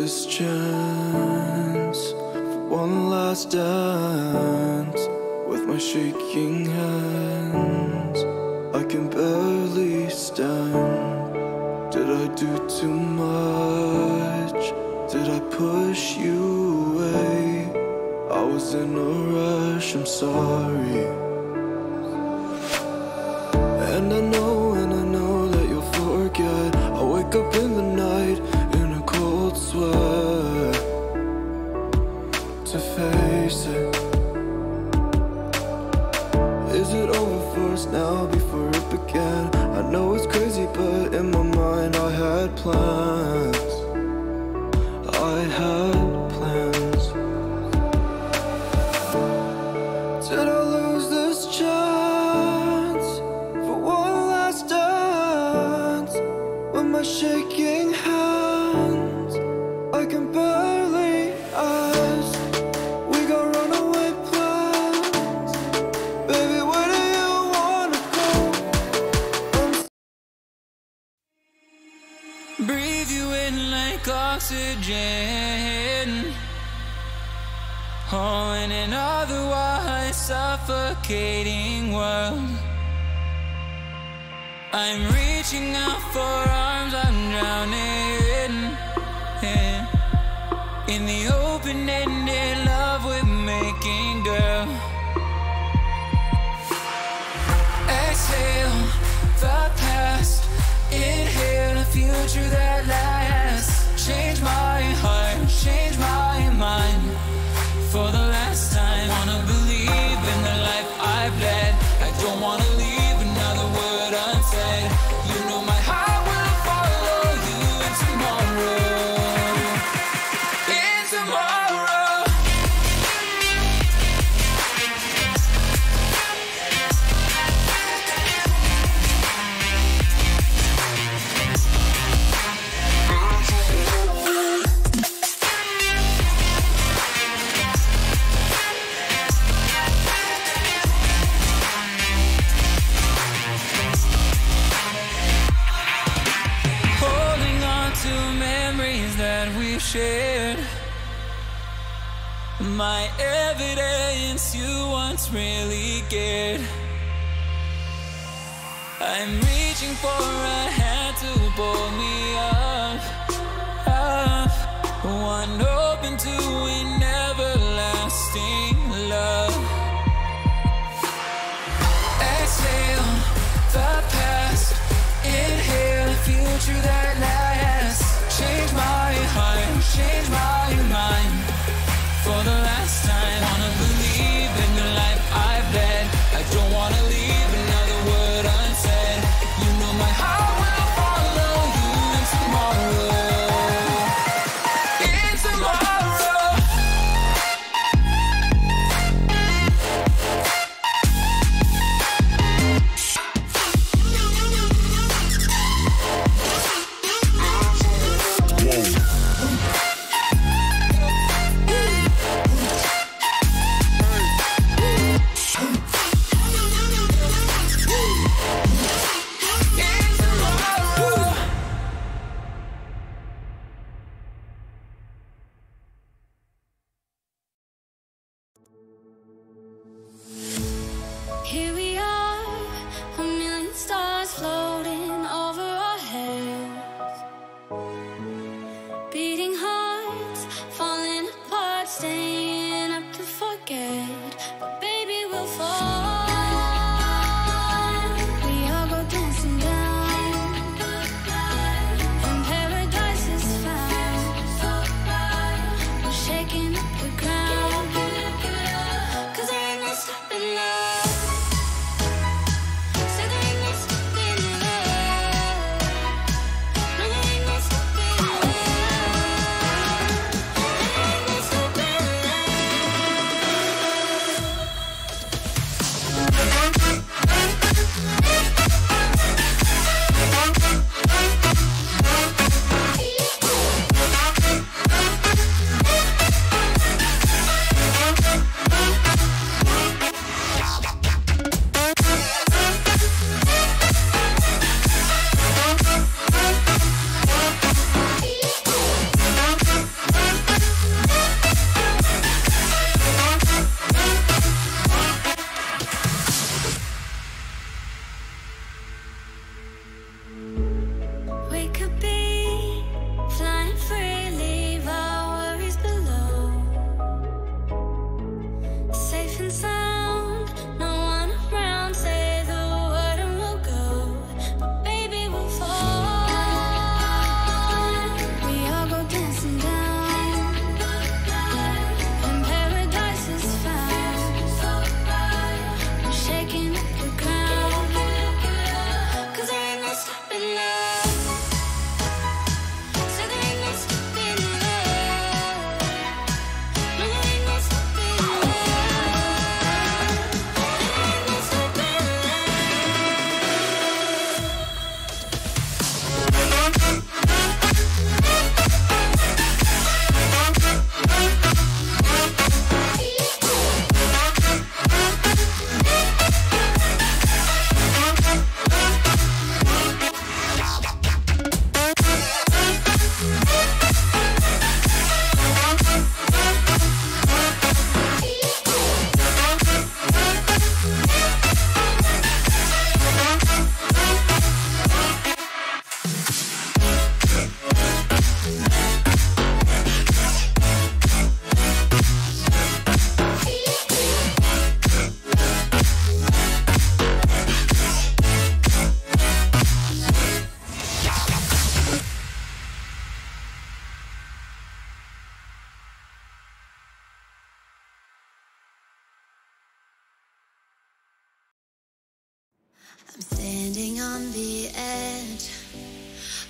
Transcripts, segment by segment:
this chance for one last dance with my shaking hands. I can barely stand. Did I do too much? Did I push you away? I was in a rush, I'm sorry. And I know that you'll forget. I wake up in the night in a cold sweat to face it. Is it over for us now before it began? I know it's crazy, but in my mind I had plans. I had plans. Did I lose this chance for one last dance with my shaking hands? I can barely ask. We got runaway plans. Baby, where do you wanna go? Breathe you in like oxygen. Oh, in an otherwise suffocating world, I'm reaching out for arms, I'm drowning in the open-ended love we're making, girl. Exhale the past, inhale a future that lasts. Change my heart, change my mind for the last time. Wanna believe in the life I've led. I don't wanna leave another word unsaid. You know my heart will follow you in tomorrow. In tomorrow. Shared my evidence you once really cared. I'm reaching for a hand to pull me up, up. One open to an everlasting love. Exhale the past, inhale a future that lasts. Change my heart, change my mind for the last time. Wanna believe in the life I've led. I don't wanna leave another word unsaid. You know my heart will follow you in tomorrow.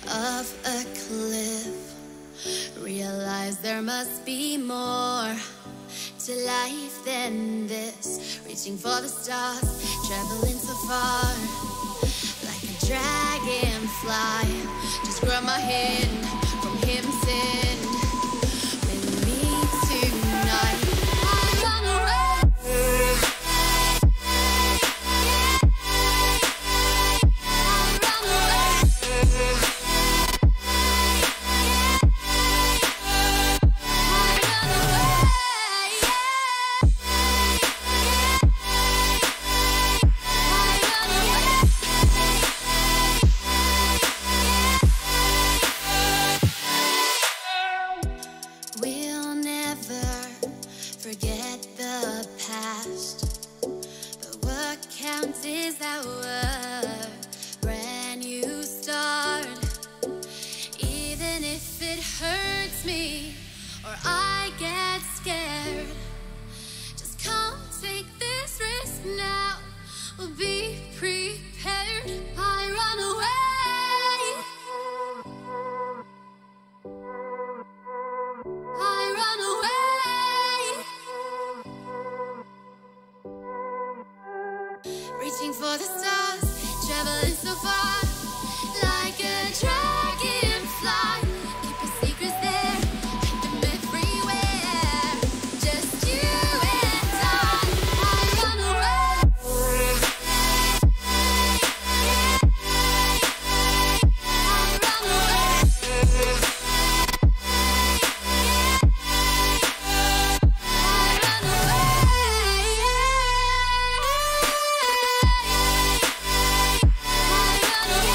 of a cliff. Realize there must be more to life than this. Reaching for the stars, traveling so far, like a dragonfly. Just grab my hand from heaven's send. With me tonight, I run away. We'll never forget the past, but what counts is our brand new start. Even if it hurts me or I get scared, just come take this risk now. We'll be prepared. I run away. I run away. Reaching for the stars, traveling so far, like a dragonfly. Keep your secrets there, hide them everywhere. Just you and I run away. I run away. I run away.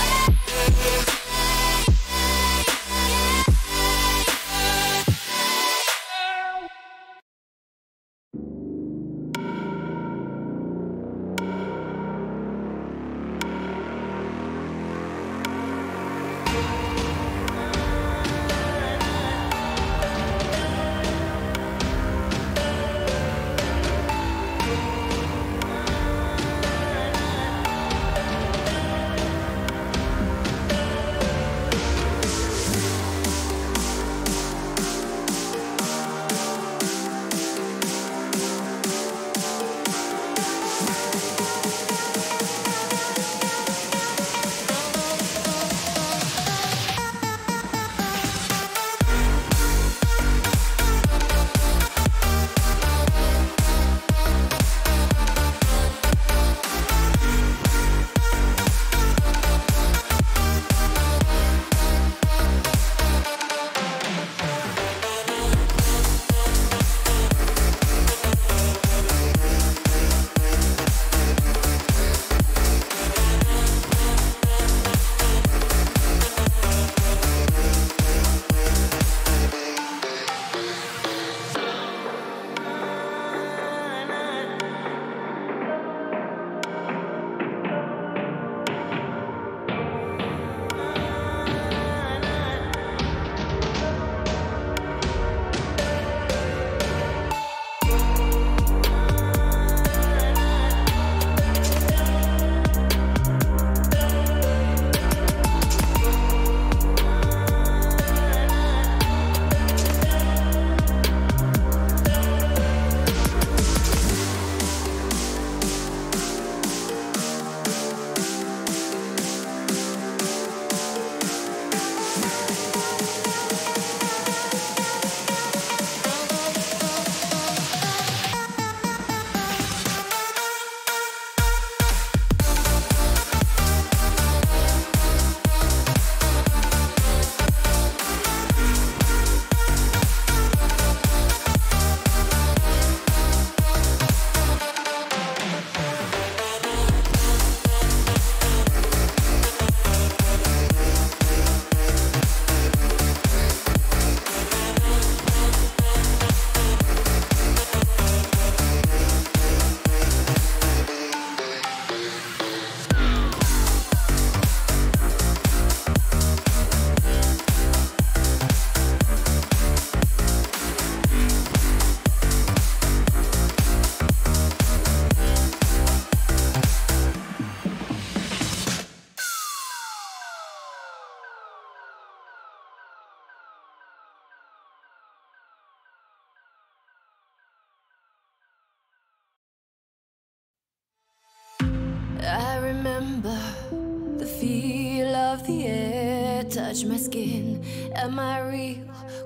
remember the feel of the air touch my skin. Am I real?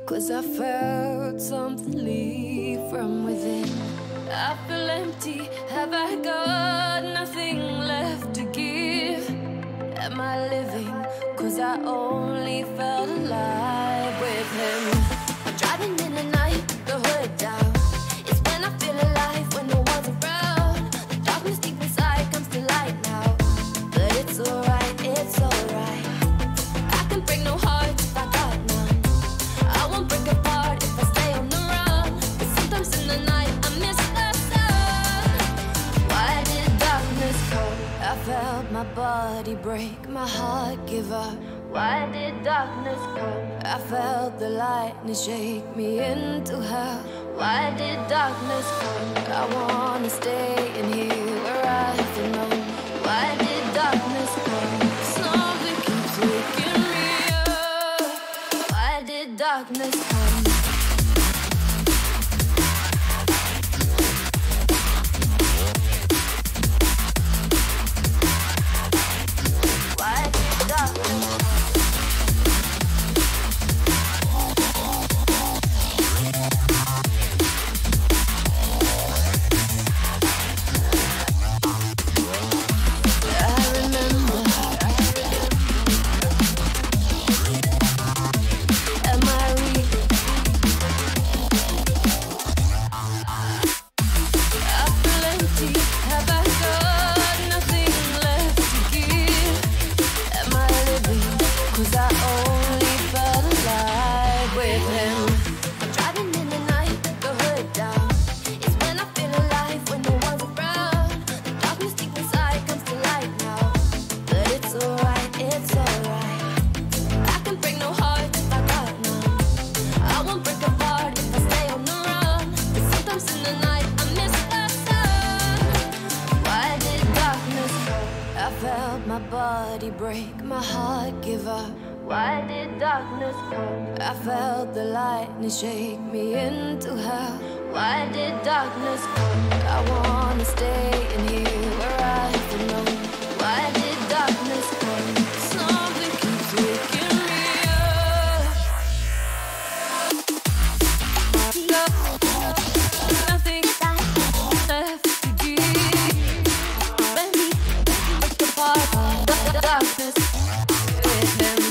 'Cause I felt something leave from within. I feel empty, have I got nothing left to give? Am I living? 'Cause I only felt alive with him. I'm driving in the night, the hood down. It's when I feel alive, when no one's around. The darkness deep inside comes to light now. But it's alright, it's alright. I can break no hearts if I got none. I won't break apart if I stay on the run. But sometimes in the night I miss the sun. Why did darkness come? I felt my body break, my heart give up. Why did darkness come? I felt the lightning shake me into hell. Why did darkness come? I wanna stay in here where I belong. Why did darkness come? Something keeps waking me up. Why did darkness come? Why did darkness come? Break, my heart give up. Why did darkness come? I felt the lightning shake me into hell. Why did darkness come? I wanna stay in here where I belong. Why did darkness come? Something keeps waking me up. Nothing left to give. When we break apart, darkness with him.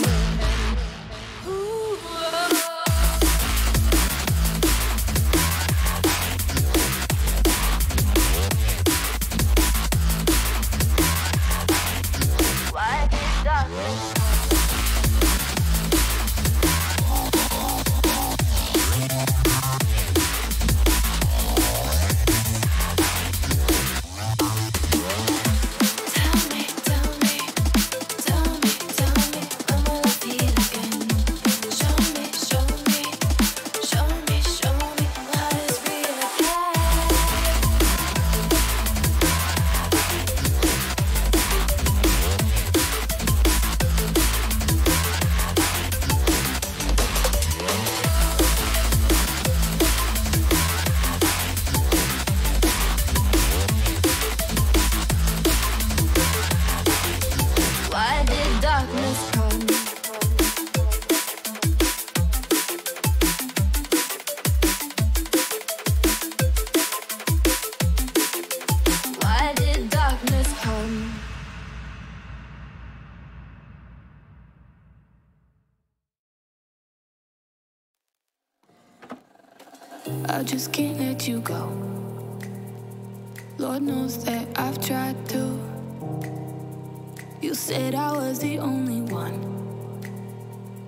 Why did darkness come? I just can't let you go. Lord knows that I've tried to. You said I was the only one.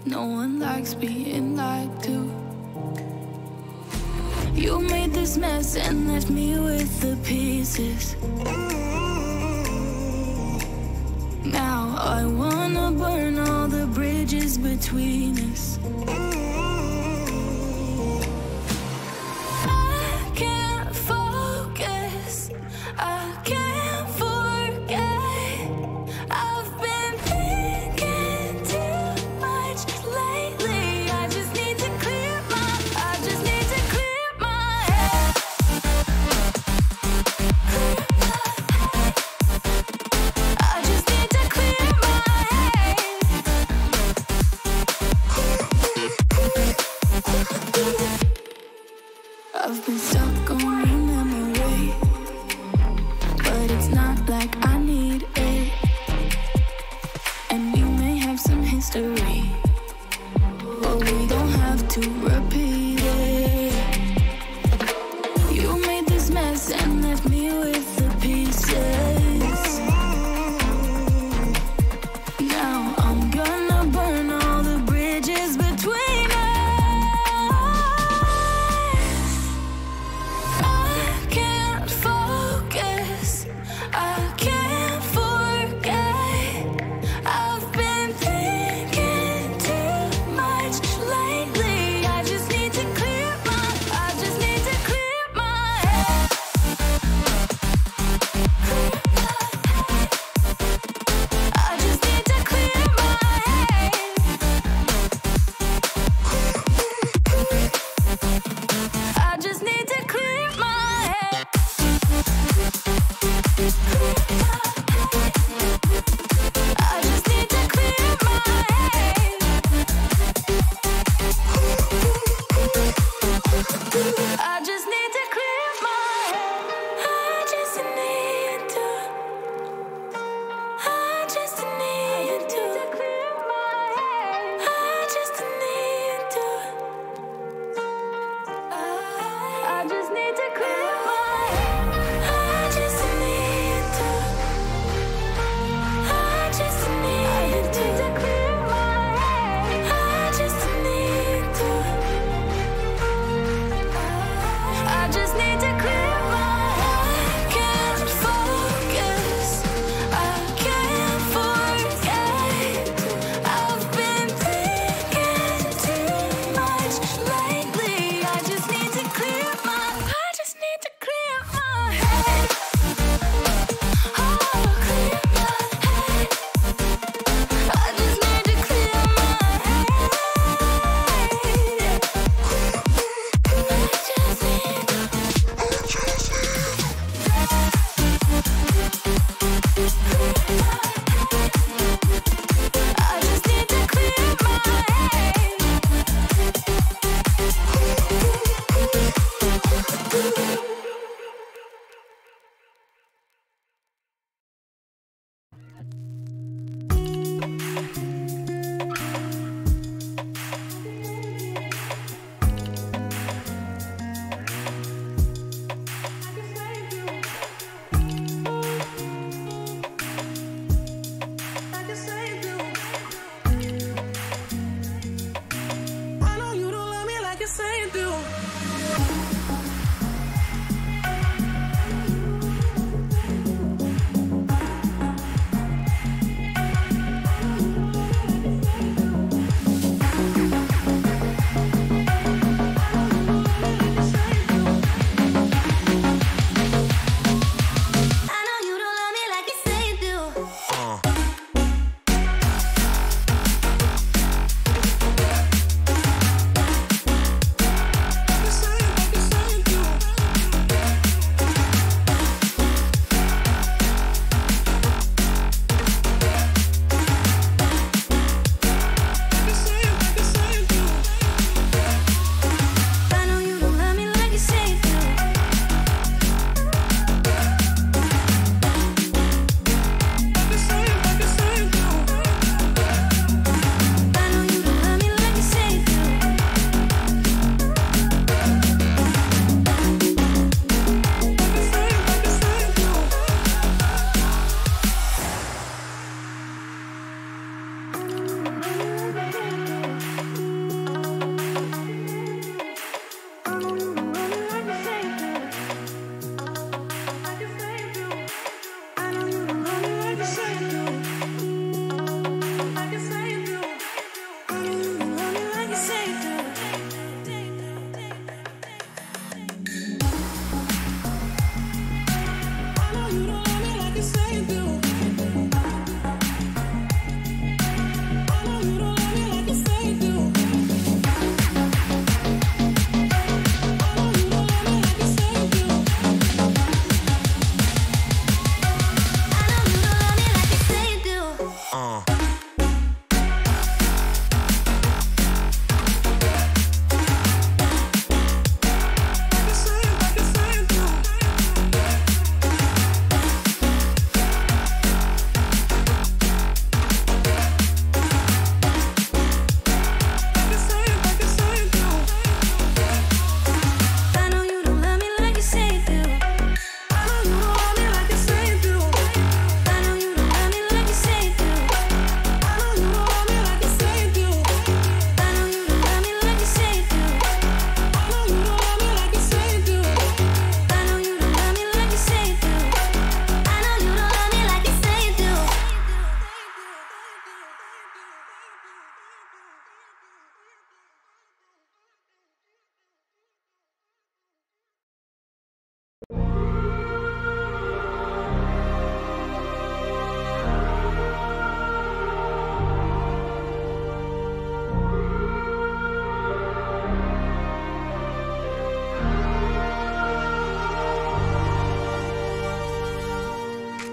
No one likes being lied to. You made this mess and left me with the pieces. Now I wanna burn all the bridges between us. I just need to left me with the pieces. Now I'm gonna burn all the bridges between us. I can't focus, I can't forget. I've been thinking too much lately. I just need to clear my head.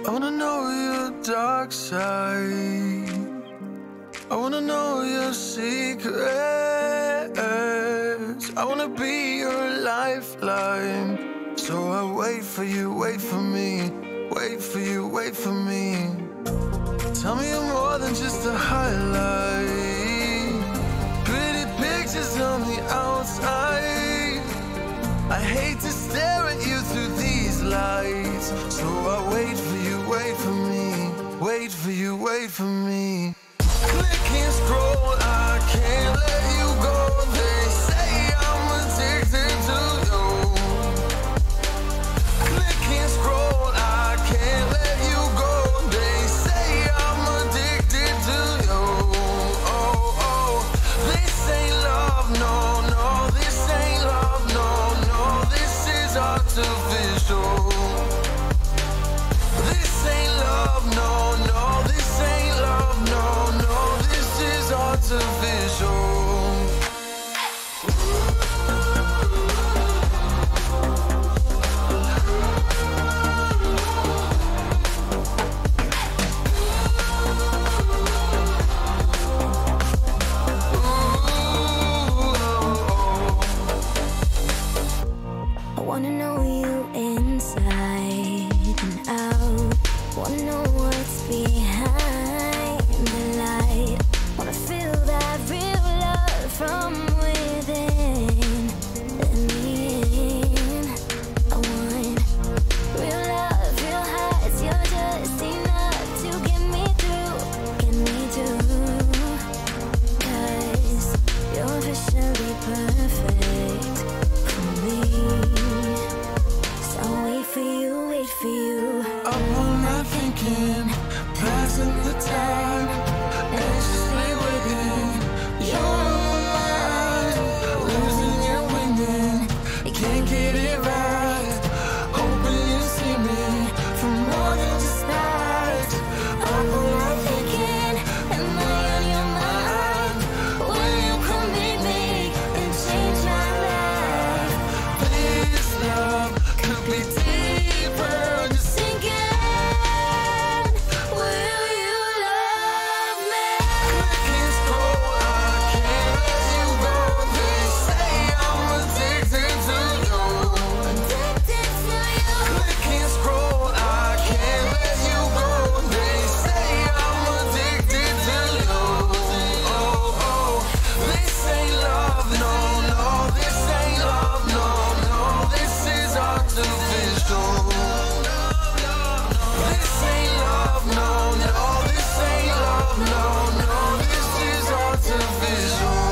I wanna know your dark side. I wanna know your secrets. I wanna be your lifeline. So I wait for you, wait for me. Wait for you, wait for me. Tell me you're more than just a highlight. Pretty pictures on the outside. I hate to stare at you through these lights. So I wait for you, wait for me. Wait for you, wait for me. Click and scroll, I can't let you go. They say I'm addicted to you. Click and scroll, I can't let you go. They say I'm addicted to you. Oh, oh, this ain't love, no, no. This ain't love, no, no. This is artificial. This ain't love, no, no. This ain't love, no, no. This is artificial. I wanna know you inside and out. Wanna know what's behind the light. Wanna feel that real love from within. Let me in. I want real love, real hearts. You're just enough to get me through, get me through. 'Cause you're officially perfect for me. So wait for you, wait for you. Up all night thinking, passing the time, anxiously waiting. You're mine, losing and winning. You can't get it right. Hoping you see me for more than just that. Up all night thinking, am I on your mind? Will you come meet me and change my life? This love could be deeper. Just Thinking, will you love me? click and scroll, I can't let you go. They say I'm addicted to you. Addicted to you. Click and scroll, I can't let you go. They say I'm addicted to you. Oh, oh, this ain't love, no, no. This ain't love, no, no. This is artificial. This ain't love, no, no. This ain't love, no, no. This is artificial.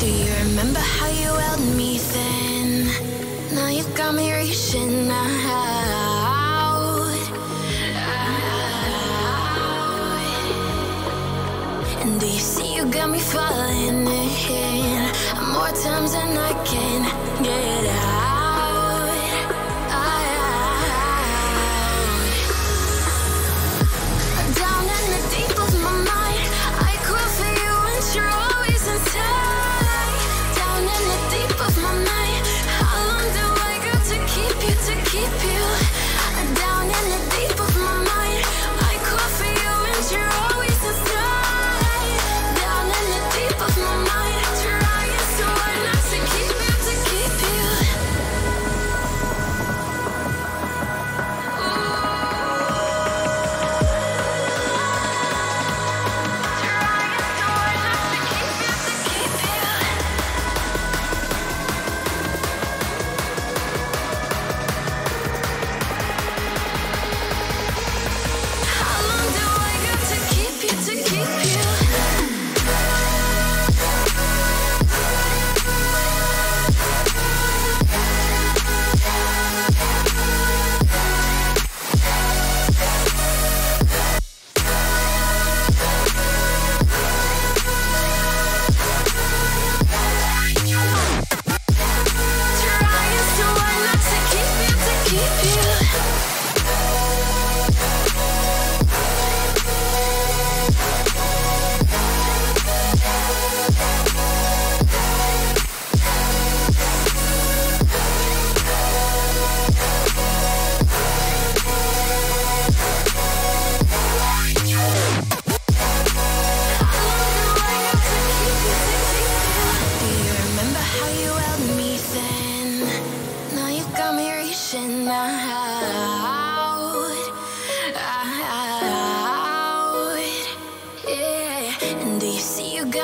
Do you remember how you held me then? Now you got me reaching out. And do you see you got me falling in more times than I can get out. Down in the deep of my mind, I crawl for you and you're always inside. Down in the deep of my mind, how long do I got to keep you, to keep you? Down in the deep of my mind, I crawl for you and you're always inside. Down in the deep of my mind, trying so hard not to keep you, to keep you.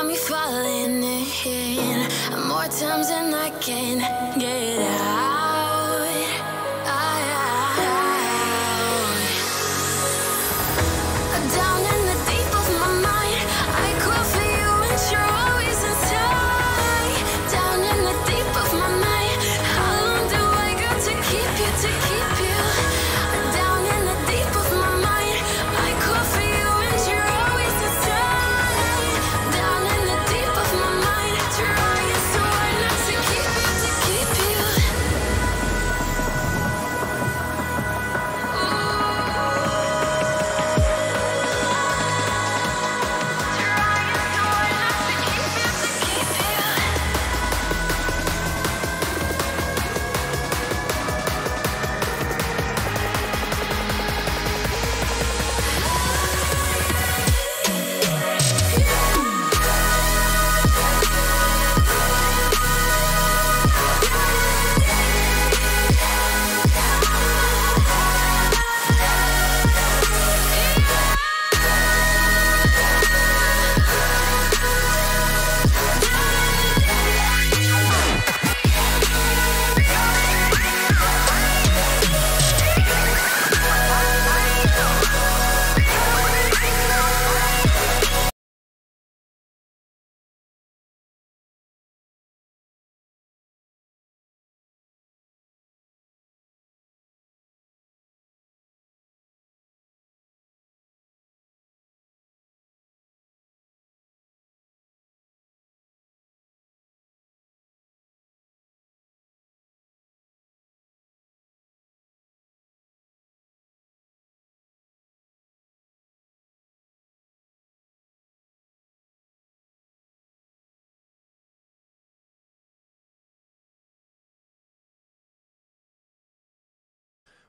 got me falling in more times than I can get out. Down in the deep of my mind, I crawl for you and you're always inside. Down in the deep of my mind, how long do I got to keep you, to keep you? Down in the deep of my mind, I crawl for you and you're always inside. Down in the deep of my mind, trying so hard not to keep you, to keep you.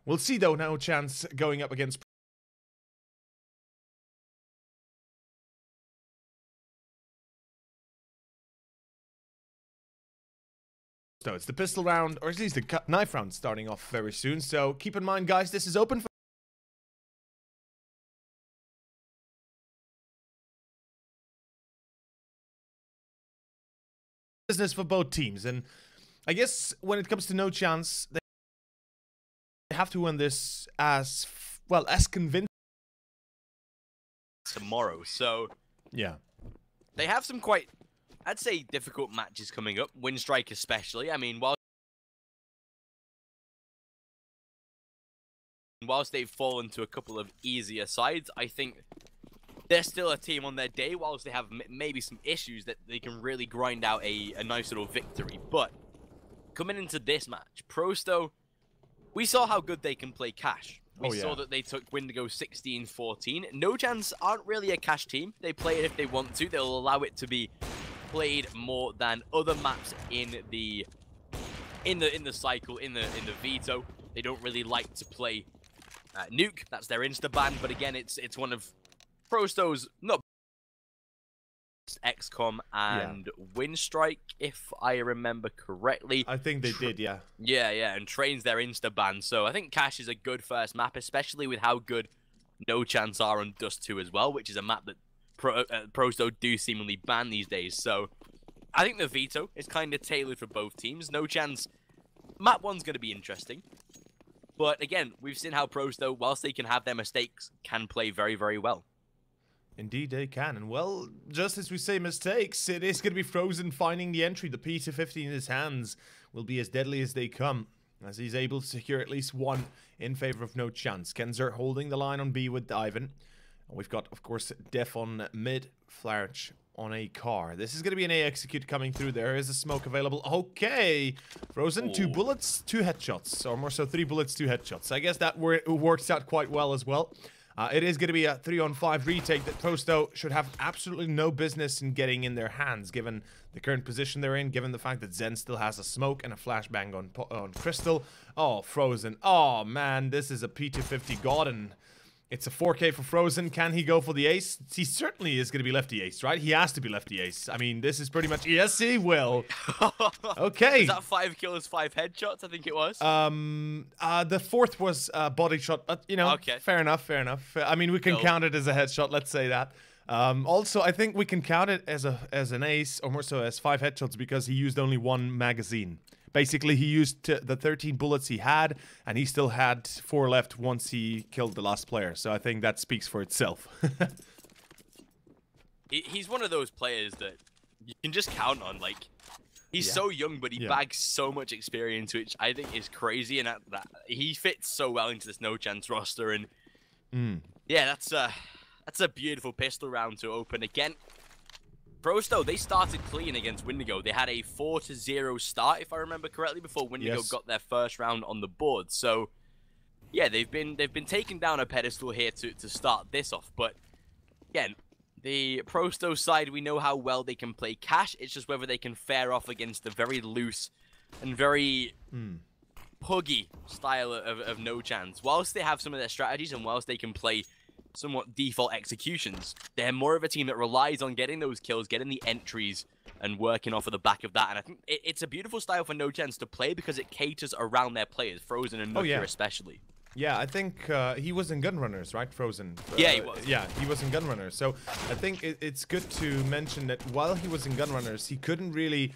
We'll see, though, NoChance going up against... So it's the pistol round, or at least the knife round starting off very soon. So keep in mind, guys, this is open for... business for both teams. And I guess when it comes to NoChance, they have to win this as well as convincing tomorrow. So yeah, they have some quite, I'd say, difficult matches coming up. Winstrike especially. I mean, whilst they've fallen to a couple of easier sides, I think they're still a team on their day. Whilst they have maybe some issues, that they can really grind out a nice little victory. But coming into this match, Prosto, we saw how good they can play Cash. We saw that they took Wendigo 16-14. NoChance aren't really a Cash team. They play it if they want to. They'll allow it to be played more than other maps in the cycle, in the veto. They don't really like to play Nuke. That's their insta ban. But again, it's one of Prosto's not XCOM and Winstrike, if I remember correctly. I think they did, yeah. Yeah, and trains their insta-ban. So I think Cash is a good first map, especially with how good NoChance are on Dust 2 as well, which is a map that Prosto do seemingly ban these days. So I think the veto is kind of tailored for both teams. NoChance, map 1's going to be interesting. But again, we've seen how Prosto, whilst they can have their mistakes, can play very, very well. Indeed they can, and well, just as we say mistakes, it is going to be Frozen finding the entry. The P250 in his hands will be as deadly as they come, as he's able to secure at least one in favor of NoChance. Kenzer holding the line on B with Ivan. And we've got, of course, Def on mid, Flarch on a car. This is going to be an A execute coming through. There is a smoke available. Okay, Frozen, 2 bullets, 2 headshots, or more so 3 bullets, 2 headshots. I guess that works out quite well as well. It is going to be a 3-on-5 retake that Prosto should have absolutely no business in getting in their hands, given the current position they're in, given the fact that Zen still has a smoke and a flashbang on Crystal. Oh, Frozen. Oh, man, this is a P250 god, and it's a 4K for Frozen. Can he go for the ace? He certainly is going to be lefty ace, right? He has to be lefty ace. I mean, this is pretty much... Yes, he will. Okay. Is that 5 kills, 5 headshots? I think it was. The fourth was body shot, but, you know, fair enough, fair enough. I mean, we can count it as a headshot, let's say that. Also, I think we can count it as an ace, or more so as 5 headshots, because he used only 1 magazine. Basically, he used the 13 bullets he had, and he still had 4 left once he killed the last player. So I think that speaks for itself. He's one of those players that you can just count on. Like, he's so young, but he bags so much experience, which I think is crazy. And that he fits so well into this NoChance roster. And yeah, that's a beautiful pistol round to open again. Pros, though, they started clean against Wendigo. They had a 4-0 start, if I remember correctly, before Wendigo got their first round on the board. So, yeah, they've been taken down a pedestal here to start this off. But again, the Prosto side, we know how well they can play cash. It's just whether they can fare off against the very loose and very puggy style of NoChance. Whilst they have some of their strategies and whilst they can play somewhat default executions, they're more of a team that relies on getting those kills, getting the entries, and working off of the back of that. And I think it's a beautiful style for NoChance to play because it caters around their players, Frozen and Nuka especially. Yeah, I think he was in Gunrunners, right, Frozen? Yeah, he was. Yeah, he was in Gunrunners. So I think it's good to mention that while he was in Gunrunners, he couldn't really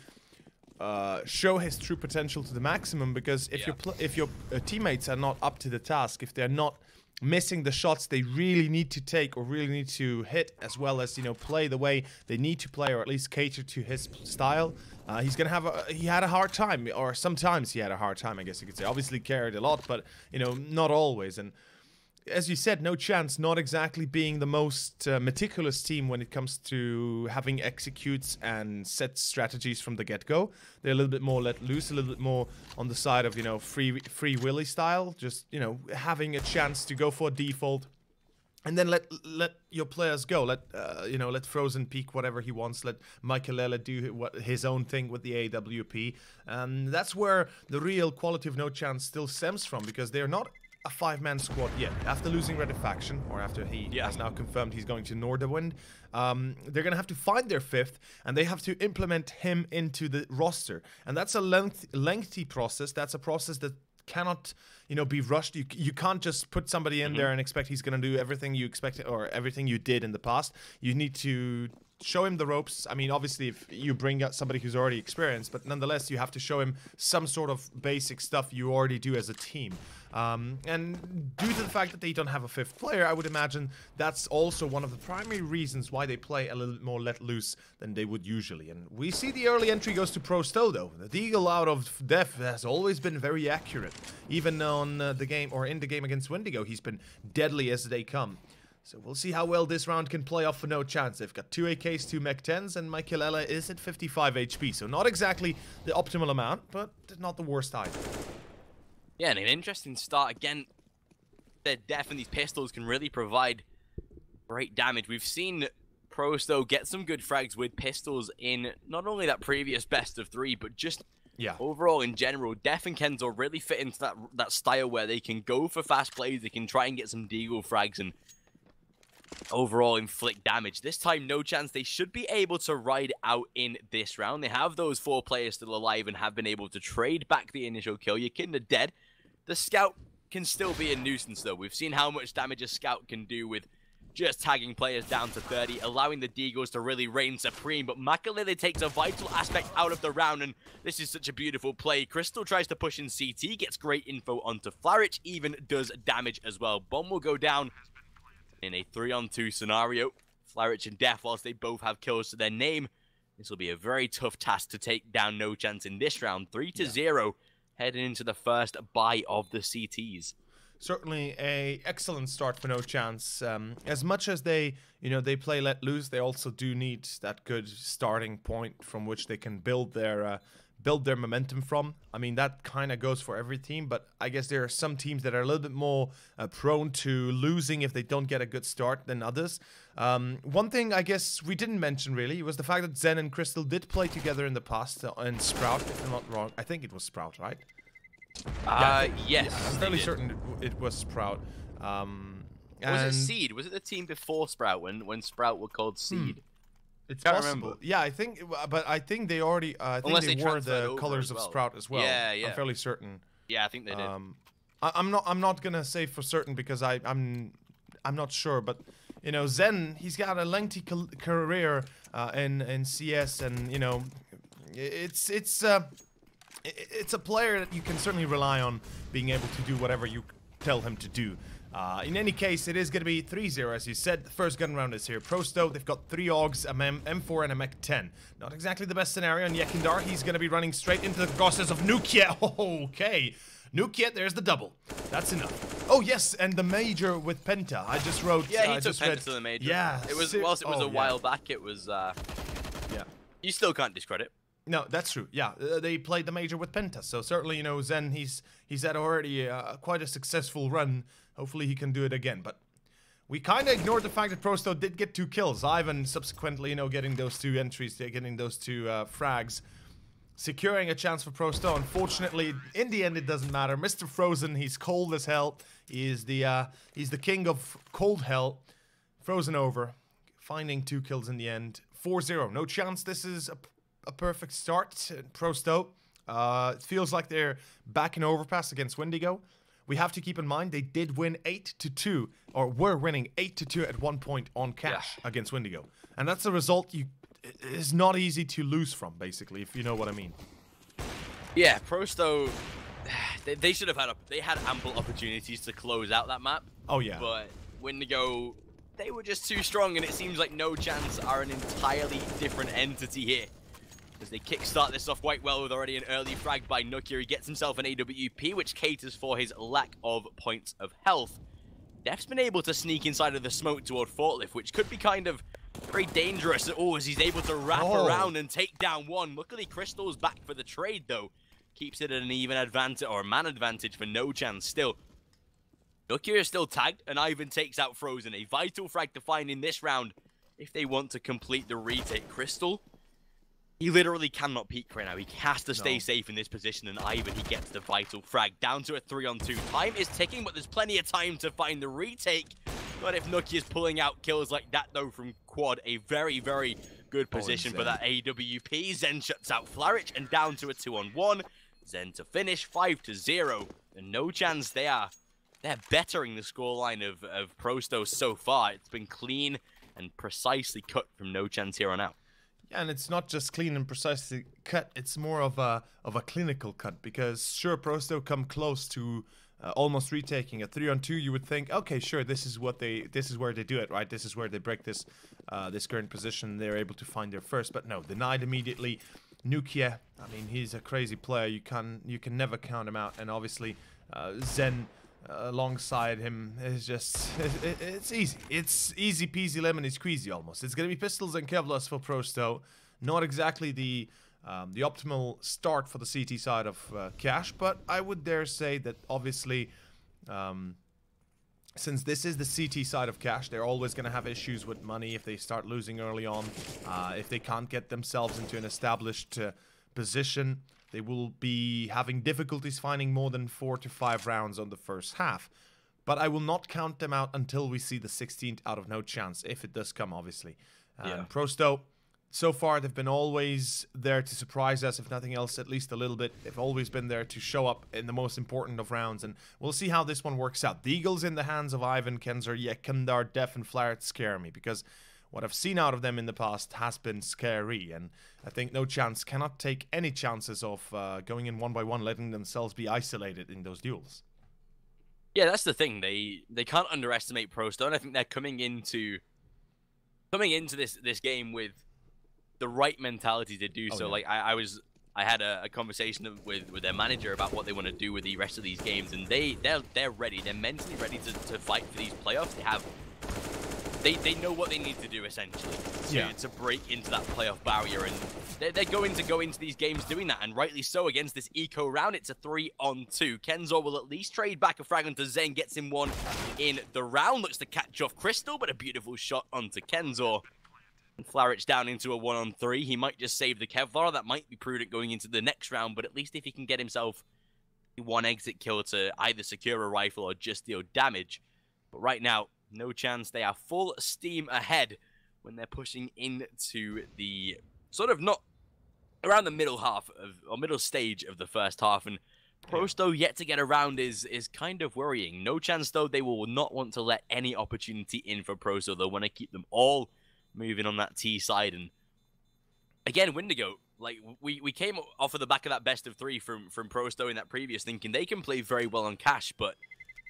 show his true potential to the maximum, because if your teammates are not up to the task, if they're not missing the shots they really need to take or really need to hit, as well as, you know, play the way they need to play, or at least cater to his style, he's gonna have he had a hard time, or sometimes he had a hard time, I guess you could say. Obviously carried a lot, but, you know, not always. And as you said, NoChance not exactly being the most meticulous team when it comes to having executes and set strategies from the get-go. They're a little bit more let loose, a little bit more on the side of, you know, free willy style. Just, you know, having a chance to go for a default, and then let your players go. Let you know, let Frozen peek whatever he wants. Let Michaelele do his own thing with the AWP. That's where the real quality of NoChance still stems from, because they're not a 5-man squad yet. After losing Redefaction, or after he has now confirmed he's going to Norderwind, they're going to have to find their 5th, and they have to implement him into the roster. And that's a lengthy process. That's a process that cannot, you know, be rushed. You can't just put somebody in there and expect he's going to do everything you expected or everything you did in the past. You need to show him the ropes. I mean, obviously, if you bring out somebody who's already experienced, but nonetheless, you have to show him some sort of basic stuff you already do as a team. And due to the fact that they don't have a 5th player, I would imagine that's also one of the primary reasons why they play a little bit more let loose than they would usually. And we see the early entry goes to Prosto, though. The Deagle out of Def has always been very accurate. Even on the game, or in the game against Wendigo, he's been deadly as they come. So we'll see how well this round can play off for NoChance. They've got 2 AKs, 2 Mech-10s, and Michaelele is at 55 HP. So not exactly the optimal amount, but not the worst either. Yeah, and an interesting start. Again, their Def and these pistols can really provide great damage. We've seen Pros, though, get some good frags with pistols in not only that previous best of 3, but just overall in general. Def and Kenzo really fit into that style where they can go for fast plays, they can try and get some deagle frags and overall inflict damage. This time, NoChance, they should be able to ride out in this round. They have those 4 players still alive and have been able to trade back the initial kill. Your Kinder dead. The Scout can still be a nuisance, though. We've seen how much damage a Scout can do with just tagging players down to 30, allowing the Deagles to really reign supreme. But Makalele takes a vital aspect out of the round, and this is such a beautiful play. Crystal tries to push in CT, gets great info onto Flarich, even does damage as well. Bomb will go down in a 3-on-2 scenario. Flarich and Def, whilst they both have kills to their name, this will be a very tough task to take down NoChance in this round. 3-0, heading into the first bye of the CTs. Certainly a excellent start for NoChance. As much as they, you know, they play let loose, they also do need that good starting point from which they can build their momentum from. I mean, that kind of goes for every team, but I guess there are some teams that are a little bit more prone to losing if they don't get a good start than others. One thing I guess we didn't mention really was the fact that Zen and Crystal did play together in the past in Sprout, if I'm not wrong. I think it was Sprout, right? Yes. I'm fairly certain it was Sprout. Was it Seed? Was it the team before Sprout when Sprout were called Seed? It's possible. Yeah, I think, but I think they already, I think they wore the colors of Sprout as well. Yeah, yeah. I'm fairly certain. Yeah, I think they did. I'm not gonna say for certain because I'm not sure, but you know, Zen, he's got a lengthy career in CS, and you know, it's a player that you can certainly rely on being able to do whatever you tell him to do. In any case, it is going to be 3-0, as you said. The first gun round is here. Prosto, they've got 3 AUGs, a M4, and a Mech-10. Not exactly the best scenario, and Yekindar, he's going to be running straight into the crosses of Nukia. Okay. Nukia, there's the double. That's enough. Oh, yes, and the Major with Penta. I just wrote... Yeah, he took Penta to the Major. Yeah. It was, whilst it was a while back, it was... yeah. You still can't discredit. No, that's true. Yeah, they played the Major with Penta, so certainly, you know, Zen, he's had already quite a successful run. Hopefully he can do it again, but we kind of ignored the fact that Prosto did get 2 kills. Ivan subsequently, you know, getting those 2 entries, getting those 2 frags, securing a chance for Prosto. Unfortunately, in the end, it doesn't matter. Mr. Frozen, he's cold as hell. He's the king of cold hell. Frozen over, finding 2 kills in the end. 4-0, no chance. This is a perfect start. Prosto, it feels like they're back in overpass against Wendigo. We have to keep in mind they did win 8-2, or were winning 8-2 at one point on cash against Wendigo, and that's a result is not easy to lose from, basically, if you know what I mean. Yeah, Prosto, they should have had ample opportunities to close out that map. Oh yeah, but Wendigo, they were just too strong, and it seems like NoChance are an entirely different entity here. As they kickstart this off quite well with already an early frag by Nukia. He gets himself an AWP, which caters for his lack of points of health. Def's been able to sneak inside of the smoke toward Forklift, which could be kind of very dangerous. Oh, as he's able to wrap around and take down one. Luckily, Crystal's back for the trade, though. Keeps it at an even advantage, or a man advantage for NoChance still. Nukia is still tagged, and Ivan takes out Frozen. A vital frag to find in this round if they want to complete the retake. Crystal, he literally cannot peek right now. He has to stay safe in this position, and Ivan, he gets the vital frag. Down to a 3-on-2. Time is ticking, but there's plenty of time to find the retake. Not if Nuki is pulling out kills like that, though, from Quad. A very, very good position for that AWP. Zen shuts out Flaric, and down to a 2-on-1. Zen to finish, 5-0. And NoChance, they're bettering the scoreline of Prosto so far. It's been clean and precisely cut from NoChance here on out. Yeah, and it's not just clean and precisely cut, it's more of a clinical cut, because sure, Prosto come close to almost retaking a 3-on-2. You would think, okay, sure, this is where they do it, right? This is where they break this this current position. They're able to find their first, but no, denied immediately. Nukia, I mean, he's a crazy player. You can never count him out, and obviously Zen alongside him is just it's easy. It's easy peasy lemon squeezy almost. It's gonna be pistols and Kevlars for Prosto. Not exactly the optimal start for the CT side of Cash, but I would dare say that obviously since this is the CT side of Cash, they're always going to have issues with money if they start losing early on. If they can't get themselves into an established position, they will be having difficulties finding more than 4 to 5 rounds on the first half. But I will not count them out until we see the 16th out of NoChance, if it does come, obviously. Prosto, so far, they've been always there to surprise us, if nothing else, at least a little bit. They've always been there to show up in the most important of rounds, and we'll see how this one works out. The Eagles in the hands of Ivan, Kenzer, Yekandar, Def, and Flaret scare me, because what I've seen out of them in the past has been scary, and I think NoChance cannot take any chances of going in 1-by-1, letting themselves be isolated in those duels. Yeah, that's the thing. They can't underestimate Prosto, and I think they're coming into this game with the right mentality to do so. Like I had a conversation with their manager about what they want to do with the rest of these games, and they're ready. They're mentally ready to fight for these playoffs. They know what they need to do essentially to break into that playoff barrier, and they're going to go into these games doing that, and rightly so. Against this eco round, it's a 3-on-2. Kenzor will at least trade back a frag onto Zen, gets him one in the round, looks to catch off Crystal, but a beautiful shot onto Kenzor. And Flaric down into a 1-on-3. He might just save the Kevlar. That might be prudent going into the next round, but at least if he can get himself one exit kill to either secure a rifle or just deal damage. But right now, NoChance, they are full steam ahead when they're pushing into the sort of not around the middle half of, or middle stage of the first half. And Prosto yet to get around is kind of worrying. NoChance, though, they will not want to let any opportunity in for Prosto. They'll want to keep them all moving on that T side. And again, Wendigo, like, we came off of the back of that best of 3 from Prosto in that previous, thinking they can play very well on cash, but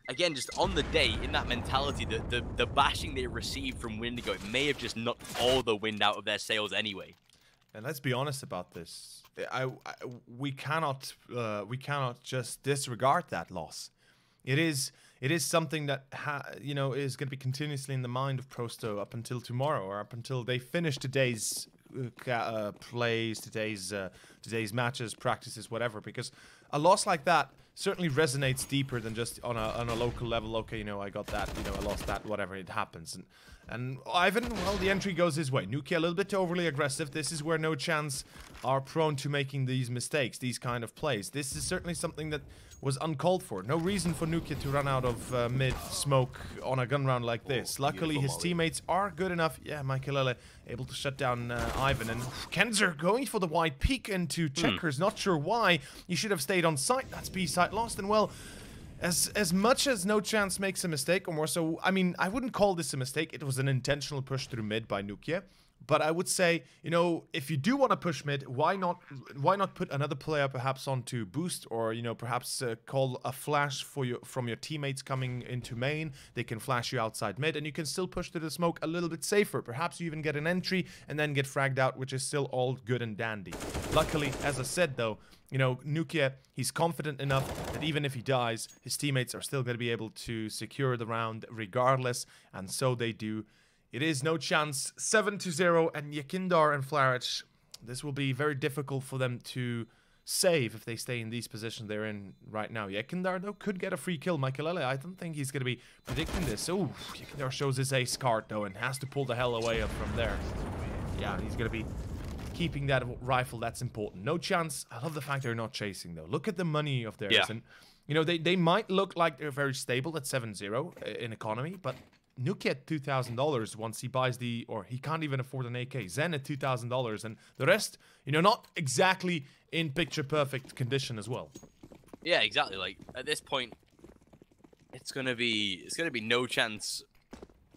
again, just on the day, in that mentality, the bashing they received from Wendigo, it may have just knocked all the wind out of their sails anyway. And let's be honest about this. We cannot just disregard that loss. It is something that is going to be continuously in the mind of Prosto up until tomorrow, or up until they finish today's plays, today's matches, practices, whatever. Because a loss like that certainly resonates deeper than just on a local level. Okay, I got that, I lost that, whatever, it happens. And Ivan, well, the entry goes his way. Nuki a little bit overly aggressive. This is where NoChance are prone to making these mistakes, these kind of plays. This is certainly something that was uncalled for. No reason for Nuki to run out of mid smoke on a gun round like this. Luckily, his teammates are good enough. Yeah, Michaelele able to shut down Ivan. And Kenzer going for the wide peek into Checkers. Not sure why. He should have stayed on site. That's B-side lost. And well, as much as NoChance makes a mistake, or more so, I mean, I wouldn't call this a mistake. It was an intentional push through mid by Nukia. But I would say, if you do want to push mid, why not put another player perhaps onto boost, or perhaps call a flash from your teammates coming into main. They can flash you outside mid, and you can still push to the smoke a little bit safer. Perhaps you even get an entry and then get fragged out, which is still all good and dandy. Luckily, as I said though, Nukia, he's confident enough that even if he dies, his teammates are still going to be able to secure the round regardless, and so they do. It is NoChance 7-0, and Yakindar and Flarich, this will be very difficult for them to save if they stay in these positions they're in right now. Yakindar, though, could get a free kill. Michaelele, I don't think he's going to be predicting this. Oh, Yakindar shows his ace card, though, and has to pull the hell away from there. Yeah, he's going to be keeping that rifle. That's important. NoChance, I love the fact they're not chasing, though. Look at the money of theirs. Yeah. And, they might look like they're very stable at 7-0 in economy, but Nuki at $2,000 once he buys or he can't even afford an AK. Zen at $2,000, and the rest, not exactly in picture-perfect condition as well. Yeah, exactly. Like, at this point, it's gonna be NoChance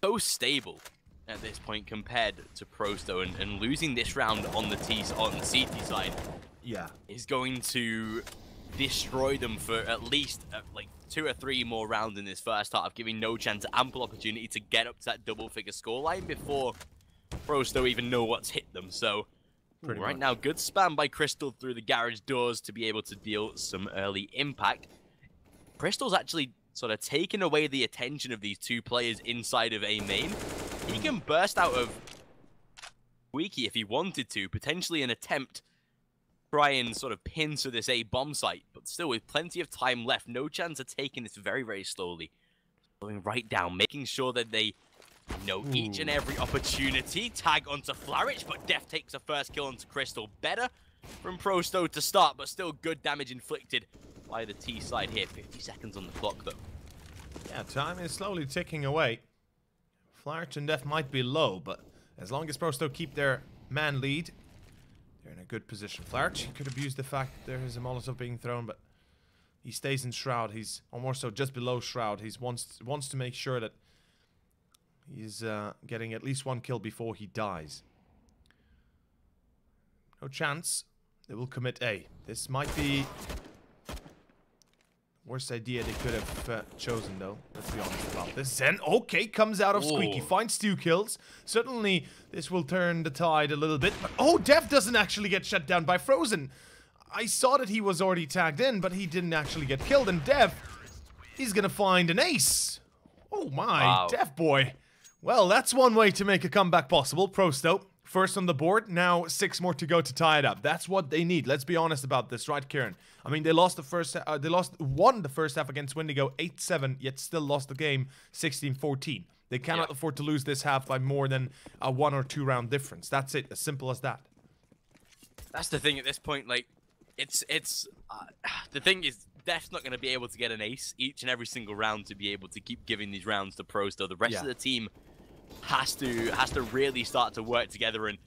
so stable at this point compared to Prosto, and losing this round on the CT side, yeah, is going to destroy them for at least like 2 or 3 more rounds in this first half, giving NoChance ample opportunity to get up to that double-figure scoreline before Prosto even know what's hit them. So right now, good spam by Crystal through the garage doors to be able to deal some early impact. Crystal's actually sort of taken away the attention of these 2 players inside of A main. He can burst out of Wiki if he wanted to, potentially an attempt try and sort of pin to this A bomb site, but still with plenty of time left, NoChance are taking this very, very slowly. Slowing right down, making sure that they know each and every opportunity. Tag onto Flarich, but Def takes a first kill onto Crystal. Better from Prosto to start, but still good damage inflicted by the T side here. 50 seconds on the clock though. Yeah, time is slowly ticking away. Flarich and Def might be low, but as long as Prosto keep their man lead, they're in a good position. Flarich could abuse the fact that there is a Molotov being thrown, but he stays in Shroud. He's almost so just below Shroud. He wants to make sure that he's getting at least 1 kill before he dies. NoChance. They will commit A. This might be worst idea they could have chosen, though. Let's be honest about this. Zen, okay, comes out of Squeaky. Finds 2 kills. Certainly, this will turn the tide a little bit. But, oh, Dev doesn't actually get shut down by Frozen. I saw that he was already tagged in, but he didn't actually get killed. And Dev, he's gonna find an ace. Oh, my. Dev boy. Well, that's one way to make a comeback possible. Prosto, first on the board. Now 6 more to go to tie it up. That's what they need. Let's be honest about this, right, Kieran? I mean, they lost won the first half against Wendigo 8-7, yet still lost the game 16-14. They cannot afford to lose this half by more than a 1 or 2 round difference. That's it, as simple as that. That's the thing at this point. Like, the thing is, Def's not going to be able to get an ace each and every single round to be able to keep giving these rounds to Prosto. The rest of the team has to really start to work together, and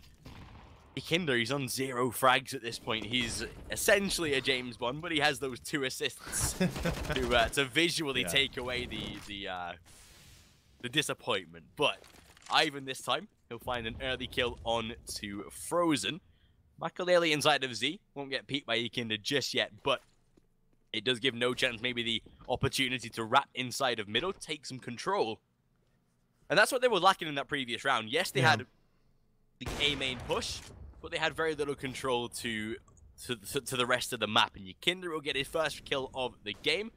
Kinder, he's on 0 frags at this point. He's essentially a James Bond, but he has those 2 assists to visually take away the disappointment. But Ivan this time, he'll find an early kill on to Frozen. Makalele inside of Z won't get peeked by Kinder just yet, but it does give NoChance maybe the opportunity to wrap inside of middle, take some control. And that's what they were lacking in that previous round. Yes, they had the A main push, but they had very little control to the rest of the map. And Kinder will get his first kill of the game.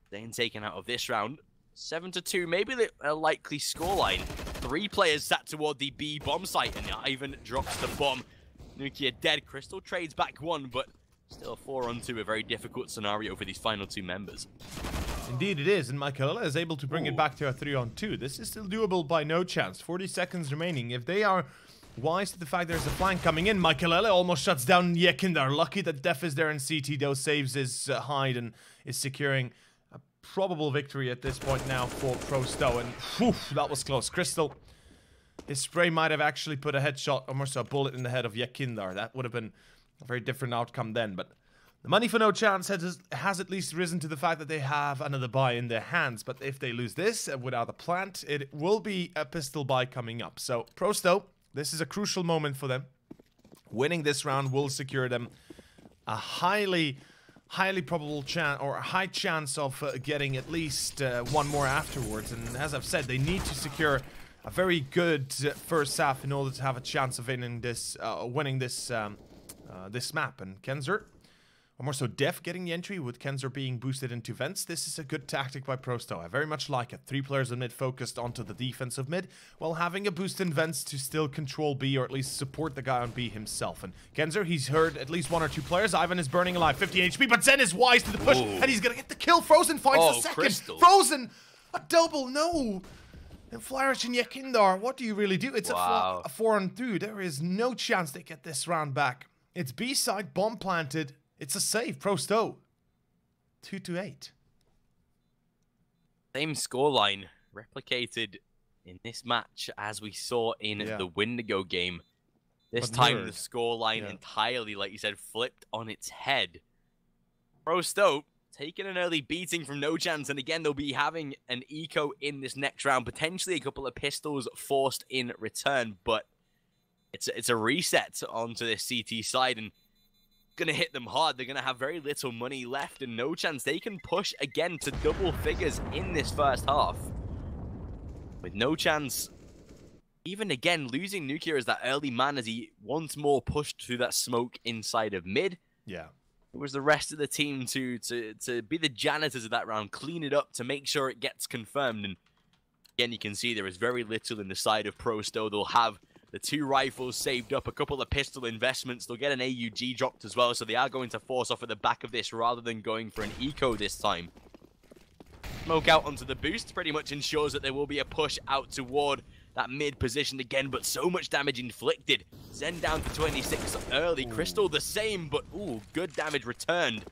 Then taken out of this round. 7-2, maybe a likely scoreline. 3 players sat toward the B bomb site, and Ivan drops the bomb. Nukia dead. Crystal trades back 1, but still a 4-on-2, a very difficult scenario for these final 2 members. Indeed it is, and Michaela is able to bring it back to a 3-on-2. This is still doable by NoChance. 40 seconds remaining. If they are wise to the fact there's a flank coming in, Michaela almost shuts down Yekinder. Lucky that Def is there in CT, though, saves his hide and is securing a probable victory at this point now for Prosto. And whew, that was close. Crystal, his spray might have actually put a headshot, or more so a bullet in the head of Yekinder. That would have been a very different outcome then, but the money for NoChance has at least risen to the fact that they have another buy in their hands. But if they lose this without a plant, it will be a pistol buy coming up. So Prosto, this is a crucial moment for them. Winning this round will secure them a highly probable chance, or a high chance of getting at least one more afterwards. And as I've said, they need to secure a very good first half in order to have a chance of winning this this map. And Kenzer, or more so Def, getting the entry with Kenzer being boosted into vents. This is a good tactic by Prosto. I very much like it. 3 players in mid focused onto the defensive mid, while having a boost in vents to still control B, or at least support the guy on B himself. And Kenzer, he's heard at least 1 or 2 players. Ivan is burning alive, 50 HP, but Zen is wise to the push, and he's gonna get the kill. Frozen finds the second. Crystal. Frozen, a double, no. And Flourish and Yekindar, what do you really do? It's a 4-on-2. There is no chance they get this round back. It's B side, bomb planted. It's a save, Prosto. 2-8. Same scoreline replicated in this match as we saw in the Wendigo game. This time the scoreline entirely, like you said, flipped on its head. Prosto taking an early beating from NoChance, and again they'll be having an eco in this next round, potentially a couple of pistols forced in return, but it's a reset onto this CT side, and gonna hit them hard. They're gonna have very little money left, and NoChance, they can push again to double figures in this first half. With NoChance, even again, losing Nukia as that early man as he once more pushed through that smoke inside of mid. Yeah. It was the rest of the team to be the janitors of that round, clean it up to make sure it gets confirmed. And again, you can see there is very little in the side of Prosto. They'll have the 2 rifles saved up, a couple of pistol investments. They'll get an AUG dropped as well, so they are going to force off at the back of this rather than going for an eco this time. Smoke out onto the boost pretty much ensures that there will be a push out toward that mid position again, but so much damage inflicted. Zen down to 26 early. Crystal the same, but ooh, good damage returned.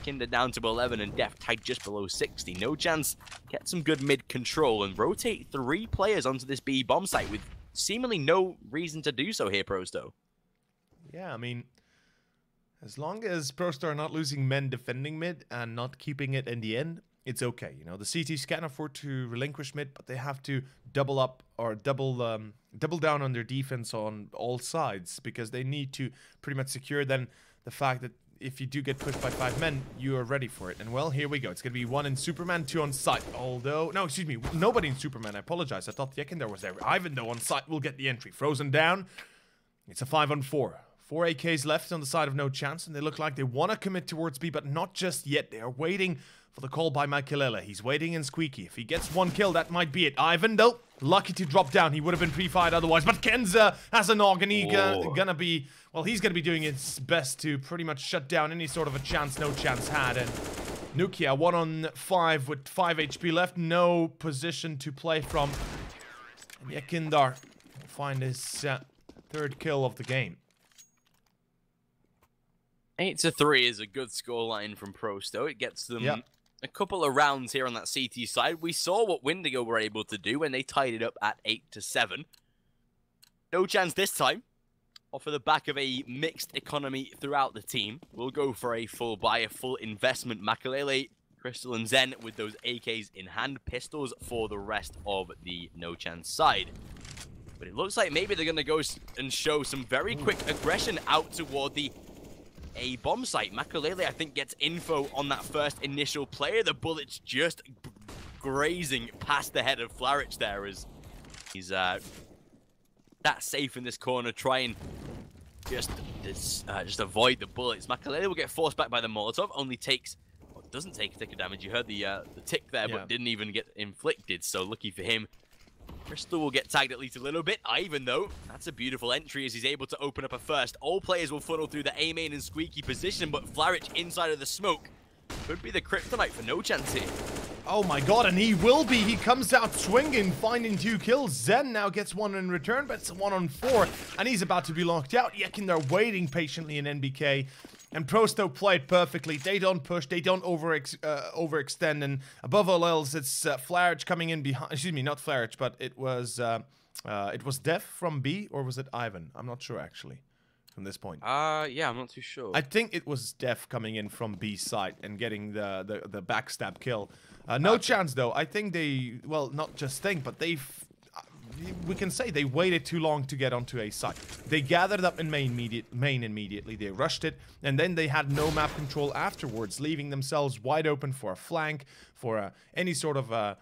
Kinder down to 11 and Def tied just below 60. NoChance get some good mid control and rotate 3 players onto this B bomb site with seemingly no reason to do so here, Prosto. Yeah, I mean, as long as Prosto are not losing men defending mid and not keeping it in the end, it's okay. You know, the CTs can afford to relinquish mid, but they have to double up or double down on their defense on all sides, because they need to pretty much secure then the fact that if you do get pushed by 5 men, you are ready for it. And well, here we go. It's going to be 1 in Superman, 2 on site. Although, no, excuse me, nobody in Superman. I apologize. I thought Yekinder was there. Ivan, though, on site will get the entry. Frozen down. It's a 5-on-4. 4 AKs left on the side of NoChance, and they look like they want to commit towards B, but not just yet. They are waiting for the call by Makalele. He's waiting in Squeaky. If he gets 1 kill, that might be it. Ivan, though, lucky to drop down. He would have been pre-fired otherwise. But Kenza has a nog, and he's gonna be doing his best to pretty much shut down any sort of a chance NoChance had. And Nukia, 1-on-5 with 5 HP left. No position to play from. And Yekindar will find his 3rd kill of the game. 8-3 is a good scoreline from Prosto. It gets them a couple of rounds here on that CT side. We saw what Wendigo were able to do when they tied it up at 8-7. NoChance this time. off of the back of a mixed economy throughout the team, we'll go for a full buy, a full investment. Makalele, Crystal, and Zen with those AKs in hand, pistols for the rest of the NoChance side. But it looks like maybe they're going to go and show some very quick aggression out toward the A bomb site. Makalele, I think, gets info on that first initial player. The bullet's just grazing past the head of Flarich there as he's that safe in this corner, try and just avoid the bullets. Makalele will get forced back by the Molotov, only takes, well, doesn't take thicker damage. You heard the tick there, but didn't even get inflicted, so lucky for him. Crystal will get tagged at least a little bit, even though that's a beautiful entry as he's able to open up a first. All players will funnel through the A main and squeaky position, but Flarich inside of the smoke could be the kryptonite for NoChance here. Oh my god, and he will be. He comes out swinging, finding 2 kills. Zen now gets 1 in return, but it's 1 on 4, and he's about to be locked out. Yekin, they're waiting patiently in NBK. And Prosto played perfectly. They don't push, they don't overextend, and above all else, it's Flarich coming in behind. Excuse me, not Flarich, but it was Def from B, or was it Ivan? I'm not sure actually. From this point. Yeah, I'm not too sure. I think it was Def coming in from B side and getting the backstab kill. NoChance though. I think they, well, not just think, but we can say they waited too long to get onto A site. They gathered up in main immediately. They rushed it, and then they had no map control afterwards, leaving themselves wide open for a flank, for any sort of a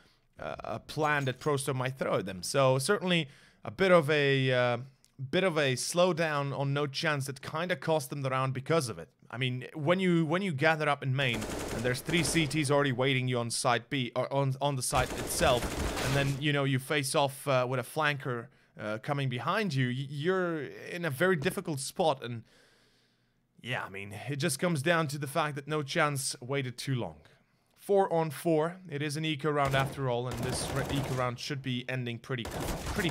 plan that Prosto might throw at them. So certainly a bit of a slowdown on NoChance that kind of cost them the round because of it. I mean, when you gather up in main and there's 3 CTs already waiting you on site B or on the site itself, and then you face off with a flanker coming behind you, you're in a very difficult spot. And yeah, I mean, it just comes down to the fact that NoChance waited too long. 4 on 4. It is an eco round after all, and this eco round should be ending pretty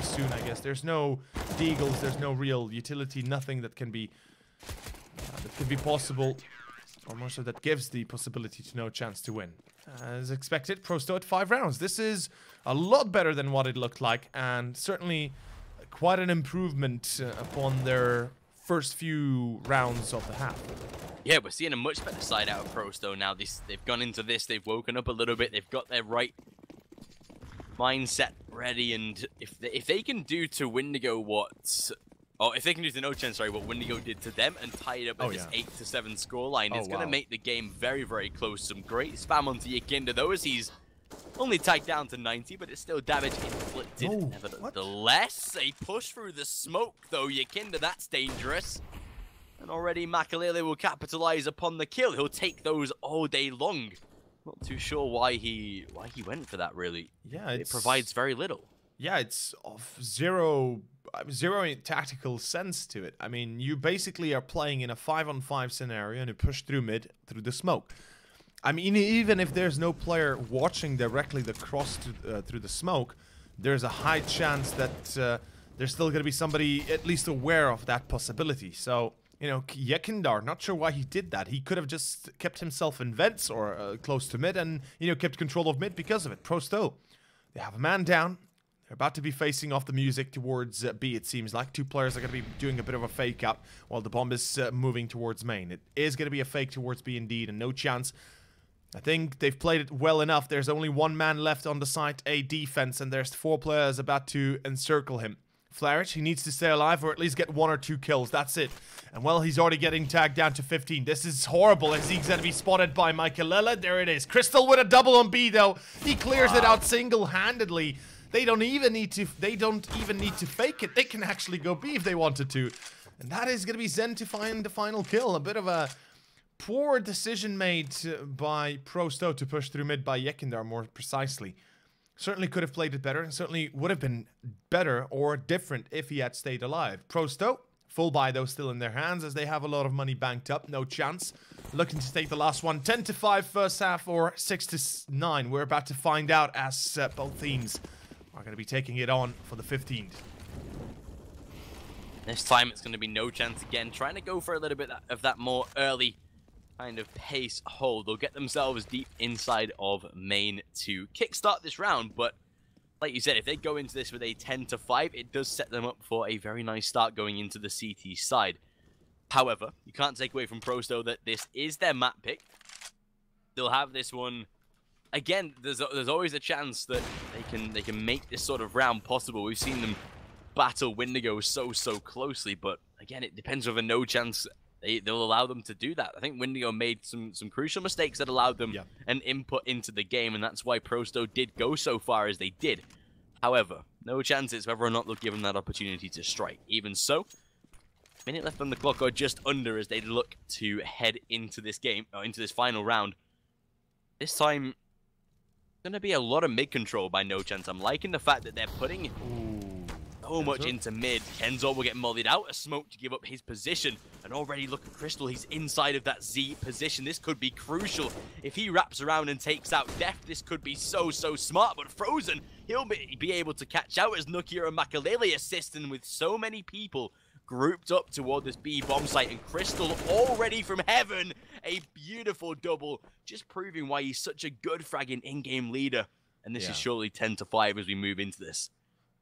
soon, I guess. There's no deagles, there's no real utility, nothing that can be possible, or more so that gives the possibility to NoChance to win. As expected, Prosto at 5 rounds. This is a lot better than what it looked like, and certainly quite an improvement upon their first few rounds of the half. Yeah, we're seeing a much better side out of Prosto now. They've gone into this, they've woken up a little bit, they've got their right mindset ready, and if they can do to Wendigo if they can do to NoChance, sorry, what Wendigo did to them and tie it up at this 8-7 scoreline, it's going to make the game very, very close. Some great spam onto Yakinda, though, as he's only tagged down to 90, but it's still damage inflicted. Nevertheless, a push through the smoke, though. Yakinda, that's dangerous. And already Makalele will capitalize upon the kill. He'll take those all day long. Not too sure why he went for that, really. Yeah, it provides very little. Yeah, it's of zero tactical sense to it. I mean, you basically are playing in a 5-on-5 scenario and you push through mid through the smoke. I mean, even if there's no player watching directly the cross through the smoke, there's a high chance that there's still going to be somebody at least aware of that possibility. So, Yekindar, not sure why he did that. He could have just kept himself in vents or close to mid and, kept control of mid because of it. Prosto, they have a man down. They're about to be facing off the music towards B, it seems like. 2 players are going to be doing a bit of a fake up while the bomb is moving towards main. It is going to be a fake towards B indeed, and NoChance. I think they've played it well enough. There's only 1 man left on the site A defense, and there's 4 players about to encircle him. Flarich, he needs to stay alive or at least get 1 or 2 kills. That's it. And well, he's already getting tagged down to 15. This is horrible as he's going to be spotted by Makalele. There it is. Crystal with a double on B, though. He clears it out single-handedly. They don't even need to fake it. They can actually go B if they wanted to. And that is going to be Zen to find the final kill. A bit of a poor decision made by Prosto to push through mid by Yekindar more precisely. Certainly could have played it better, and certainly would have been better or different if he had stayed alive. Prosto, full buy though still in their hands as they have a lot of money banked up. NoChance looking to take the last one. 10-5 first half or 6-9. We're about to find out as both teams are going to be taking it on for the 15th. This time it's going to be NoChance again, trying to go for a little bit of that more early kind of pace hold. They'll get themselves deep inside of main to kickstart this round, but like you said, if they go into this with a 10-5, it does set them up for a very nice start going into the CT side. However, you can't take away from Prosto that this is their map pick. They'll have this one. Again, there's always a chance that they can make this sort of round possible. We've seen them battle Wendigo so closely, but again, it depends whether NoChance they'll allow them to do that. I think Wendigo made some crucial mistakes that allowed them an input into the game, and that's why Prosto did go so far as they did. However, NoChance it's whether or not they'll give them that opportunity to strike. Even so, minute left on the clock, or just under, as they look to head into this game, or into this final round. This time, going to be a lot of mid control by NoChance. I'm liking the fact that they're putting so much into mid. Kenzor will get mollied out, a smoke to give up his position. And already look at Crystal, he's inside of that Z position. This could be crucial. If he wraps around and takes out Deft, this could be so smart. But Frozen, he'll be able to catch out as Nukia and Makalele assisting with so many people grouped up toward this B bomb site, and Crystal already from heaven, a beautiful double, just proving why he's such a good fragging in-game leader. And this is surely 10-5 as we move into this.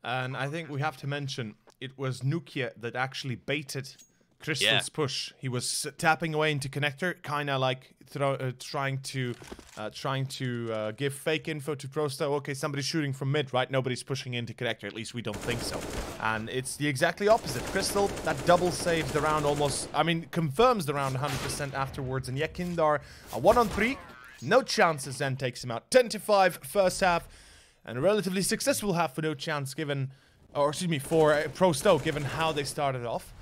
And I think we have to mention, it was Nukia that actually baited Crystal's push. He was tapping away into connector, kind of like trying to give fake info to Prosto. Okay, somebody's shooting from mid, right? Nobody's pushing into connector. At least we don't think so. And it's the exactly opposite. Crystal, that double saves the round almost. I mean, confirms the round 100% afterwards. And Yekindar, a 1-on-3, NoChances then takes him out. 10-5 first half, and a relatively successful half for NoChance given, or excuse me, for Prosto given how they started off.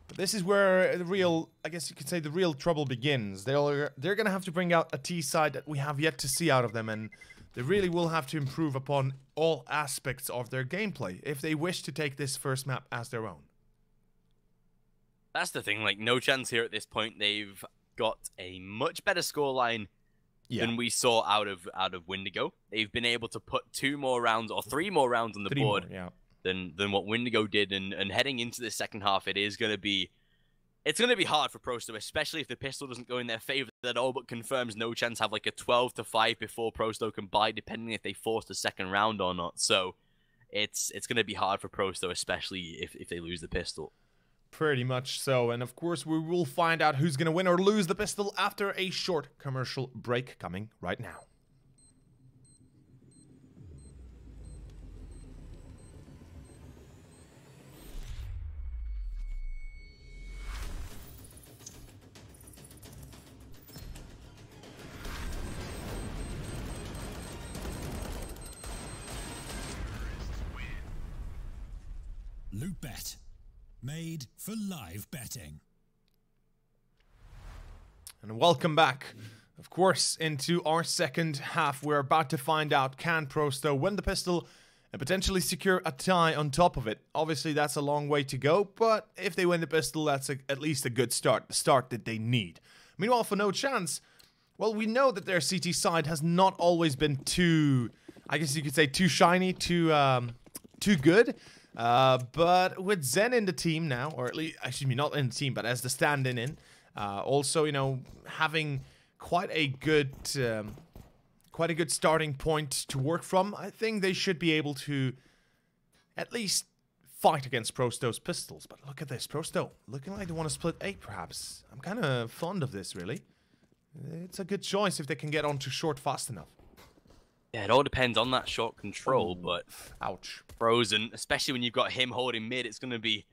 But this is where the real, I guess you could say, the real trouble begins. They're going to have to bring out a T side that we have yet to see out of them, and they really will have to improve upon all aspects of their gameplay if they wish to take this first map as their own. That's the thing, like, NoChance here at this point. They've got a much better scoreline than we saw out of Wendigo. They've been able to put 2 more rounds or 3 more rounds on the board. Than what Wendigo did, and heading into the second half, it's going to be hard for Prosto, especially if the pistol doesn't go in their favor at all, but confirms NoChance have like a 12-5 before Prosto can buy, depending if they force the second round or not. So it's going to be hard for Prosto, especially if they lose the pistol. Pretty much so, and of course we will find out who's going to win or lose the pistol after a short commercial break coming right now. LOOT.BET, made for live betting. And welcome back, of course, into our second half. We're about to find out, can Prosto win the pistol and potentially secure a tie on top of it? Obviously, that's a long way to go, but if they win the pistol, that's at least a good start, the start that they need. Meanwhile, for NoChance, well, we know that their CT side has not always been too, I guess you could say, too shiny, too good. But with Zen in the team now, or at least, excuse me, not in the team, but as the stand-in also, you know, having quite a good starting point to work from, I think they should be able to at least fight against Prosto's pistols. But look at this, Prosto, looking like they want to split A, perhaps. I'm kind of fond of this, really. It's a good choice if they can get onto short fast enough. Yeah, it all depends on that short control, but ouch. Frozen, especially when you've got him holding mid, it's going to be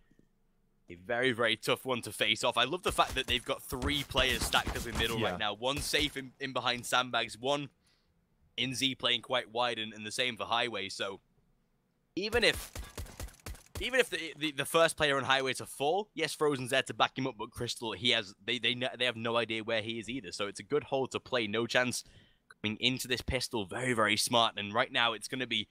a very tough one to face off. I love the fact that they've got 3 players stacked up in middle right now. One safe in behind sandbags, one in Z playing quite wide, and the same for Highway. So even if the first player on Highway to fall, yes, Frozen's there to back him up, but Crystal, they have no idea where he is either. So it's a good hold to play. NoChance coming into this pistol very smart, and right now it's going to be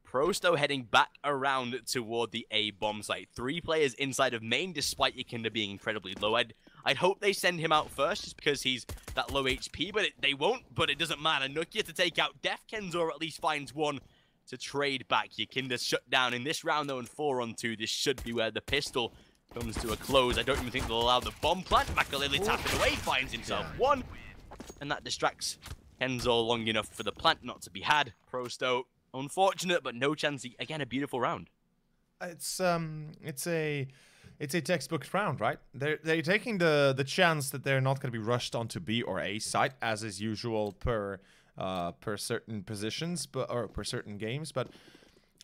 Prosto heading back around toward the A bomb site. 3 players inside of main, despite Yakinda being incredibly low. I'd hope they send him out first, just because he's that low HP, but they won't, but it doesn't matter. Nukia to take out Def. Kenzor at least finds one to trade back. Yakinda's shut down in this round, though, and 4-on-2. This should be where the pistol comes to a close. I don't even think they'll allow the bomb plant. Makalele tapping away, finds himself one, and that distracts Kenzor long enough for the plant not to be had. Prosto unfortunate, but NoChance again, a beautiful round. It's a textbook round, right? They're taking the chance that they're not going to be rushed onto B or A site as is usual per certain positions, or per certain games. But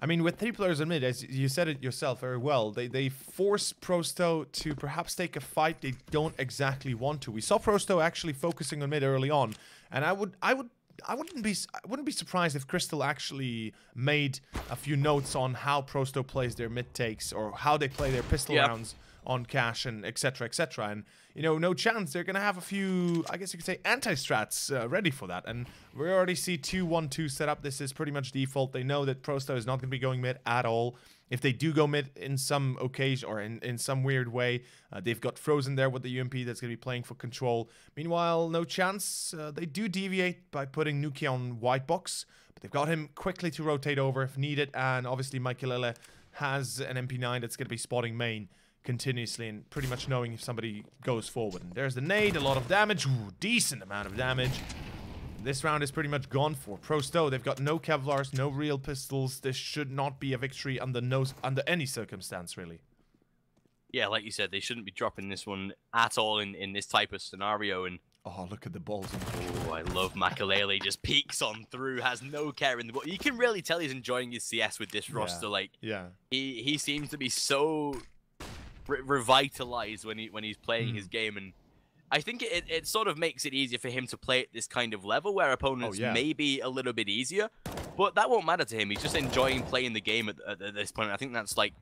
I mean, with 3 players on mid, as you said it yourself very well, they force Prosto to perhaps take a fight they don't exactly want to. We saw Prosto actually focusing on mid early on, and I wouldn't be surprised if Crystal actually made a few notes on how Prosto plays their mid takes or how they play their pistol rounds on Cash and etc. etc. And you know, NoChance, they're gonna have a few, I guess you could say, anti-strats ready for that. And we already see 2-1-2 set up. This is pretty much default. They know that Prosto is not gonna be going mid at all. If they do go mid in some occasion or in some weird way, they've got Frozen there with the UMP that's going to be playing for control. Meanwhile, NoChance, they do deviate by putting Nuki on white box, but they've got him quickly to rotate over if needed, and obviously Michaelele has an MP9 that's going to be spotting main continuously and pretty much knowing if somebody goes forward. And there's the nade, a lot of damage, decent amount of damage. This round is pretty much gone for Prosto. They've got no Kevlars, no real pistols. This should not be a victory under any circumstance, really. Yeah, like you said, they shouldn't be dropping this one at all in this type of scenario. And oh, look at the balls. Oh, I love Makalele. Just peeks on through, has no care in the ball. You can really tell he's enjoying his CS with this roster. Like, he seems to be so revitalized when he's playing his game, and I think it sort of makes it easier for him to play at this kind of level where opponents may be a little bit easier, but that won't matter to him. He's just enjoying playing the game at this point. I think that's like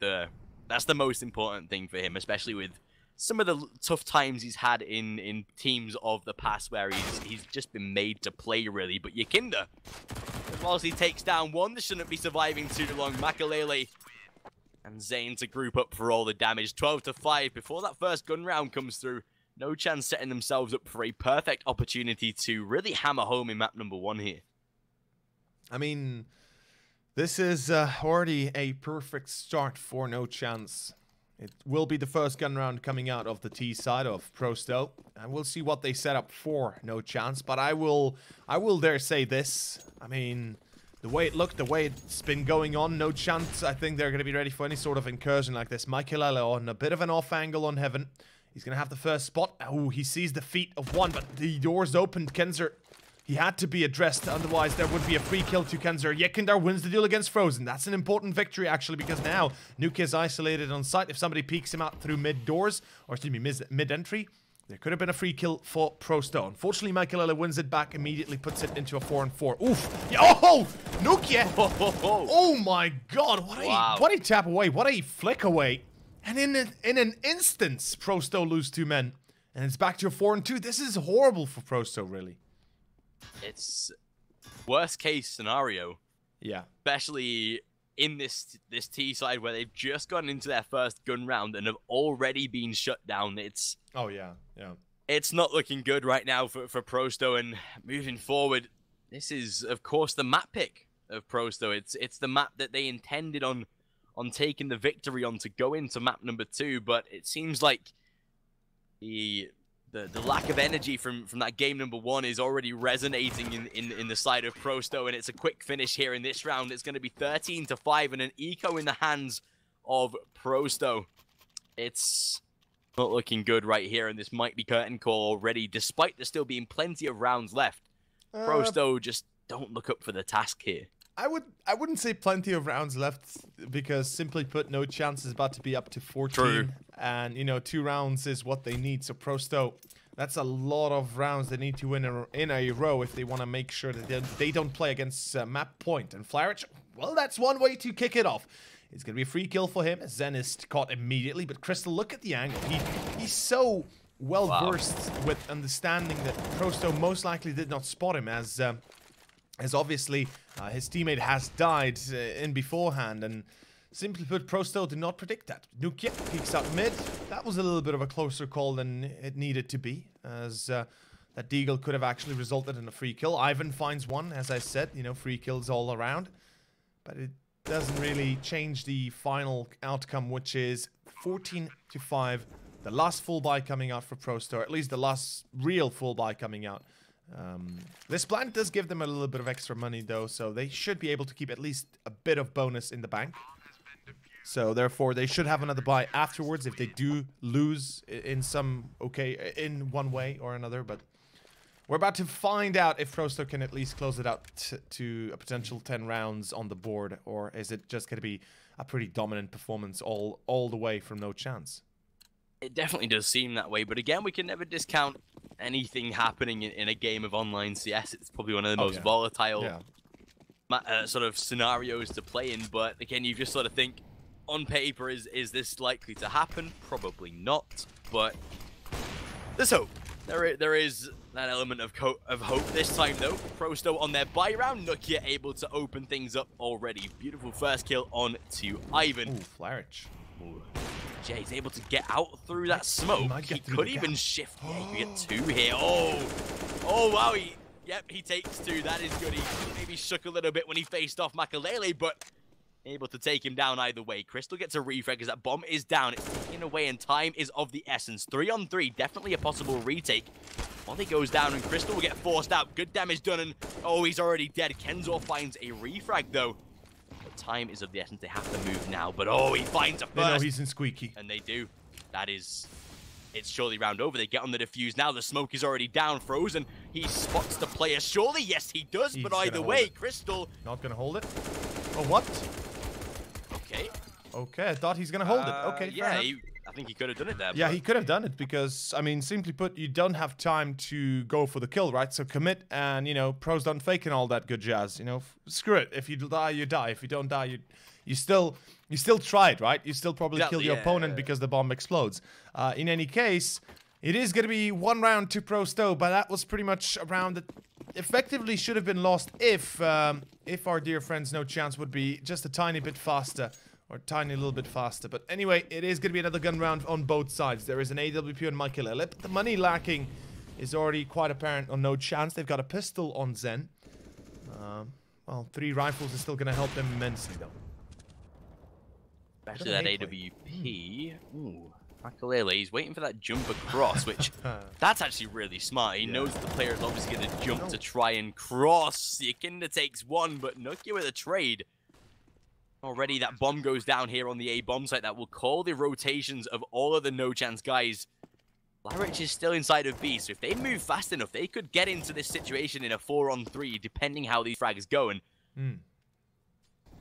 that's the most important thing for him, especially with some of the tough times he's had in teams of the past where he's just been made to play, really. But Yakinda, as well as he takes down one, this shouldn't be surviving too long. Makalele and Zane to group up for all the damage. 12-5 before that first gun round comes through. NoChance setting themselves up for a perfect opportunity to really hammer home in map number 1 here. I mean, this is already a perfect start for NoChance. It will be the first gun round coming out of the T side of Prosto, and we'll see what they set up for NoChance. But I will dare say this. I mean, the way it looked, the way it's been going on, NoChance, I think they're going to be ready for any sort of incursion like this. Michaelele on a bit of an off angle on Heaven. He's going to have the first spot. Oh, he sees the feet of one, but the door's opened. Kenzer, he had to be addressed, otherwise there would be a free kill to Kenzer. Yekindar wins the duel against Frozen. That's an important victory, actually, because now Nuke is isolated on site. If somebody peeks him out through mid-doors, or excuse me, mid-entry, there could have been a free kill for Prosto. Unfortunately, Michaelele wins it back, immediately puts it into a 4-on-4. Oof! Yeah, oh! Nuke! Oh my god, what a tap away, what a flick away. And in an instance, Prosto lose 2 men. And it's back to a 4-on-2. This is horrible for Prosto, really. It's worst case scenario. Yeah. Especially in this T side where they've just gone into their first gun round and have already been shut down. It's It's not looking good right now for Prosto, and moving forward, this is of course the map pick of Prosto. It's the map that they intended on taking the victory on to go into map number 2, but it seems like the lack of energy from that game number 1 is already resonating in the side of Prosto, and it's a quick finish here in this round. It's going to be 13-5 and an eco in the hands of Prosto. It's not looking good right here, and this might be curtain call already, despite there still being plenty of rounds left. Prosto just don't look up for the task here. I wouldn't say plenty of rounds left, because simply put, NoChance is about to be up to 14. True. And, you know, 2 rounds is what they need. So Prosto, that's a lot of rounds they need to win in a row if they want to make sure that they don't play against map point. And Flarich, well, that's one way to kick it off. It's going to be a free kill for him. Zen is caught immediately, but Crystal, look at the angle. He's so well versed with understanding that Prosto most likely did not spot him, as obviously his teammate has died in beforehand, and simply put, Prosto did not predict that. Nuke peeks out mid. That was a little bit of a closer call than it needed to be, as that deagle could have actually resulted in a free kill. Ivan finds one, as I said, you know, free kills all around, but it doesn't really change the final outcome, which is 14-5. The last full buy coming out for Prosto, or at least the last real full buy coming out. This blind does give them a little bit of extra money, though, so they should be able to keep at least a bit of bonus in the bank. So, therefore, they should have another buy afterwards if they do lose in in one way or another. But we're about to find out if Frosto can at least close it out to a potential 10 rounds on the board, or is it just going to be a pretty dominant performance all the way from NoChance? It definitely does seem that way, but again, we can never discount anything happening in a game of online CS. It's probably one of the most volatile sort of scenarios to play in, but again, you just sort of think, on paper, is this likely to happen? Probably not, but there's hope. There is that element of hope this time, though. Frosto on their buy round. Nokia able to open things up already. Beautiful first kill on to Ivan. Ooh, Flarich. Ooh. Jay's able to get out through that smoke. He could even shift. Yeah, he could get 2 here. Oh, wow. He takes 2. That is good. He maybe shook a little bit when he faced off Makalele, but able to take him down either way. Crystal gets a refrag as that bomb is down. It's taken away, and time is of the essence. 3 on 3, definitely a possible retake. Molly goes down, and Crystal will get forced out. Good damage done, and he's already dead. Kenzor finds a refrag, though. But time is of the essence. They have to move now, but he finds a first. They know he's in squeaky. And they do. It's surely round over. They get on the defuse now. The smoke is already down. Frozen. He spots the player. Surely, yes, he does. But either way, Crystal... Not going to hold it. Oh, what? Okay, I thought he's going to hold it. Okay, yeah, I think he could have done it there. Yeah, he could have done it because, I mean, simply put, you don't have time to go for the kill, right? So commit and, pros don't fake and all that good jazz. Screw it. If you die, you die. If you don't die, you still tried, right? You still probably kill your opponent because the bomb explodes. In any case, it is going to be 1 round to Prosto, but that was pretty much a round that effectively should have been lost if our dear friends NoChance would be just a tiny bit faster. Or tiny little bit faster. But anyway, it is going to be another gun round on both sides. There is an AWP on Makalele. The money lacking is already quite apparent on NoChance. They've got a pistol on Zen. Well, 3 rifles is still going to help them immensely, though. Back to that AWP. Ooh, Makalele, he's waiting for that jump across, which that's actually really smart. He knows the player is obviously going to jump to try and cross. Yakinda takes 1, but Nokia with a trade. Already that bomb goes down here on the A bomb site. That will call the rotations of all of the NoChance guys. Flarich is still inside of B, so if they move fast enough, they could get into this situation in a 4 on 3, depending how these frags go. And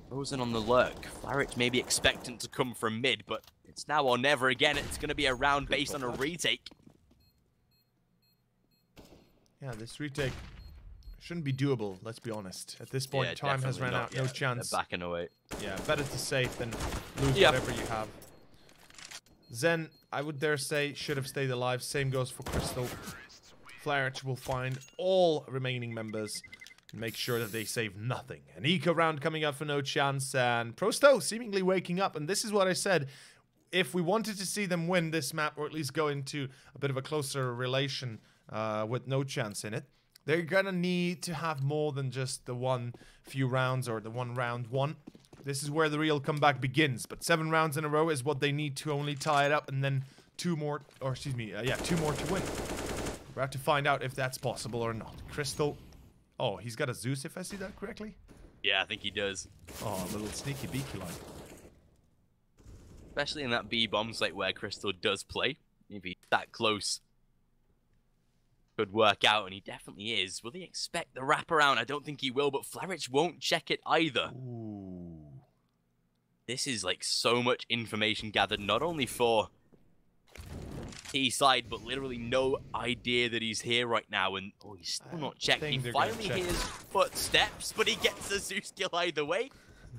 Frozen on the lurk. Flarich may be expectant to come from mid, but it's now or never again. It's going to be a round based on a retake. Yeah, this retake shouldn't be doable, let's be honest. At this point, time has ran out, NoChance. They're backing away. Yeah, better to save than lose whatever you have. Zen, I would dare say, should have stayed alive. Same goes for Crystal. Flarich will find all remaining members and make sure that they save nothing. An eco round coming up for NoChance, and Prosto seemingly waking up. And this is what I said. If we wanted to see them win this map, or at least go into a bit of a closer relation with NoChance in it, they're gonna need to have more than just the few rounds or the 1 round 1. This is where the real comeback begins. But 7 rounds in a row is what they need to only tie it up, and then 2 more, or excuse me, 2 more to win. We're about to find out if that's possible or not. Crystal, oh, he's got a Zeus if I see that correctly. Yeah, I think he does. Oh, a little sneaky beaky line. Especially in that B bomb site where Crystal does play. Maybe that close could work out, and he definitely is. Will he expect the wraparound? I don't think he will, but Flarich won't check it either. Ooh. This is like so much information gathered, not only for T side, but literally no idea that he's here right now, and he's still not checked. He finally hears footsteps, but he gets a Zeus kill either way.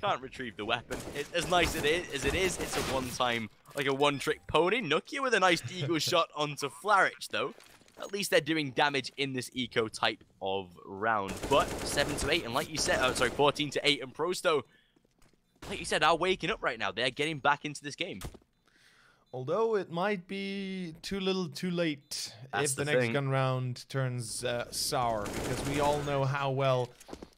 Can't retrieve the weapon. As nice as it is, it's a one-time, like a one-trick pony. Nokia with a nice eagle shot onto Flarich, though. At least they're doing damage in this eco type of round. But 7 to 8, and like you said, 14 to 8, and Prosto, like you said, are waking up right now. They're getting back into this game. Although it might be too little too late if the next thing. gun round turns sour, because we all know how well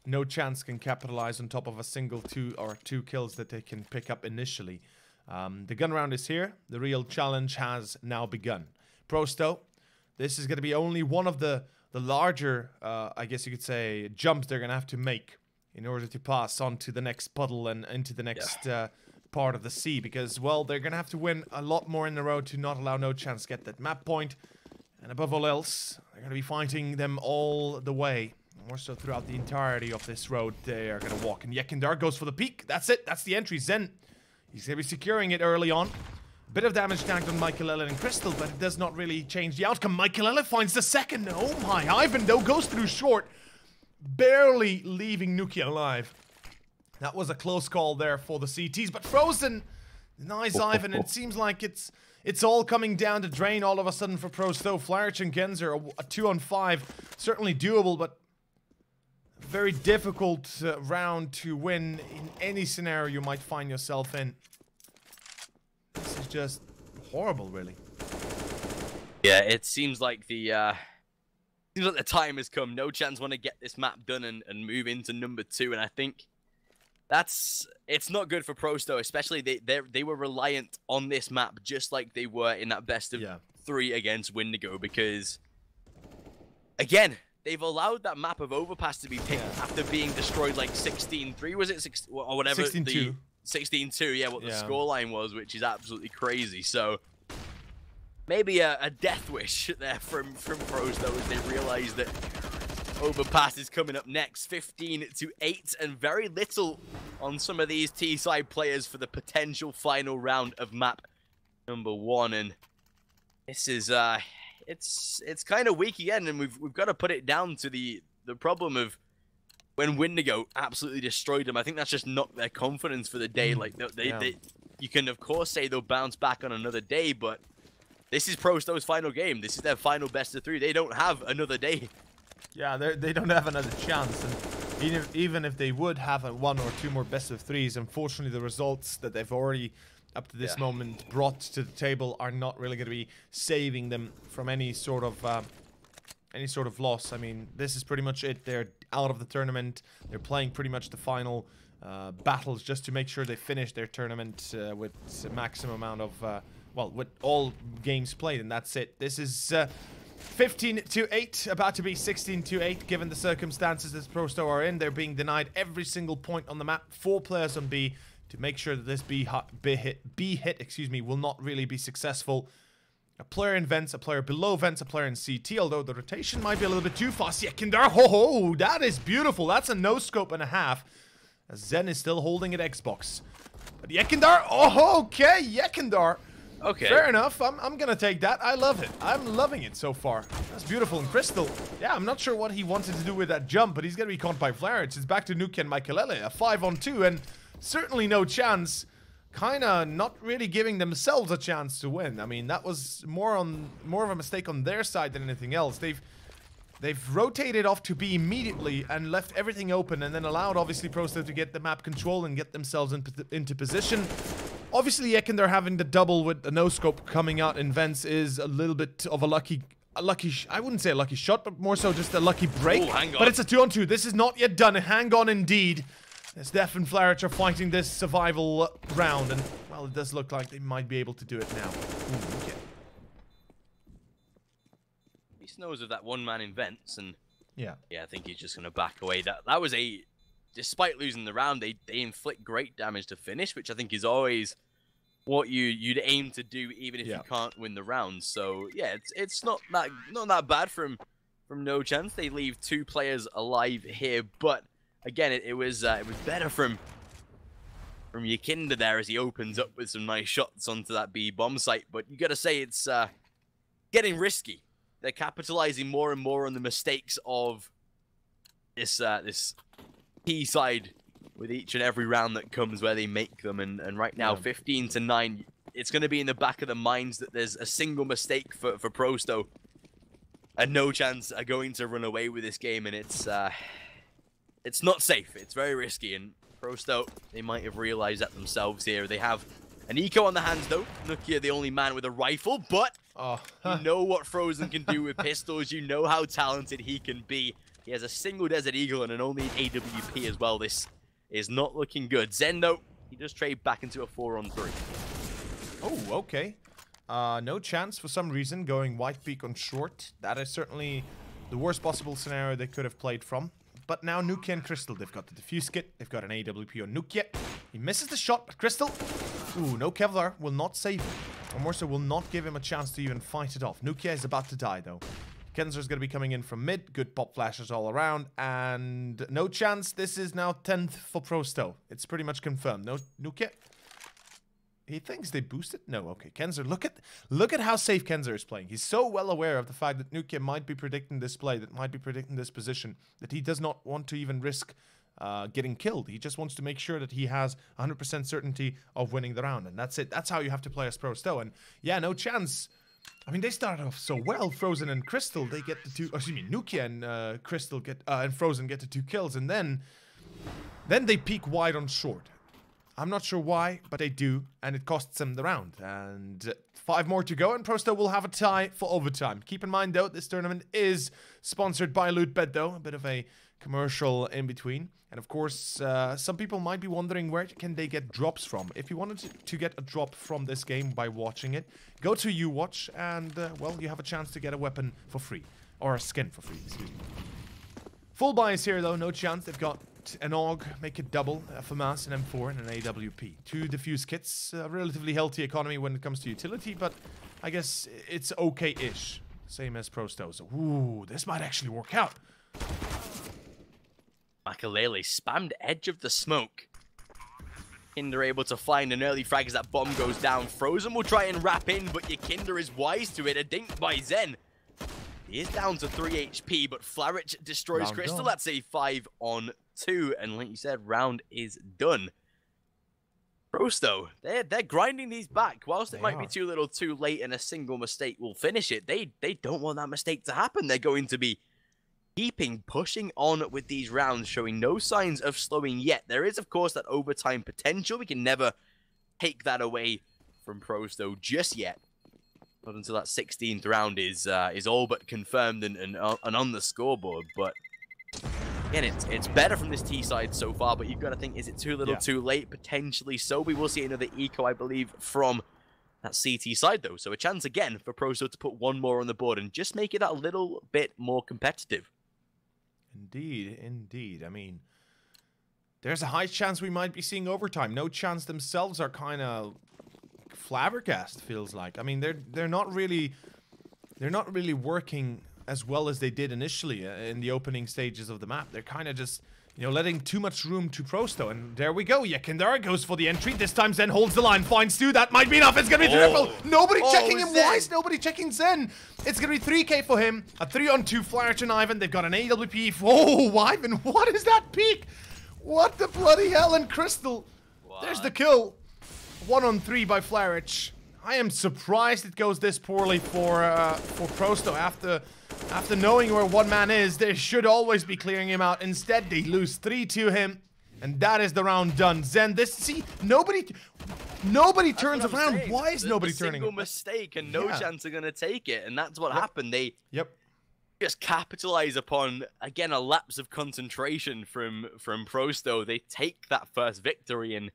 NoChance can capitalize on top of a single 2 kills that they can pick up initially. The gun round is here. The real challenge has now begun. Prosto, this is going to be only one of the larger, I guess you could say, jumps they're going to have to make in order to pass on to the next puddle and into the next part of the sea. Because, well, they're going to have to win a lot more in a row to not allow NoChance to get that map point. And above all else, they're going to be fighting them all the way. More so throughout the entirety of this road they are going to walk. And Yekindar goes for the peak. That's it. That's the entry. Zen, he's going to be securing it early on. Bit of damage tagged on Michaelele and Crystal, but it does not really change the outcome. Michaelele finds the second. Oh my, Ivan though goes through short, barely leaving Nuki alive. That was a close call there for the CTs, but Frozen, nice Ivan. It seems like it's all coming down to drain all of a sudden for Prosto. Flarich and Genzer, a 2-on-5, certainly doable, but very difficult round to win in any scenario you might find yourself in. This is just horrible, really. Yeah, it seems like the time has come. NoChance want to get this map done and move into number 2, and I think it's not good for Prosto, especially they were reliant on this map just like they were in that best of 3 against Windigo, because again, they've allowed that map of Overpass to be picked after being destroyed like 16-3, was it? Or whatever. 16-2. 16-2, yeah, what the scoreline was, which is absolutely crazy. So maybe a death wish there from Pros, though, as they realize that Overpass is coming up next. 15-8, and very little on some of these T-side players for the potential final round of map number 1. And this is it's kind of weak again, and we've got to put it down to the problem of when Windigo absolutely destroyed them. I think that's just knocked their confidence for the day. Like you can of course say they'll bounce back on another day, but this is Prosto's final game. This is their final best of 3. They don't have another day. Yeah, they don't have another chance, and even if they would have 1 or 2 more best of 3s, unfortunately the results that they've already up to this moment brought to the table are not really going to be saving them from any sort of loss. I mean, this is pretty much it. They're out of the tournament. They're playing pretty much the final battles just to make sure they finish their tournament with a maximum amount of, well, with all games played, and that's it. This is 15-8, about to be 16-8, given the circumstances that Prosto are in. They're being denied every single point on the map. 4 players on B to make sure that this B hit, excuse me, will not really be successful. A player in Vents, a player below Vents, a player in CT, although the rotation might be a little bit too fast. Yekindar, ho, that is beautiful. That's a no-scope and a half. As Zen is still holding at Xbox. But Yekindar, oh, okay, Yekindar. Okay. Fair enough, I'm gonna take that. I love it. I'm loving it so far. That's beautiful. And Crystal, yeah, I'm not sure what he wanted to do with that jump, but he's gonna be caught by Flarich. It's back to Nuki and Michaelele, a 5-on-2, and certainly NoChance. Kinda not really giving themselves a chance to win. I mean, that was more of a mistake on their side than anything else. They've rotated off to B immediately and left everything open, and then allowed obviously Prosto to get the map control and get themselves into position. Obviously, Yekindar having the double with the no-scope coming out in Vents is a little bit of a lucky, I wouldn't say a lucky shot, but more so just a lucky break. Ooh, hang on. But it's a 2-on-2. This is not yet done. Hang on indeed. As Def and Flarich are fighting this survival round, and, well, it does look like they might be able to do it now. Ooh, okay. He knows of that one-man in Vents, and yeah, I think he's just going to back away. That was despite losing the round, they inflict great damage to finish, which I think is always what you'd aim to do, even if you can't win the round. So yeah, it's not that bad from NoChance. They leave 2 players alive here, but again, it was better from Yekinda there as he opens up with some nice shots onto that B bomb site. But you got to say it's getting risky. They're capitalizing more and more on the mistakes of this T side with each and every round that comes where they make them. And right now, 15-9, it's going to be in the back of the minds that there's a single mistake for Prosto, and NoChance are going to run away with this game, and it's not safe. It's very risky, and Prosto, they might have realized that themselves here. They have an eco on the hands, though. Nuki, the only man with a rifle, but you know what Frozen can do with pistols. You know how talented he can be. He has a single Desert Eagle and an only AWP as well. This is not looking good. Zen, though, he does trade back into a 4-on-3. Oh, okay. NoChance for some reason going White Peak on short. That is certainly the worst possible scenario they could have played from. But now Nukia and Crystal, they've got the defuse kit, they've got an AWP on Nukia. He misses the shot, but Crystal, ooh, no Kevlar, will not save him. Or more so, will not give him a chance to even fight it off. Nukia is about to die, though. Kenzer's going to be coming in from mid, good pop flashes all around, and NoChance, this is now 10th for Prosto. It's pretty much confirmed. No, Nukia, he thinks they boosted? No, okay. Kenzer, look at how safe Kenzer is playing. He's so well aware of the fact that Nukia might be predicting this play, that might be predicting this position, that he does not want to even risk getting killed. He just wants to make sure that he has 100% certainty of winning the round, and that's it. That's how you have to play as Prosto. And yeah, NoChance. I mean, they started off so well. Frozen and Crystal, they get the two. Oh, excuse me, Nukia and Crystal get and Frozen get the 2 kills, and then they peek wide on short. I'm not sure why, but they do, and it costs them the round. And 5 more to go, and Prosto will have a tie for overtime. Keep in mind, though, this tournament is sponsored by LOOT.BET, though. A bit of a commercial in between. And, of course, some people might be wondering where can they get drops from. If you wanted to get a drop from this game by watching it, go to YouWatch, and, well, you have a chance to get a weapon for free. Or a skin for free, excuse me. Full buys here, though. NoChance. They've got an AUG, make it double, a FAMAS, an M4, and an AWP. 2 defuse kits, a relatively healthy economy when it comes to utility, but I guess it's okay-ish. Same as Prosto's. Ooh, this might actually work out. Makalele spammed edge of the smoke. Kinder able to find an early frag as that bomb goes down. Frozen will try and wrap in, but Yakinder is wise to it. A dink by Zen. He is down to 3 HP, but Flarich destroys Round Crystal. done. That's a 5-on-2, and like you said, round is done. Prosto, they're grinding these back. Whilst it might be too little too late and a single mistake will finish it, they don't want that mistake to happen. They're going to be pushing on with these rounds, showing no signs of slowing yet. There is, of course, that overtime potential. We can never take that away from Prosto just yet. Not until that 16th round is all but confirmed and on the scoreboard. But again, it's better from this T side so far. But you've got to think, is it too little, too late? Potentially so. We will see another eco, I believe, from that CT side though. So a chance again for Prosto to put 1 more on the board and just make it that little bit more competitive. Indeed, indeed. I mean, there's a high chance we might be seeing overtime. NoChance themselves are kind of flabbergasted, feels like. I mean, they're not really working as well as they did initially in the opening stages of the map. They're kind of just, you know, letting too much room to Prosto. And there we go. Yakinder goes for the entry. This time Zen holds the line. Finds 2. That might be enough. It's going to be triple. Nobody checking him. Why is nobody checking Zen? It's going to be 3K for him. A 3-on-2 Flarich and Ivan. They've got an AWP. Oh, Ivan, what is that peak? What the bloody hell? And Crystal. What? There's the kill. 1-on-3 by Flarich. I am surprised it goes this poorly for Prosto. After knowing where one man is, they should always be clearing him out. Instead, they lose 3 to him, and that is the round done. Zen, nobody turns around. Why is nobody turning? Single mistake, and NoChance are gonna take it, and that's what happened. They just capitalize upon again a lapse of concentration from Prosto. They take that first victory, and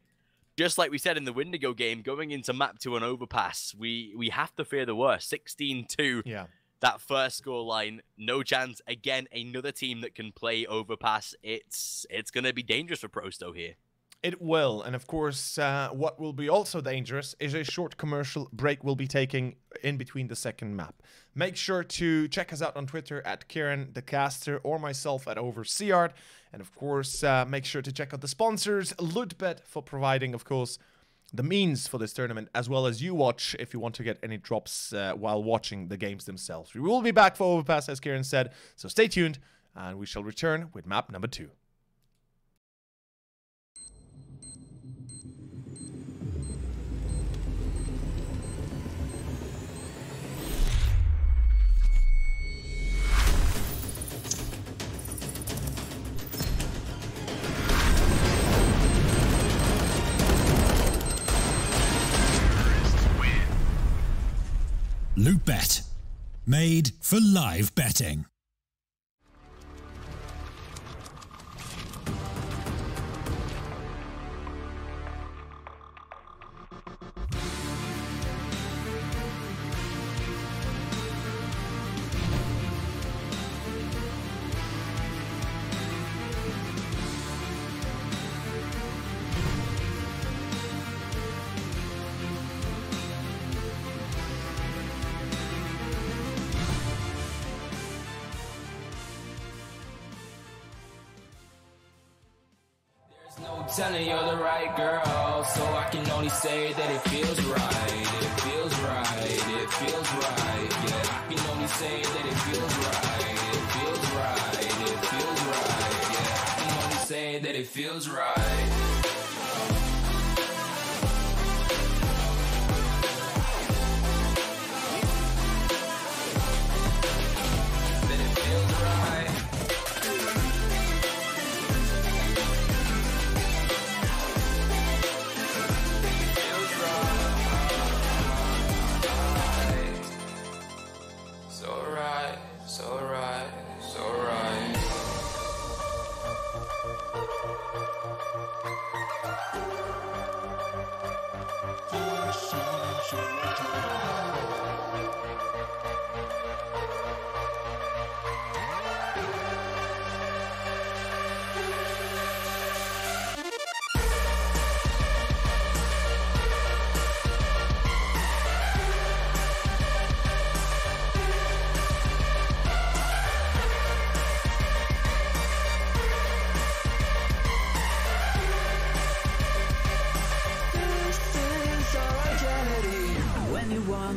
just like we said in the Wendigo game, going into map 2 on overpass, we have to fear the worst. 16-2. Yeah. That first score line, NoChance, again, another team that can play overpass. It's going to be dangerous for Prosto here. It will, and of course, what will be also dangerous is a short commercial break we'll be taking in between the second map. Make sure to check us out on Twitter at Kieran the Caster or myself at Overseard. And of course, make sure to check out the sponsors, LOOT.BET, for providing, of course, the means for this tournament, as well as YouWatch if you want to get any drops while watching the games themselves. We will be back for Overpass, as Kieran said, so stay tuned, and we shall return with map number 2. LOOT.BET, made for live betting. Telling you're the right girl, so I can only say that it feels right. It feels right. It feels right. Yeah, I can only say that it feels right. It feels right. It feels right. Yeah, I can only say that it feels right.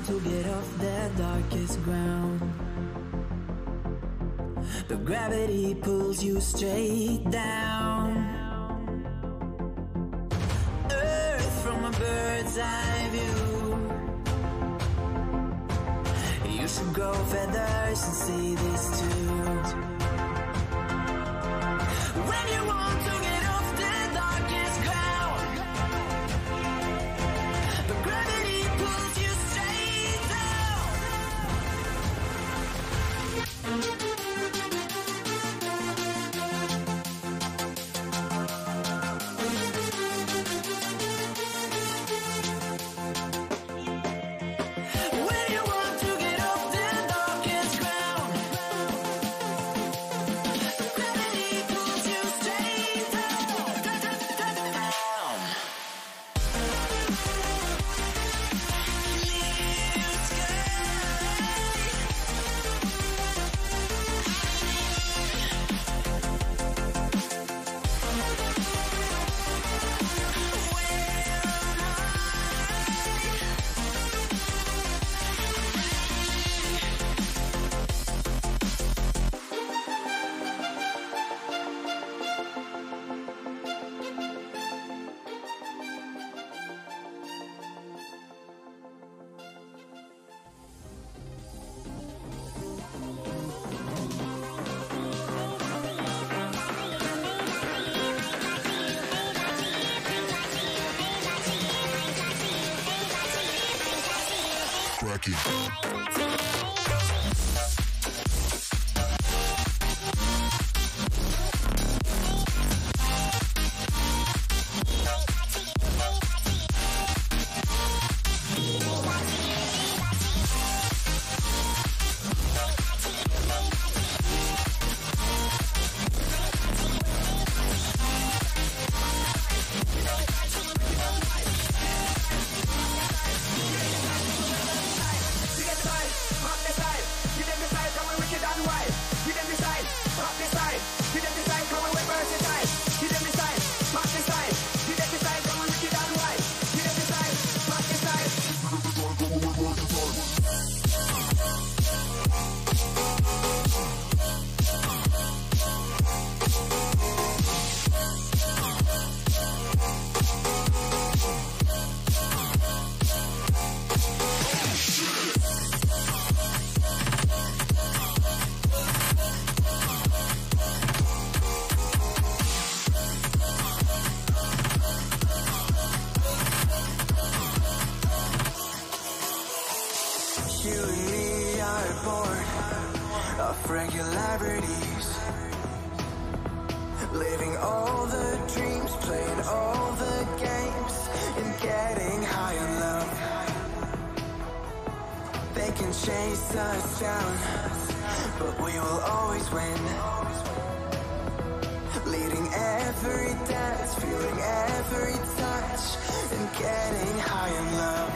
To get off the darkest ground, but gravity pulls you straight down. Earth from a bird's eye view. You should grow feathers and see this too. When you want to get off the darkest ground, but gravity pulls you straight down. When you want to get off the darkest ground, gravity pulls you straight down. You and me are born of regularities, living all the dreams, playing all the games, and getting high on love. They can chase us down, but we will always win. Leading every dance, feeling every touch, and getting high on love.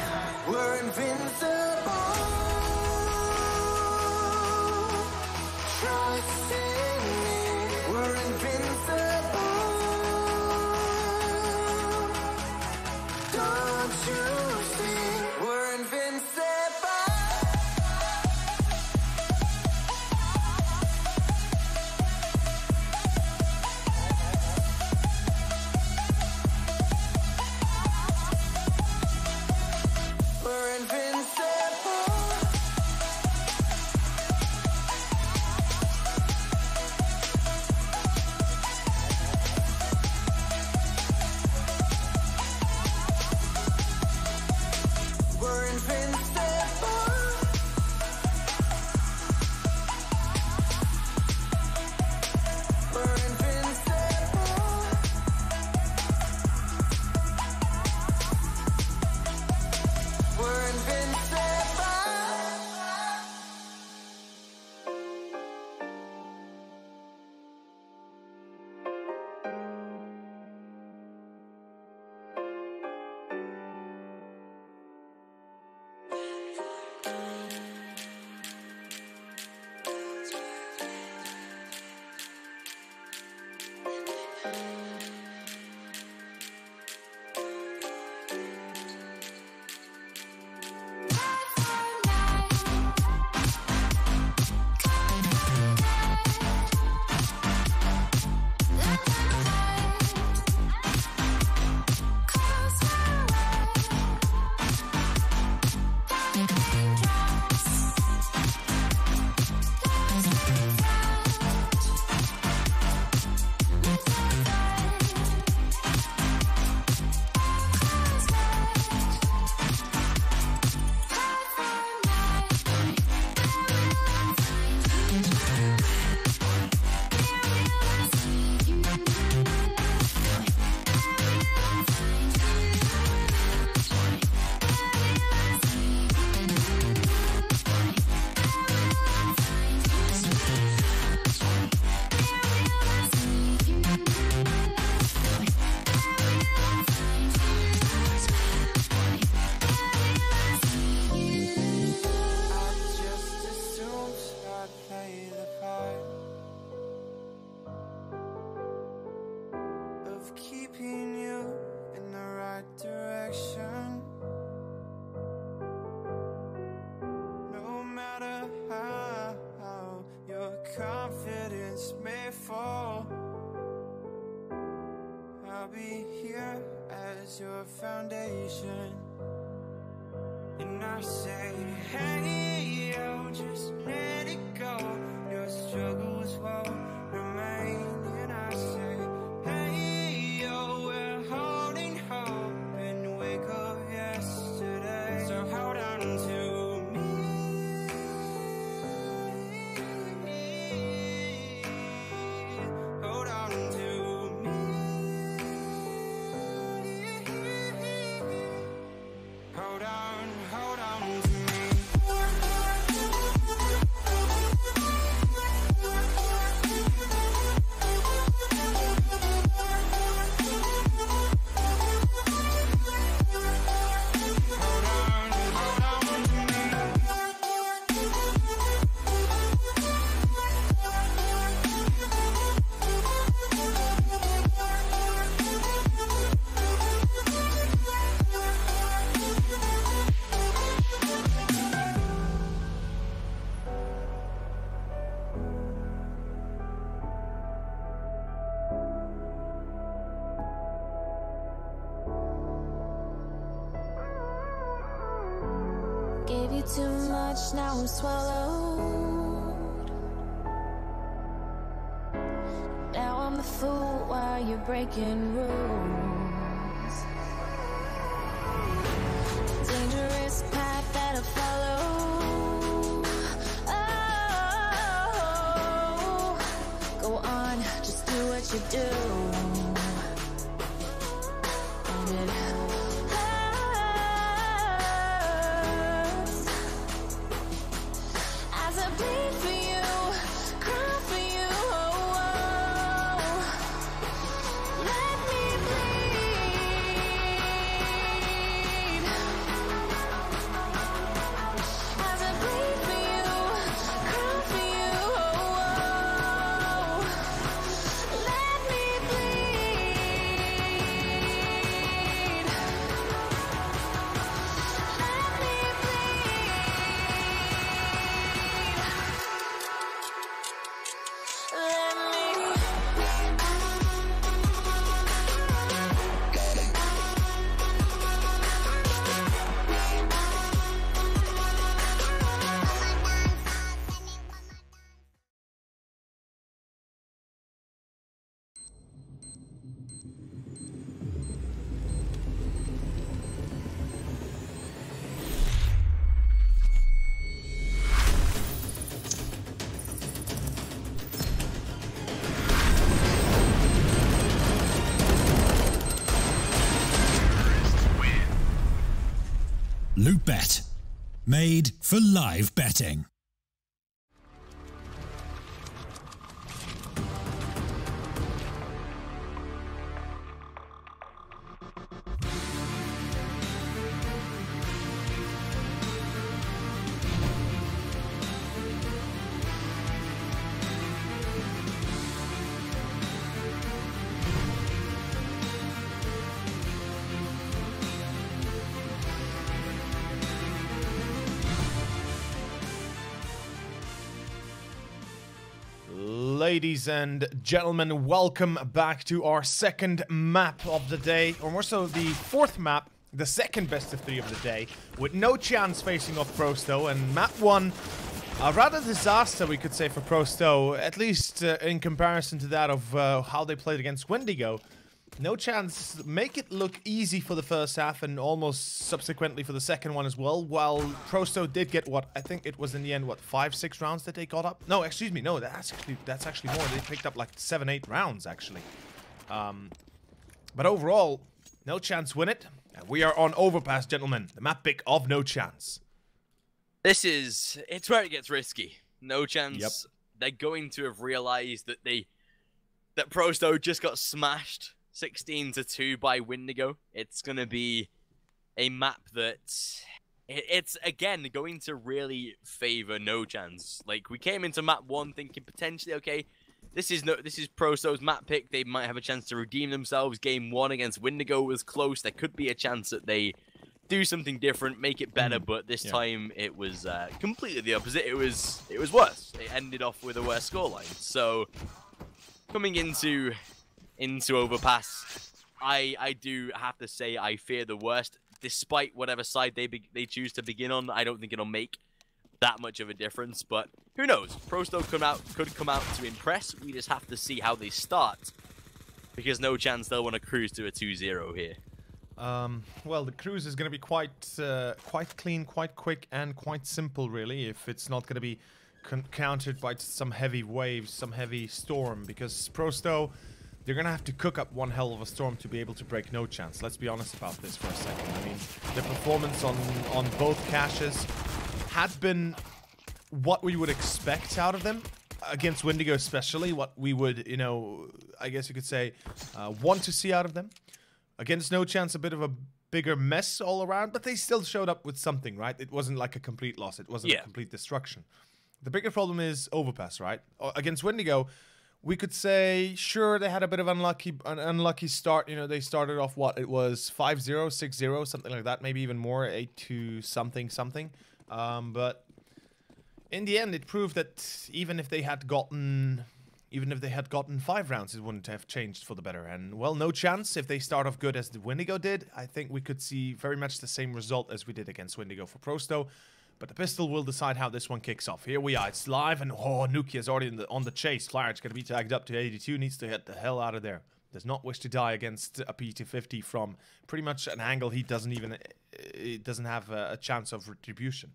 We're invincible. Trust in me, we're invincible. Can't you see we're invincible? We're invincible. We're invincible. We're invincible. We're invincible. Keeping you in the right direction. No matter how your confidence may fall, I'll be here as your foundation. And I say, hey, yo, just let it go. Your struggles won't remain. And I say, hey, yo, we're holding hope and wake up yesterday. So hold on to me. Hold on to me. Hold on to me. Gave you too much, now I'm swallowed. Now I'm the fool while you're breaking rules. Dangerous path that I follow. Oh, go on, just do what you do. And it as I bleed for you, cry for you, oh, oh. Let me bleed. As I bleed for you, cry for you, oh, oh. Let me bleed. LOOT.BET. Made for live betting. Ladies and gentlemen, welcome back to our second map of the day, or more so the fourth map, the second best of 3 of the day, with NoChance facing off Prosto, and map 1, a rather disaster we could say for Prosto, at least in comparison to that of how they played against Wendigo. NoChance make it look easy for the first half and almost subsequently for the second one as well, while Prosto did get what, I think it was in the end, what, 5-6 rounds that they got up? No, excuse me, no, that's actually more. They picked up like 7-8 rounds actually. But overall, NoChance win it, and we are on Overpass, gentlemen. The map pick of NoChance. It's where it gets risky. NoChance, Yep. They're going to have realized that that Prosto just got smashed 16-2 by Wendigo. It's going to be a map that it's again going to really favor NoChance. Like, we came into map 1 thinking potentially, okay, this is Prosto's map pick. They might have a chance to redeem themselves. Game 1 against Wendigo was close. There could be a chance that they do something different, make it better, but this time it was completely the opposite. It was worse. It ended off with a worse scoreline. So coming into Overpass, I do have to say I fear the worst. Despite whatever side they choose to begin on, I don't think it'll make that much of a difference. But who knows? Prosto could come out to impress. We just have to see how they start, because NoChance they'll want to cruise to a 2-0 here. Well, the cruise is going to be quite clean, quite quick, and quite simple, really, if it's not going to be countered by some heavy waves, some heavy storm, because Prosto, they're going to have to cook up one hell of a storm to be able to break NoChance. Let's be honest about this for a second. I mean, the performance on both caches had been what we would expect out of them, against Wendigo especially, what we would, you know, I guess you could say, want to see out of them. Against NoChance, a bit of a bigger mess all around, but they still showed up with something, right? It wasn't like a complete loss. It wasn't a complete destruction. The bigger problem is Overpass, right? Against Wendigo, we could say, sure, they had a bit of an unlucky start. You know, they started off, what? It was 5-0, 6-0, something like that. Maybe even more, 8-2 something. But in the end, it proved that even if they had gotten 5 rounds, it wouldn't have changed for the better. And, well, NoChance, if they start off good as the Wendigo did, I think we could see very much the same result as we did against Wendigo for Prosto. But the pistol will decide how this one kicks off. Here we are, it's live, and Nuki is already on the chase. Flyer's going to be tagged up to 82, needs to hit the hell out of there. Does not wish to die against a P250 from pretty much an angle he doesn't have a chance of retribution.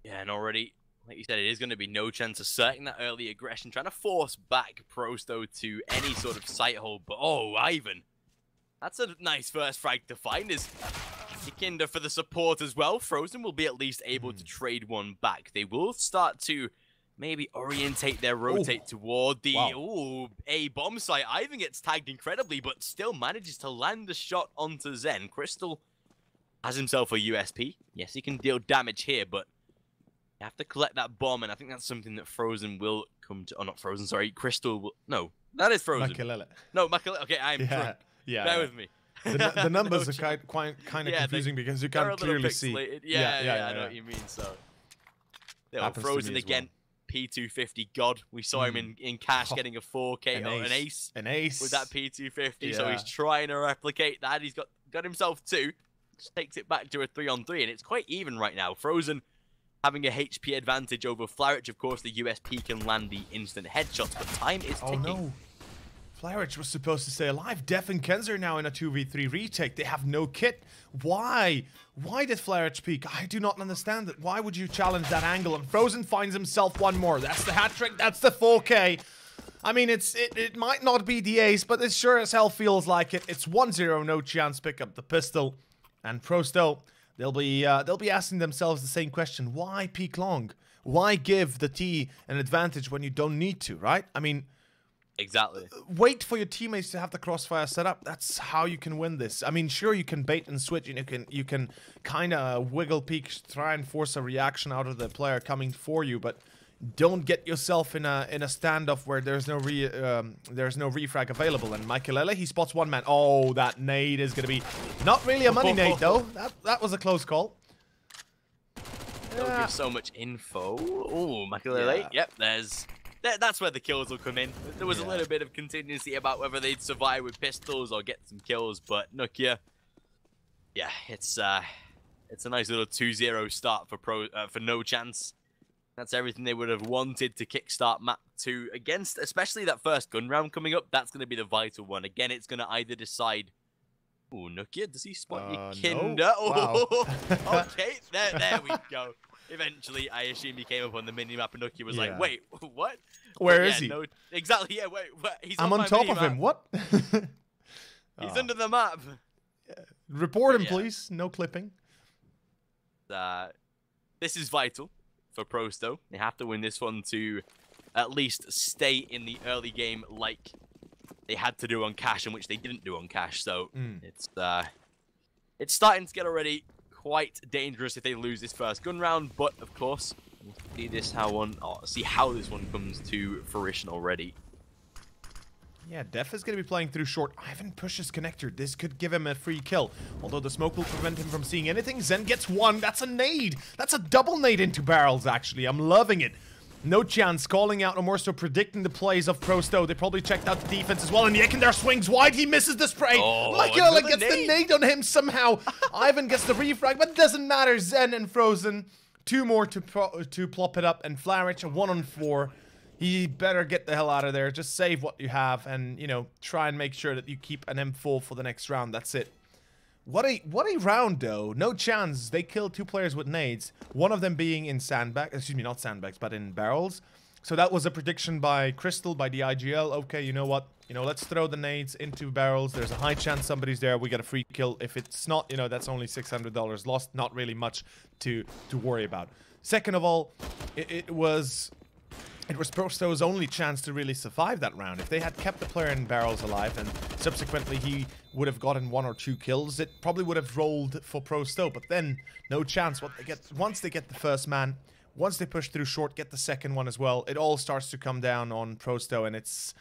Yeah, and already, like you said, it is going to be NoChance asserting that early aggression, trying to force back Prosto to any sort of sight hold. But, oh, Ivan, that's a nice first frag to find. Is Kinder for the support as well. Frozen will be at least able to trade one back. They will start to maybe orientate their rotate toward the A bomb site. Ivan gets tagged incredibly, but still manages to land the shot onto Zen. Crystal has himself a USP. Yes, he can deal damage here, but you have to collect that bomb, and I think that's something that Frozen will come to. Oh, not Frozen, sorry. Crystal will. No, that is Frozen. Makalele. No, Makalele. Okay, I'm drunk. Yeah. Bear with me. The numbers are kind of confusing because you can't clearly see. Yeah, I know what you mean. So, Frozen again, well. P250 God. We saw him in cash getting a 4K or an ace with that P250. So he's trying to replicate that. He's got himself 2. Just takes it back to a 3-on-3, and it's quite even right now. Frozen having a HP advantage over Flarich. Of course, the USP can land the instant headshots, but time is ticking. Oh no. Flarich was supposed to stay alive. Def and Kenzer now in a 2v3 retake. They have no kit. Why? Why did Flarich peek? I do not understand it. Why would you challenge that angle? And Frozen finds himself one more. That's the hat trick. That's the 4K. I mean, it might not be the ace, but it sure as hell feels like it. It's 1-0, NoChance pick up the pistol. And Prosto, they'll be asking themselves the same question: why peek long? Why give the T an advantage when you don't need to, right? I mean, exactly. Wait for your teammates to have the crossfire set up. That's how you can win this. I mean, sure, you can bait and switch, and you can kind of wiggle peek, try and force a reaction out of the player coming for you, but don't get yourself in a standoff where there's no refrag available. And Michaelele, he spots one man. Oh, that nade is gonna be not really a money nade though. That was a close call. They'll give so much info. Oh, Michaelele. Yeah. Yep, that's where the kills will come in. There was a little bit of contingency about whether they'd survive with pistols or get some kills, but Nokia, yeah, it's a nice little 2-0 start for NoChance. That's everything they would have wanted to kickstart map 2 against, especially that first gun round coming up. That's going to be the vital one. Again, it's going to either decide. Oh, Nokia, does he spot your Kinder? No. Oh, Wow. Okay, there we go. Eventually, I assume he came up on the minimap and Nokia was like, wait, what? Where is he? No, exactly, yeah, wait, he's I'm on on top minimap. of him. What? He's under the map. Report him, please. No clipping. This is vital for Prosto. They have to win this one to at least stay in the early game like they had to do on Cash, and which they didn't do on Cash. So it's starting to get already quite dangerous if they lose this first gun round. But of course, we'll see how this one comes to fruition already. Yeah, Def is going to be playing through short. Ivan pushes connector. This could give him a free kill. Although the smoke will prevent him from seeing anything. Zen gets one. That's a nade. That's a double nade into barrels, actually. I'm loving it. NoChance calling out Amorso, predicting the plays of Prosto. They probably checked out the defense as well. And Yekindar swings wide. He misses the spray. Michael gets the nade on him somehow. Ivan gets the refrag, but it doesn't matter. Zen and Frozen. 2 more to plop it up. And Flarich, a 1-on-4. You better get the hell out of there. Just save what you have and, you know, try and make sure that you keep an M4 for the next round. That's it. What a round, though. NoChance. They killed 2 players with nades. One of them being in sandbags. Excuse me, not sandbags, but in barrels. So that was a prediction by Crystal, by the IGL. Okay, you know what? You know, let's throw the nades into barrels. There's a high chance somebody's there. We get a free kill. If it's not, you know, that's only $600 lost. Not really much to worry about. Second of all, it was Prosto's only chance to really survive that round. If they had kept the player in barrels alive and subsequently he would have gotten 1 or 2 kills, it probably would have rolled for Prosto. But then, NoChance. Once they get the first man, once they push through short, get the second one as well, it all starts to come down on Prosto, and it's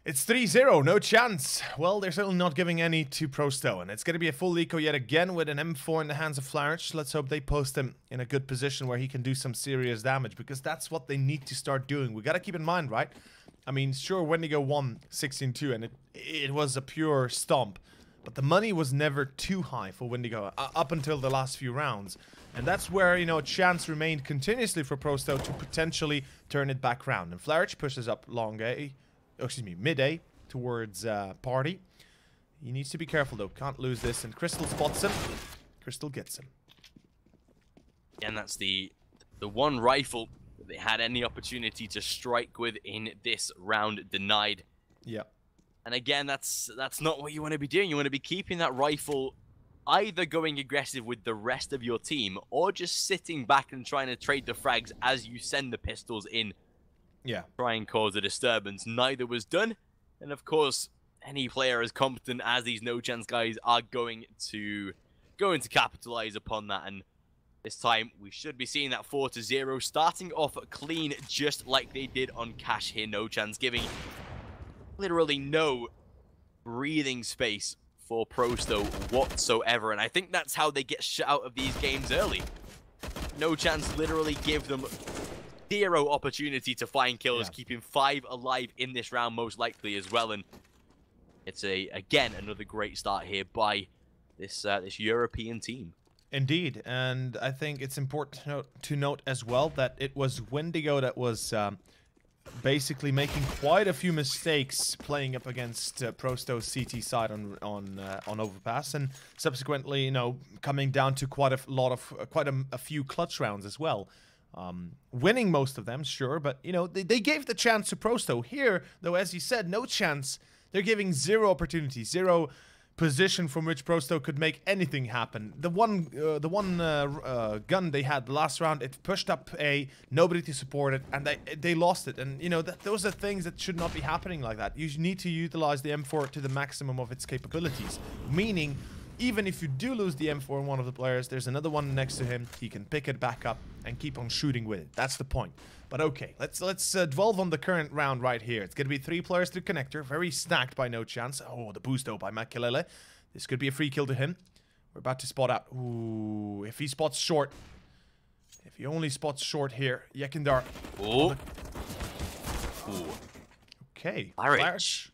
3-0, NoChance. Well, they're certainly not giving any to Prosto, and it's going to be a full eco yet again with an M4 in the hands of Flarich. Let's hope they post him in a good position where he can do some serious damage, because that's what they need to start doing. We got to keep in mind, right? I mean, sure, Wendigo won 16-2, and it was a pure stomp, but the money was never too high for Wendigo up until the last few rounds. And that's where, you know, chance remained continuously for Prosto to potentially turn it back round. And Flarich pushes up long A. Oh, excuse me, mid-A towards Party. He needs to be careful, though. Can't lose this. And Crystal spots him. Crystal gets him. And that's the one rifle that they had any opportunity to strike with in this round denied. Yeah. And again, that's not what you want to be doing. You want to be keeping that rifle either going aggressive with the rest of your team or just sitting back and trying to trade the frags as you send the pistols in. Yeah. Try and cause a disturbance. Neither was done. And of course, any player as competent as these NoChance guys are going to capitalize upon that. And this time, we should be seeing that 4-0 starting off clean, just like they did on Cash here. NoChance giving literally no breathing space for Prosto whatsoever. And I think that's how they get shut out of these games early. NoChance literally give them 0 opportunity to find kills, keeping 5 alive in this round most likely as well. And it's again another great start here by this European team. Indeed, and I think it's important to note as well that it was Wendigo that was basically making quite a few mistakes playing up against Prosto's CT side on Overpass, and subsequently, you know, coming down to quite a few clutch rounds as well. Winning most of them, sure, but you know they gave the chance to Prosto. Here, though, as you said, NoChance. They're giving 0 opportunities, 0 position from which Prosto could make anything happen. The one gun they had the last round, it pushed up A, nobody to support it, and they lost it. And you know, those are things that should not be happening like that. You need to utilize the M4 to the maximum of its capabilities, meaning even if you do lose the M4 in one of the players, there's another one next to him. He can pick it back up and keep on shooting with it. That's the point. But okay, let's dwell on the current round right here. It's going to be 3 players to connector. Very stacked by NoChance. Oh, the boost though by Makelele. This could be a free kill to him. We're about to spot out. Ooh, if he spots short. If he only spots short here. Yekindar. Oh. Ooh. Okay. Larich.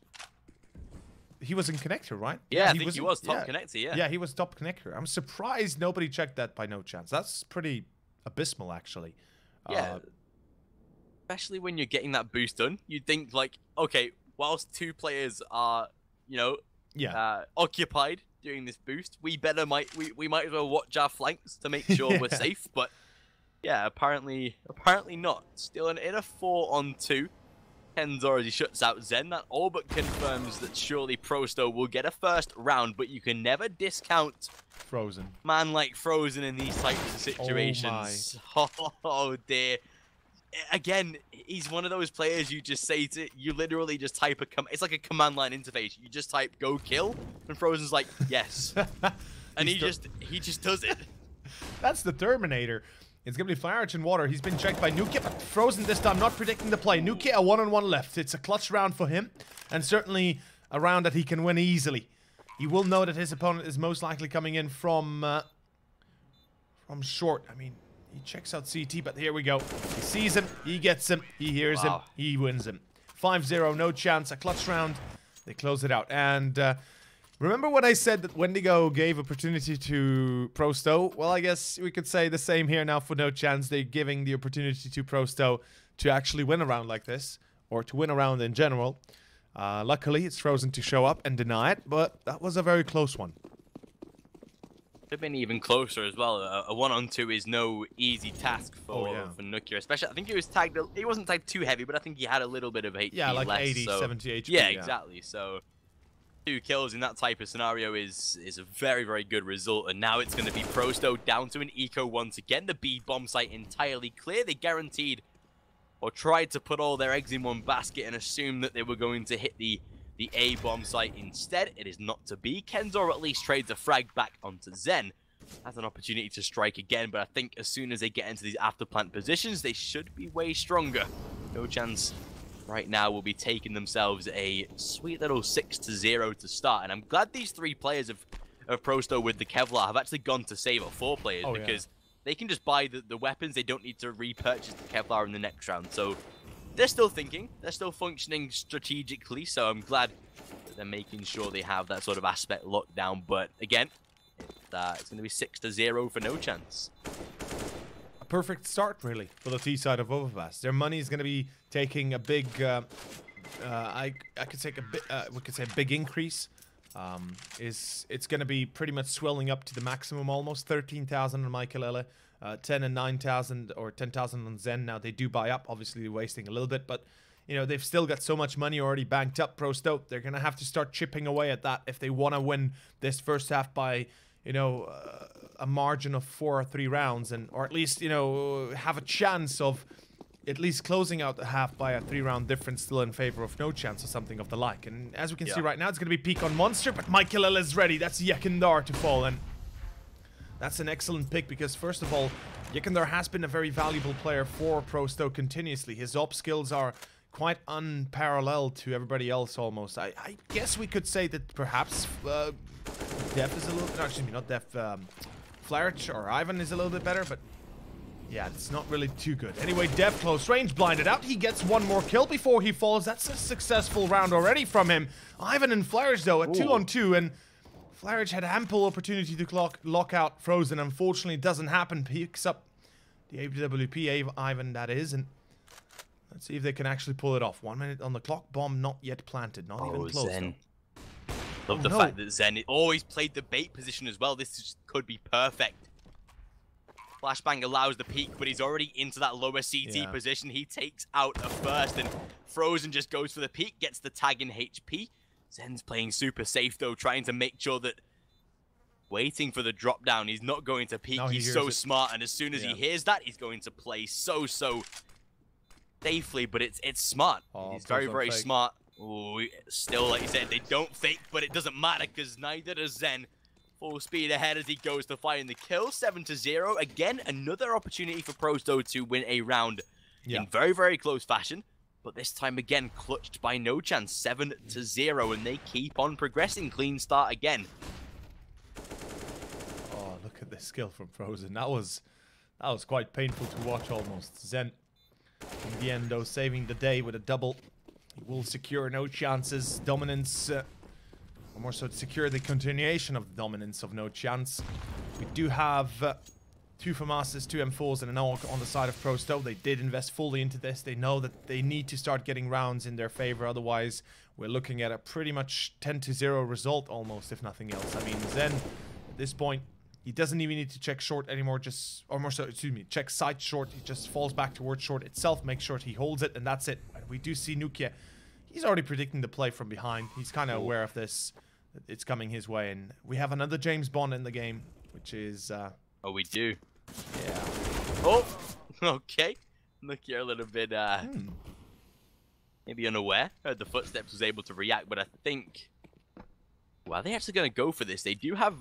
He was in connector, right? Yeah, I think he was top connector, yeah. Yeah, he was top connector. I'm surprised nobody checked that by NoChance. That's pretty abysmal, actually. Yeah. Especially when you're getting that boost done. You'd think, like, okay, whilst 2 players are, you know, occupied doing this boost, we might as well watch our flanks to make sure we're safe. But, yeah, apparently not. Still in a 4-on-2. Ken's already shuts out Zen. That all but confirms that surely Prosto will get a first round, but you can never discount Frozen. Man like Frozen in these types of situations. Oh dear. Again, he's one of those players you just say to, you literally just type it's like a command line interface. You just type go kill, and Frozen's like, yes. And he just does it. That's the Terminator. It's going to be Flarich in water. He's been checked by Nuki, but Frozen this time, not predicting the play. Nuki, a 1-on-1 left. It's a clutch round for him, and certainly a round that he can win easily. He will know that his opponent is most likely coming in from short. I mean, he checks out CT, but here we go. He sees him, he gets him, he hears him, he wins him. 5-0, NoChance, a clutch round. They close it out, and remember when I said that Wendigo gave opportunity to Prosto? Well, I guess we could say the same here now for NoChance. They're giving the opportunity to Prosto to actually win a round like this, or to win a round in general. Luckily, it's Frozen to show up and deny it, but that was a very close one. Could have been even closer as well. A 1-on-2 is no easy task for Nukia, especially. I think he was tagged. He wasn't tagged too heavy, but I think he had a little bit of HP. Yeah, like less, 80, so. 70 HP. Yeah, exactly. So 2 kills in that type of scenario is a very, very good result. And now it's going to be Prosto down to an eco once again. The B bomb site entirely clear. They guaranteed or tried to put all their eggs in one basket and assume that they were going to hit the A bomb site instead. It is not to be. Kenzor at least trades a frag back onto Zen. Has an opportunity to strike again, but I think as soon as they get into these after plant positions, they should be way stronger. NoChance right now will be taking themselves a sweet little 6-0 to start. And I'm glad these 3 players of Prosto with the Kevlar have actually gone to save 4 players because they can just buy the weapons. They don't need to repurchase the Kevlar in the next round. So they're still thinking. They're still functioning strategically. So I'm glad that they're making sure they have that sort of aspect locked down. But again, it's going to be 6-0 for NoChance. A perfect start, really, for the T side of Overpass. Their money is going to be taking a big, I could say we could say a big increase. It's going to be pretty much swelling up to the maximum, almost 13,000 on Michaelele, 10 and 9,000 or 10,000 on Zen. Now they do buy up, obviously wasting a little bit, but you know they've still got so much money already banked up. Prosto, they're going to have to start chipping away at that if they want to win this first half by, you know, a margin of 4 or 3 rounds, and or at least, you know, have a chance of at least closing out the half by a 3-round difference, still in favor of NoChance or something of the like. And as we can see right now, it's going to be peak on Monster, but Michaelele is ready. That's Yekindar to fall, and that's an excellent pick because, first of all, Yekindar has been a very valuable player for Prosto continuously. His op skills are quite unparalleled to everybody else almost. I guess we could say that perhaps Def is a little bit, no, excuse me, not Def, Flarich or Ivan is a little bit better, but yeah, it's not really too good. Anyway, Def close range, blinded out. He gets 1 more kill before he falls. That's a successful round already from him. Ivan and Flarich, though, a 2-on-2, and Flarich had ample opportunity to lock out Frozen. Unfortunately, it doesn't happen. Picks up the AWP, Ivan, that is, and let's see if they can actually pull it off. 1 minute on the clock, bomb not yet planted, not even close. Zen. Love the fact that Zen always played the bait position as well. This could be perfect. Flashbang allows the peek, but he's already into that lower CT position. He takes out a first, and Frozen just goes for the peek, gets the tag in HP. Zen's playing super safe, though, trying to make sure that... Waiting for the drop down. He's not going to peek. He's so smart, and as soon as he hears that, he's going to play so safely, but it's smart. He's very smart. Ooh, still, like you said, they don't fake, but it doesn't matter because neither does Zen. Full speed ahead as he goes to find the kill. 7-0. Again, another opportunity for Prosto to win a round in very close fashion. But this time again, clutched by NoChance. 7-0, and they keep on progressing. Clean start again. Oh, look at this skill from Frozen. That was quite painful to watch almost. Zen, in the end, though, saving the day with a double. He will secure NoChance's dominance. Or more so, to secure the continuation of the dominance of NoChance. We do have 2 FAMASs, 2 M4s, and an AUG on the side of Prosto. They did invest fully into this. They know that they need to start getting rounds in their favor. Otherwise, we're looking at a pretty much 10-0 result almost, if nothing else. I mean, Zen, at this point, he doesn't even need to check short anymore. Or more so, excuse me, check side short. He just falls back towards short itself, makes sure he holds it, and that's it. And we do see Nukia. He's already predicting the play from behind. He's kind of aware of this. It's coming his way, and we have another James Bond in the game, which is... Oh, we do. Yeah. Oh, okay. Look, you're a little bit, maybe unaware. Heard the footsteps, was able to react, but I think... Well, they're actually going to go for this. They do have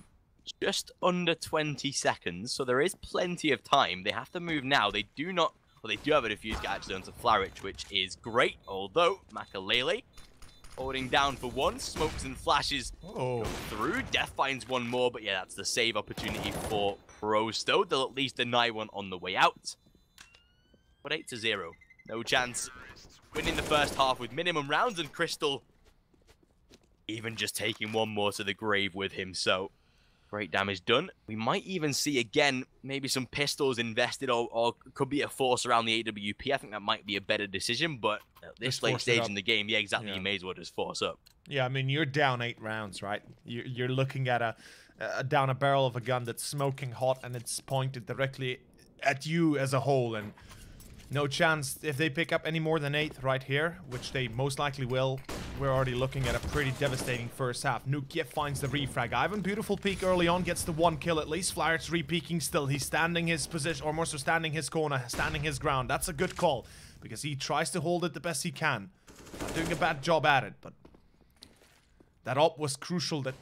just under 20 seconds, so there is plenty of time. They have to move now. They do not... Well, they do have a defuse get actually onto Flarich, which is great, although Makalele holding down for one, smokes and flashes go through. Death finds one more, but yeah, that's the save opportunity for Prosto. They'll at least deny one on the way out. But 8-0. NoChance winning the first half with minimum rounds, and Crystal even just taking one more to the grave with him. So great damage done. We might even see again maybe some pistols invested, or could be a force around the AWP. I think that might be a better decision, but at this late stage in the game, yeah, exactly, you may as well just force up. Yeah, I mean, you're down 8 rounds, right? You're looking at down a barrel of a gun that's smoking hot, and it's pointed directly at you as a whole, and NoChance, if they pick up any more than 8 right here, which they most likely will, we're already looking at a pretty devastating first half. Nukia finds the refrag. Ivan, beautiful peek early on, gets the 1 kill at least. Flarich re-peeking still. He's standing his position, or more so standing his corner, standing his ground. That's a good call, because he tries to hold it the best he can. Not doing a bad job at it, but that op was crucial that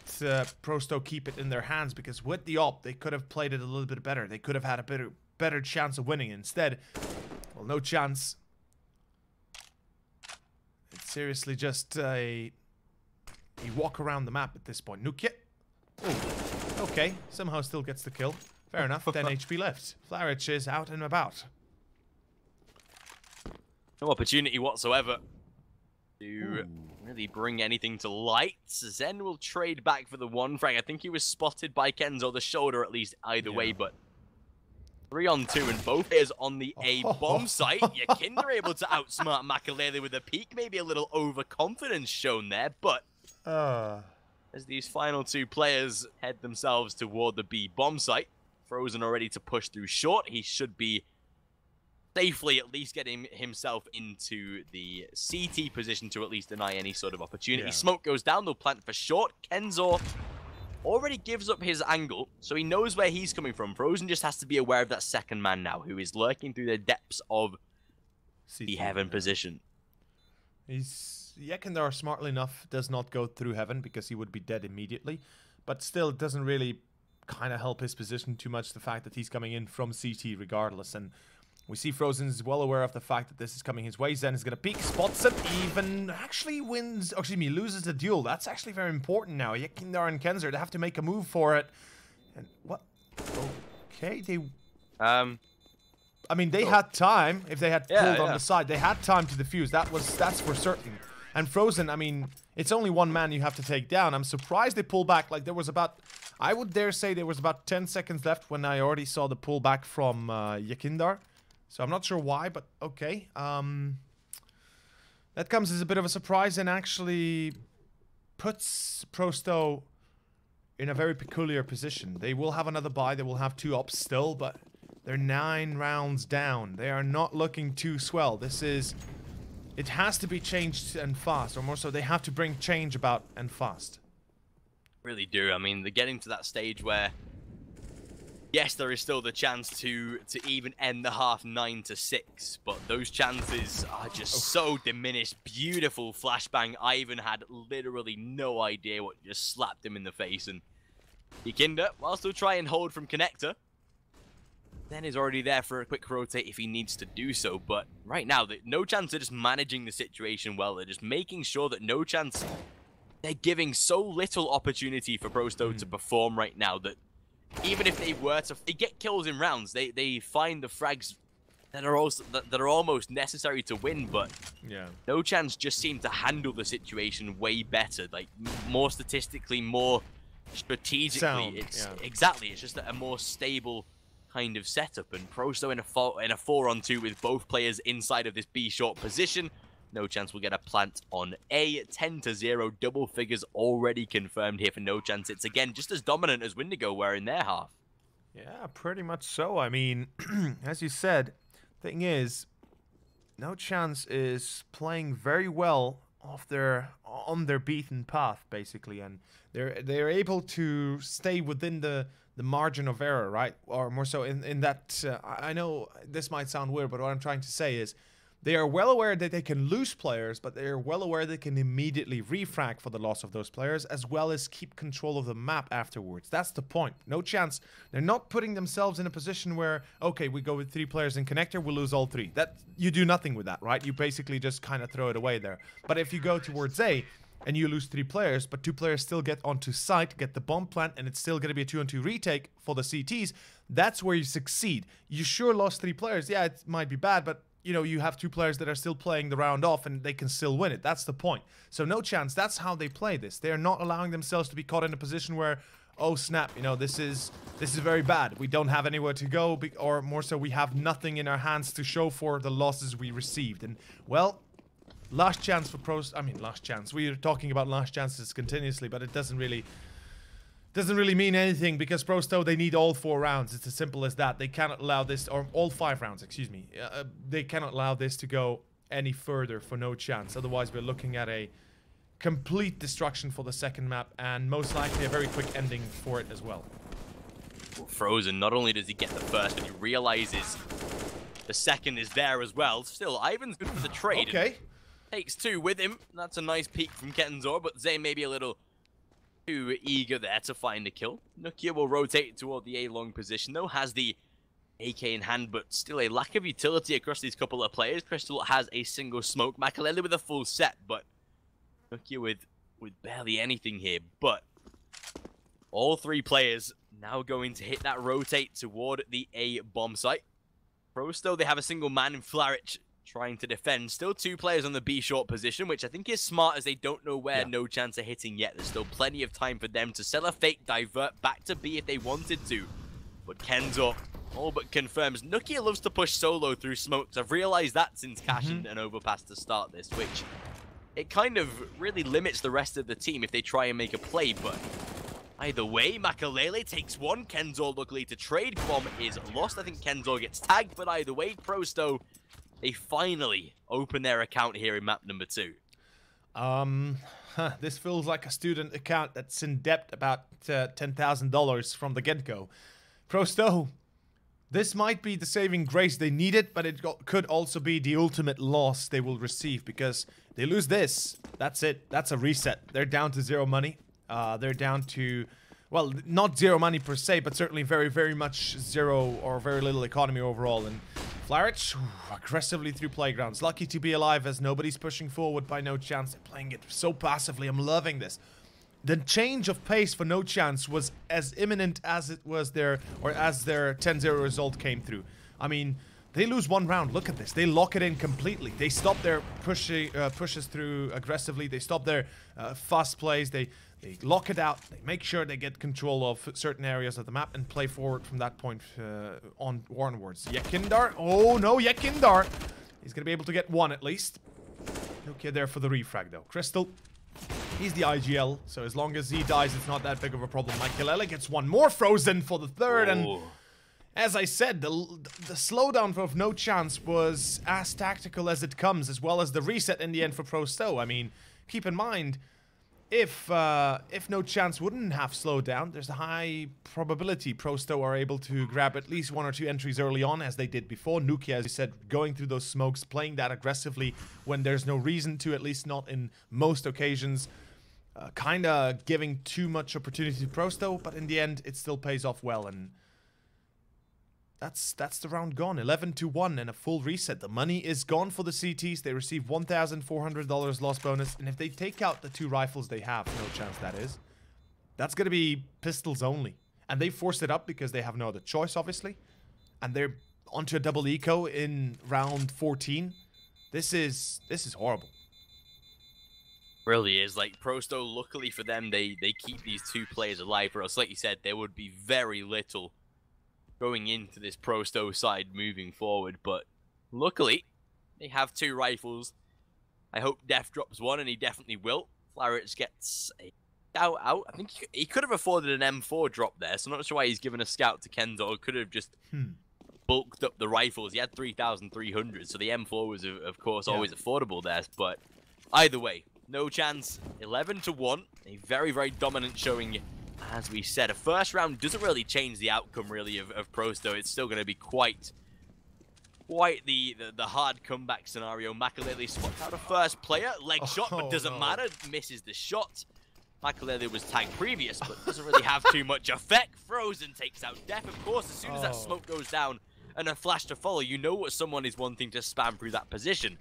Prosto keep it in their hands, because with the op, they could have played it a little bit better. They could have had a better chance of winning. Instead, well, NoChance. It's seriously just a walk around the map at this point. Nukia. Oh, okay. Somehow still gets the kill. Fair enough. 10 HP left. Flarich is out and about. No opportunity whatsoever to really bring anything to light. Zen will trade back for the 1 frag. I think he was spotted by Kenzo, the shoulder at least, either way, but 3-on-2, and both is on the A bomb site. Yakinder able to outsmart Makalele with a peek. Maybe a little overconfidence shown there, but as these final 2 players head themselves toward the B bomb site, Frozen already to push through short. He should be safely at least getting himself into the CT position to at least deny any sort of opportunity. Smoke goes down, they'll plant for short. Kenzo already gives up his angle, so he knows where he's coming from. Frozen just has to be aware of that second man now, who is lurking through the depths of the Heaven position. Yakinder, smartly enough, does not go through Heaven because he would be dead immediately, but still it doesn't really kind of help his position too much, the fact that he's coming in from CT regardless, and we see Frozen is well aware of the fact that this is coming his way. Zen is going to peek, spots it, even actually wins, or excuse me, loses the duel. That's actually very important now. Yakinder and Kenzer, they have to make a move for it. And what? Okay, they... I mean, they had time, if they had pulled on the side. They had time to defuse, that's for certain. And Frozen, I mean, it's only 1 man you have to take down. I'm surprised they pulled back. Like, there was about... I would dare say there was about 10 seconds left when I already saw the pullback from Yakinder. So I'm not sure why, but okay. That comes as a bit of a surprise and actually puts Prosto in a very peculiar position. They will have another buy, they will have 2 ops still, but they're 9 rounds down. They are not looking too swell. This is it has to be changed and fast, or more so, they have to bring change about and fast. Really do. I mean, they're getting to that stage where, yes, there is still the chance to even end the half 9-6, but those chances are just so diminished. Beautiful flashbang. Ivan had literally no idea what just slapped him in the face, and Yakinda, while still try and hold from connector, then is already there for a quick rotate if he needs to do so. But right now, NoChance are just managing the situation well. They're just making sure that NoChance, they're giving so little opportunity for Prosto to perform right now that even if they were to get kills in rounds, they find the frags that are almost necessary to win. But yeah, NoChance just seem to handle the situation way better, like more statistically, more strategically. Sound, Exactly. It's just a more stable kind of setup, and Prosto in a 4-on-2 with both players inside of this B short position. NoChance will get a plant on A. 10-0, double figures already confirmed here for NoChance. It's again just as dominant as Wendigo were in their half. Yeah, pretty much so. I mean, as you said, thing is, NoChance is playing very well on their beaten path, basically, and they're able to stay within the margin of error, right? Or more so in that, I know this might sound weird, but what I'm trying to say is they are well aware that they can lose players, but they are well aware they can immediately refrag for the loss of those players, as well as keep control of the map afterwards. That's the point. NoChance, they're not putting themselves in a position where, okay, we go with 3 players in connector, we'll lose all 3. That, you do nothing with that, right? You basically just kind of throw it away there. But if you go towards A, and you lose 3 players, but 2 players still get onto site, get the bomb plant, and it's still going to be a 2-on-2 retake for the CTs, that's where you succeed. You sure lost 3 players. Yeah, it might be bad, but, you know, you have 2 players that are still playing the round off, and they can still win it. That's the point. So NoChance, that's how they play this. They're not allowing themselves to be caught in a position where, oh, snap, you know, this is very bad. We don't have anywhere to go, or more so, we have nothing in our hands to show for the losses we received. And, well, last chance for pros. I mean, last chance. We are talking about last chances continuously, but it doesn't really mean anything because Prosto, they need all 4 rounds. It's as simple as that. They cannot allow this, or all 5 rounds, excuse me. They cannot allow this to go any further for NoChance. Otherwise, we're looking at a complete destruction for the second map, and most likely a very quick ending for it as well. Well, Frozen, not only does he get the first, but he realizes the second is there as well. Still, Ivan's good for the trade. Okay. Takes 2 with him. That's a nice peek from Kenzor, but Zay may be a little too eager there to find a kill. Nokia will rotate toward the A-long position, though. Has the AK in hand, but still a lack of utility across these couple of players. Crystal has a single smoke. Makalele with a full set, but Nokia with barely anything here. But all 3 players now going to hit that rotate toward the A bomb site. Prosto, they have a single man in Flarich trying to defend. Still 2 players on the B short position, which I think is smart as they don't know where NoChance are hitting yet. There's still plenty of time for them to sell a fake, divert back to B if they wanted to. But Kenzor all but confirms. Nokia loves to push solo through smokes. I've realized that since cashing an overpass to start this, which it kind of really limits the rest of the team if they try and make a play, but either way, Makalele takes 1. Kenzor luckily to trade. Bomb is lost. I think Kenzor gets tagged, but either way, Prosto, they finally open their account here in map number 2. This feels like a student account that's in debt about $10,000 from the get-go. Prosto, this might be the saving grace they needed, but it could also be the ultimate loss they will receive, because they lose this. That's it. That's a reset. They're down to 0 money. They're down to, well, not 0 money per se, but certainly very, very much 0 or very little economy overall. And Flarich, aggressively through playgrounds. Lucky to be alive as nobody's pushing forward by NoChance. They're playing it so passively. I'm loving this. The change of pace for NoChance was as imminent as it was their 10-0 result came through. I mean, they lose 1 round. Look at this. They lock it in completely. They stop their pushes through aggressively. They stop their fast plays. They lock it out. They make sure they get control of certain areas of the map and play forward from that point onwards. Yekindar. Oh no, Yekindar. He's going to be able to get 1 at least. Okay, there for the refrag though. Crystal. He's the IGL, so as long as he dies, it's not that big of a problem. Makalele gets 1 more Frozen for the 3rd, and As I said, the slowdown of NoChance was as tactical as it comes, as well as the reset in the end for PRO100. I mean, keep in mind, if NoChance wouldn't have slowed down, there's a high probability PRO100 are able to grab at least 1 or 2 entries early on, as they did before. Nuki, as you said, going through those smokes, playing that aggressively when there's no reason to, at least not in most occasions. Kinda giving too much opportunity to PRO100, but in the end, it still pays off well, and that's the round gone. 11-1 and a full reset. The money is gone for the CTs. They receive $1,400 loss bonus, and if they take out the 2 rifles they have, NoChance that is, that's gonna be pistols only. And they forced it up because they have no other choice, obviously. And they're onto a double eco in round 14. This is horrible. Really is. Like, PRO100, luckily for them, they keep these 2 players alive, or else, like you said, there would be very little going into this PRO100 side moving forward. But luckily, they have 2 rifles. I hope Def drops 1, and he definitely will. Flarich gets a scout out. I think he could have afforded an M4 drop there, so I'm not sure why he's given a scout to Kenzo. Could have just bulked up the rifles. He had 3,300, so the M4 was, of course, always affordable there. But either way, NoChance, 11-1. A very, very dominant showing. As we said, a first round doesn't really change the outcome, really, of PRO100. It's still going to be quite the hard comeback scenario. Makalele spots out a first player. Leg shot, but doesn't matter. Misses the shot. Makalele was tagged previous, but doesn't really have too much effect. Frozen takes out Def. Of course, as soon as that smoke goes down and a flash to follow, you know what someone is wanting to spam through that position.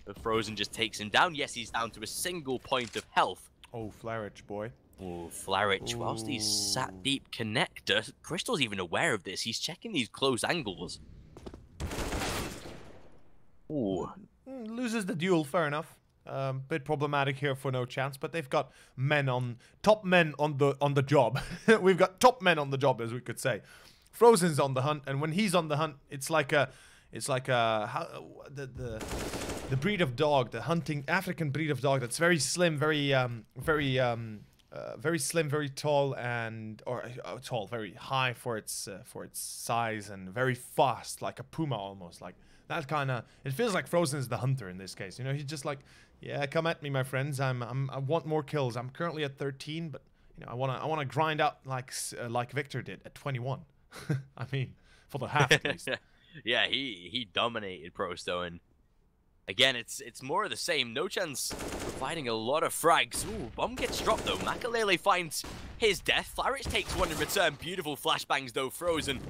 But Frozen just takes him down. Yes, he's down to a single point of health. Oh, Flarich, boy. Oh, Flarich, whilst he's sat deep connector, Crystal's even aware of this. He's checking these close angles. Ooh. Loses the duel, fair enough. Bit problematic here for NoChance, but they've got top men on the job. We've got top men on the job, as we could say. Frozen's on the hunt, and when he's on the hunt, it's like the breed of dog, the hunting African breed of dog that's very slim, very slim, very tall, and tall, very high for its size, and very fast, like a puma almost. Like that kind of. It feels like Frozen is the hunter in this case. You know, he's just like, yeah, come at me, my friends. I want more kills. I'm currently at 13, but you know, I wanna grind out like Victor did at 21. I mean, for the half at least. Yeah, he dominated PRO100, and again, it's more of the same. NoChance providing a lot of frags. Ooh, bomb gets dropped though. Makalele finds his death. Flarich takes 1 in return. Beautiful flashbangs though. Frozen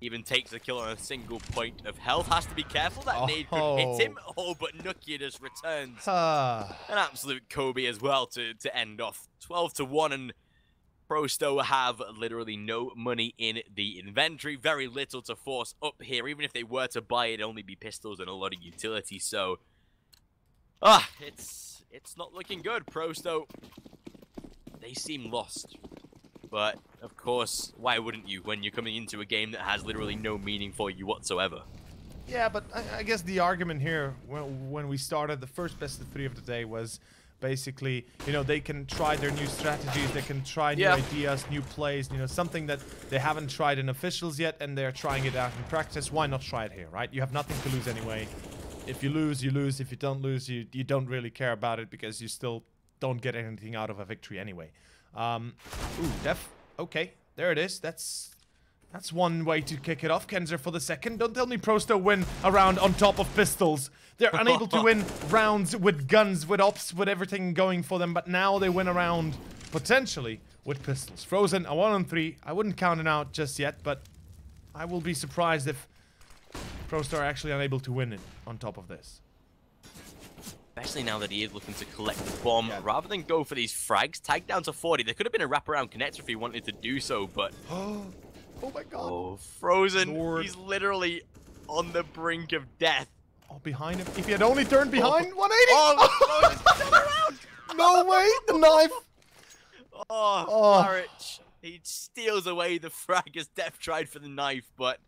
even takes a kill on a single point of health. Has to be careful. That nade could hit him. Oh, but Nuki just returns an absolute Kobe as well to end off. 12-1, and PRO100 have literally no money in the inventory. Very little to force up here. Even if they were to buy it, it'd only be pistols and a lot of utility. So, it's not looking good. PRO100, they seem lost. But, of course, why wouldn't you when you're coming into a game that has literally no meaning for you whatsoever? Yeah, but I guess the argument here, when we started the first best of 3 of the day, was basically, you know, they can try their new strategies, they can try new ideas, new plays, you know, something that they haven't tried in officials yet, and they're trying it out in practice. Why not try it here, right? You have nothing to lose anyway. If you lose, you lose. If you don't lose, you don't really care about it, because you still don't get anything out of a victory anyway. Ooh, Def. Okay, there it is. That's one way to kick it off. Kenzer for the second. Don't tell me PRO100 win a round on top of pistols. They're unable to win rounds with guns, with ops, with everything going for them, but now they win a round, potentially, with pistols. Frozen, a 1-on-3. I wouldn't count it out just yet, but I will be surprised if PRO100 are actually unable to win it on top of this. Especially now that he is looking to collect the bomb, rather than go for these frags. Tag down to 40. There could have been a wraparound connector if he wanted to do so, but... Oh my god. Oh, Frozen. Lord. He's literally on the brink of death. Oh, behind him. If he had only turned behind, 180! Oh, Frozen's around! No way! The knife! Oh, Flarich. He steals away the frag as Def tried for the knife, but...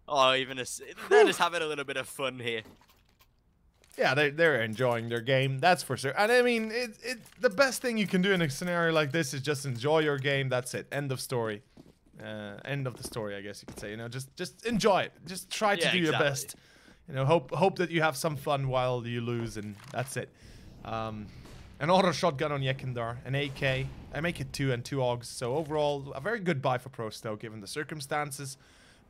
Oh, they're just having a little bit of fun here. Yeah, they're enjoying their game, that's for sure. And I mean, the best thing you can do in a scenario like this is just enjoy your game. That's it. End of story. End of the story, I guess you could say. You know, just enjoy it. Just try to do your best. You know, hope that you have some fun while you lose, and that's it. An auto shotgun on Yekindar, an AK, I make it 2 and 2 AUGs. So overall, a very good buy for Prosto given the circumstances.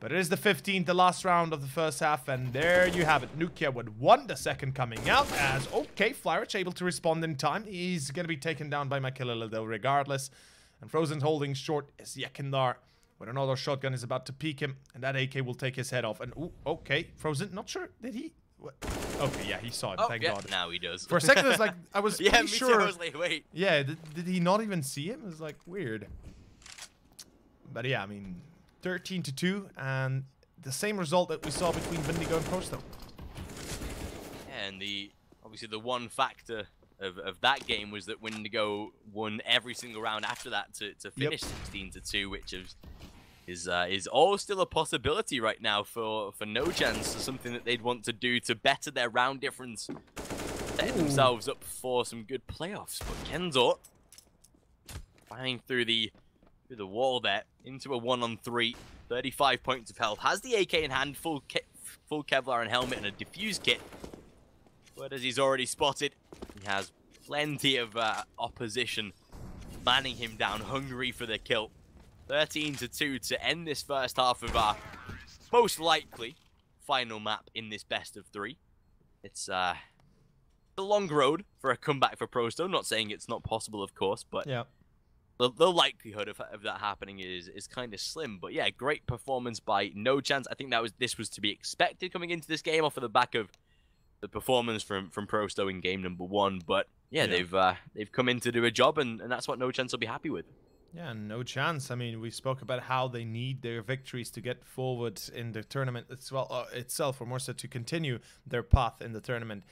But it is the 15th, the last round of the first half, and there you have it. Nukia with 1, the second coming out as, okay, Flyrich able to respond in time. He's going to be taken down by Makilala though, regardless. And Frozen holding short is Yekindar. With another shotgun is about to peek him, and that AK will take his head off. And, ooh, okay, Frozen, not sure, did he? What? Okay, yeah, he saw it, thank God. Now he does. For a second, it's like, I was pretty sure. Too, I was like, wait. Yeah, did he not even see him? It was like, weird. But yeah, I mean, 13-2, and the same result that we saw between Vindigo and Prosto. Yeah, and obviously the one factor of that game was that Wendigo won every single round after that to finish 16-2, which is all still a possibility right now for NoChance. Something that they'd want to do to better their round difference, set themselves up for some good playoffs. But Kenzor flying through the wall there into a 1-on-3, 35 points of health, has the AK in hand, full Kevlar and helmet and a diffuse kit. But as he's already spotted, he has plenty of opposition manning him down, hungry for the kill. 13-2 to end this first half of our most likely final map in this best of 3. It's a long road for a comeback for Prosto. Not saying it's not possible, of course, but yeah, the likelihood of that happening is kind of slim. But yeah, great performance by NoChance. I think this was to be expected coming into this game off of the back of the performance from Prosto in game number 1. But yeah, they've come in to do a job, and that's what NoChance will be happy with. Yeah, NoChance. I mean, we spoke about how they need their victories to get forward in the tournament itself, or more so to continue their path in the tournament.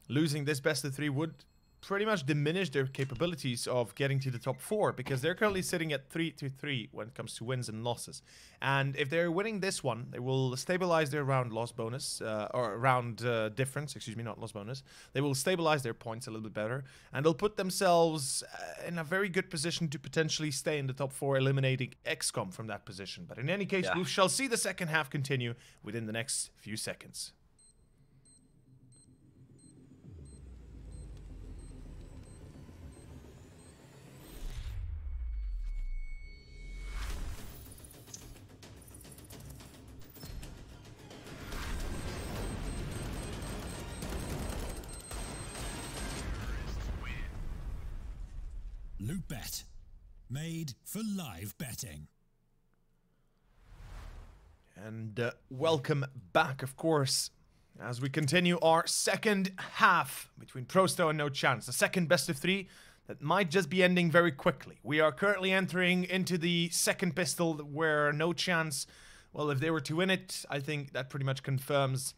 Losing this best of 3 would pretty much diminish their capabilities of getting to the top 4, because they're currently sitting at 3-3 when it comes to wins and losses. And if they're winning this one, they will stabilize their round loss bonus, or round difference, excuse me, not loss bonus. They will stabilize their points a little bit better, and they'll put themselves in a very good position to potentially stay in the top 4, eliminating XCOM from that position. But in any case, we shall see the second half continue within the next few seconds. LOOT.BET, made for live betting. And welcome back, of course, as we continue our second half between Prosto and NoChance. The second best of 3 that might just be ending very quickly. We are currently entering into the second pistol where NoChance, well, if they were to win it, I think that pretty much confirms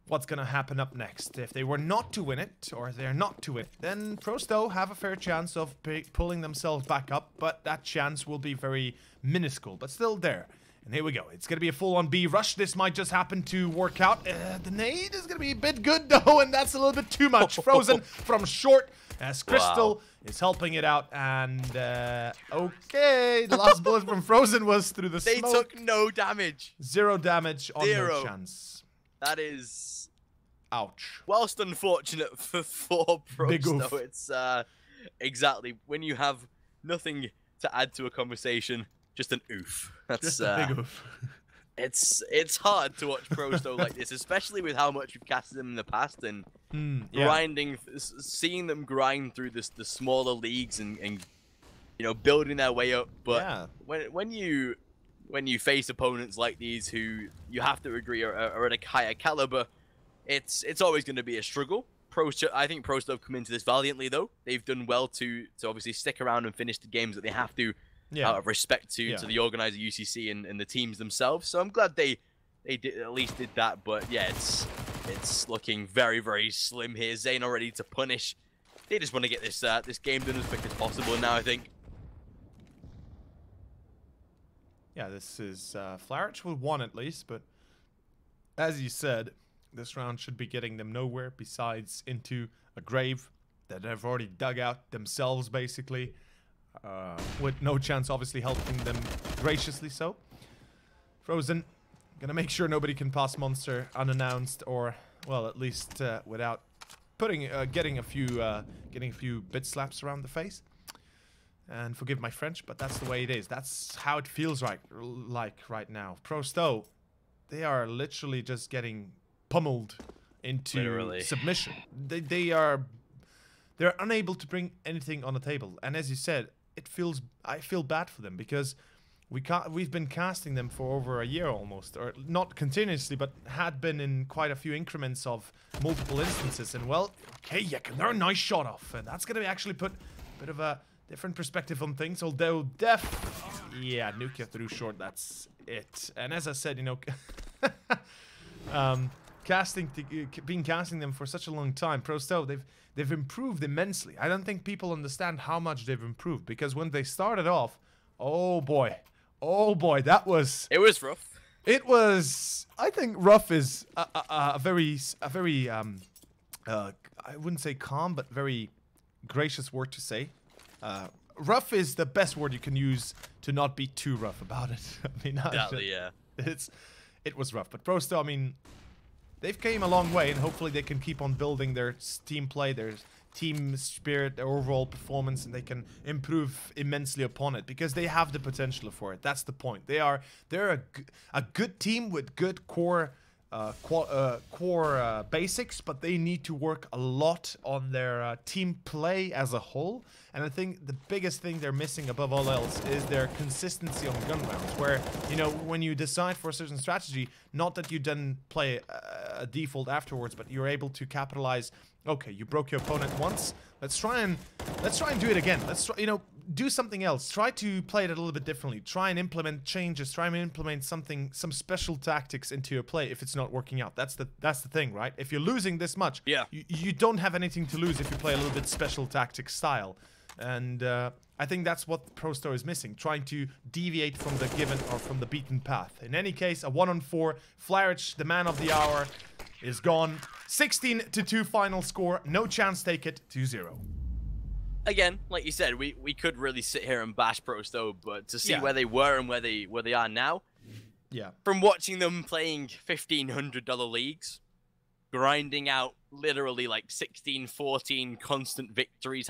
what's going to happen up next. If they were not to win it, or they're not to win it, then Prosto have a fair chance of pulling themselves back up, but that chance will be very minuscule, but still there. And here we go. It's going to be a full-on B rush. This might just happen to work out. The nade is going to be a bit good, though, and that's a little bit too much. Frozen from short as Crystal is helping it out. And, okay, the last bullet from Frozen was through the smoke. They took no damage. 0 damage on NoChance. That is... ouch. Whilst unfortunate for Prosto, it's exactly when you have nothing to add to a conversation, just an oof. That's just a big oof. It's hard to watch Prosto like this, especially with how much we've casted them in the past and grinding, seeing them grind through the smaller leagues and you know, building their way up. But when you face opponents like these who you have to agree are at a higher caliber, it's always going to be a struggle. I think Prosto have come into this valiantly, though. They've done well to obviously stick around and finish the games that they have to, out of respect to the organizer UCC and the teams themselves. So I'm glad they at least did that. But yeah, it's looking very, very slim here. Zayn already to punish. They just want to get this game done as quick as possible now, I think. Yeah, this is Flyrich with 1 at least, but as you said, this round should be getting them nowhere besides into a grave that they've already dug out themselves, basically. With NoChance obviously helping them graciously so. Frozen, gonna make sure nobody can pass monster unannounced, or well, at least without getting a few bit slaps around the face. And forgive my French, but that's the way it is. That's how it feels like right now. Pro they are literally just getting pummeled into submission. They're unable to bring anything on the table. And as you said, I feel bad for them, because we've been casting them for over a year almost, or not continuously, but had been in quite a few increments of multiple instances. And well, okay, yeah, they're a nice shot off, and that's gonna actually put a bit of a different perspective on things. Although yeah, Nukia through short, that's it. And as I said, you know, casting them for such a long time, they've improved immensely. I don't think people understand how much they've improved, because when they started off, oh boy, it was rough. It was. I think rough is a very I wouldn't say calm, but very gracious word to say. Rough is the best word you can use to not be too rough about it. I mean, yeah. It was rough, but Prosto, I mean, they've came a long way, and hopefully they can keep on building their team play, their team spirit, their overall performance, and they can improve immensely upon it, because they have the potential for it. That's the point. They're a good team with good core basics, but they need to work a lot on their team play as a whole. And I think the biggest thing they're missing above all else is their consistency on gun rounds, where, you know, when you decide for a certain strategy, not that you then play a default afterwards, but you're able to capitalize. Okay, you broke your opponent once. Let's try and do it again. Let's try, you know, do something else. Try to play it a little bit differently. Try and implement changes. Try and implement some special tactics into your play if it's not working out. That's the thing, right? If you're losing this much, yeah, you don't have anything to lose if you play a little bit special tactics style. And I think that's what Prosto is missing, trying to deviate from the given or from the beaten path. In any case, a 1-on-4. Flarich, the man of the hour, is gone. 16-2 final score. NoChance take it 2-0. Again, like you said, we could really sit here and bash Prosto, but to see where they were and where they are now, from watching them playing $1,500 leagues, grinding out literally like 16-14 constant victories,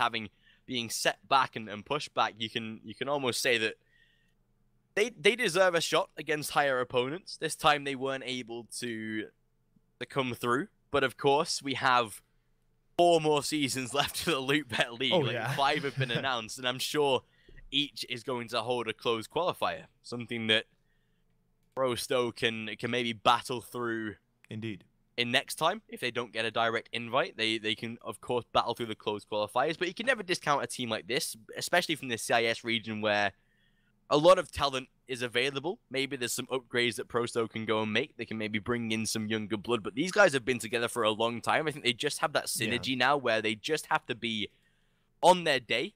being set back and pushed back, you can almost say that they deserve a shot against higher opponents. This time they weren't able to come through, but of course we have 4 more seasons left to the Loot.BET League. Oh, like 5 have been announced, and I'm sure each is going to hold a closed qualifier. Something that Prosto can maybe battle through. Indeed. In next time, if they don't get a direct invite, they can, of course, battle through the closed qualifiers. But you can never discount a team like this, especially from the CIS region where a lot of talent is available. Maybe there's some upgrades that Prosto can go and make. They can maybe bring in some younger blood. But these guys have been together for a long time. I think they just have that synergy now where they just have to be on their day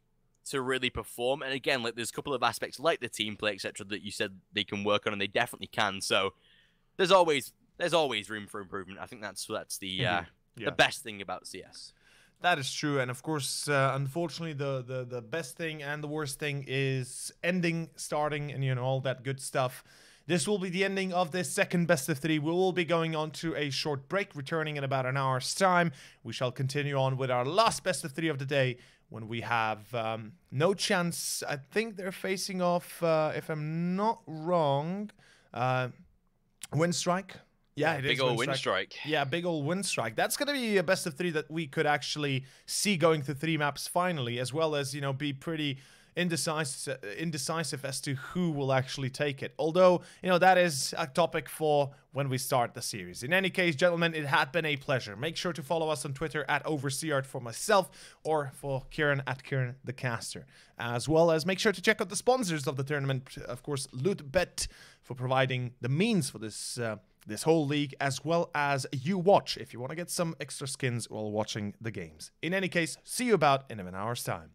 to really perform. And again, like there's a couple of aspects like the team play, etc., that you said they can work on, and they definitely can. So there's always room for improvement. I think that's the best thing about CS. That is true, and of course, unfortunately, the best thing and the worst thing is ending, starting, and, you know, all that good stuff. This will be the ending of this second best of 3. We will be going on to a short break, returning in about an hour's time. We shall continue on with our last best of 3 of the day, when we have NoChance. I think they're facing off, if I'm not wrong, Windstrike. Yeah, it big is old Windstrike. Yeah, big old Windstrike. That's going to be a best of 3 that we could actually see going through 3 maps finally, as well as, you know, be pretty indecisive as to who will actually take it. Although, you know, that is a topic for when we start the series. In any case, gentlemen, it had been a pleasure. Make sure to follow us on Twitter at OverseeArt for myself, or for Kieran at Kieran the Caster. As well as make sure to check out the sponsors of the tournament, of course, Loot.BET, for providing the means for this whole league, as well as YouWatch if you want to get some extra skins while watching the games. In any case, see you about in an hour's time.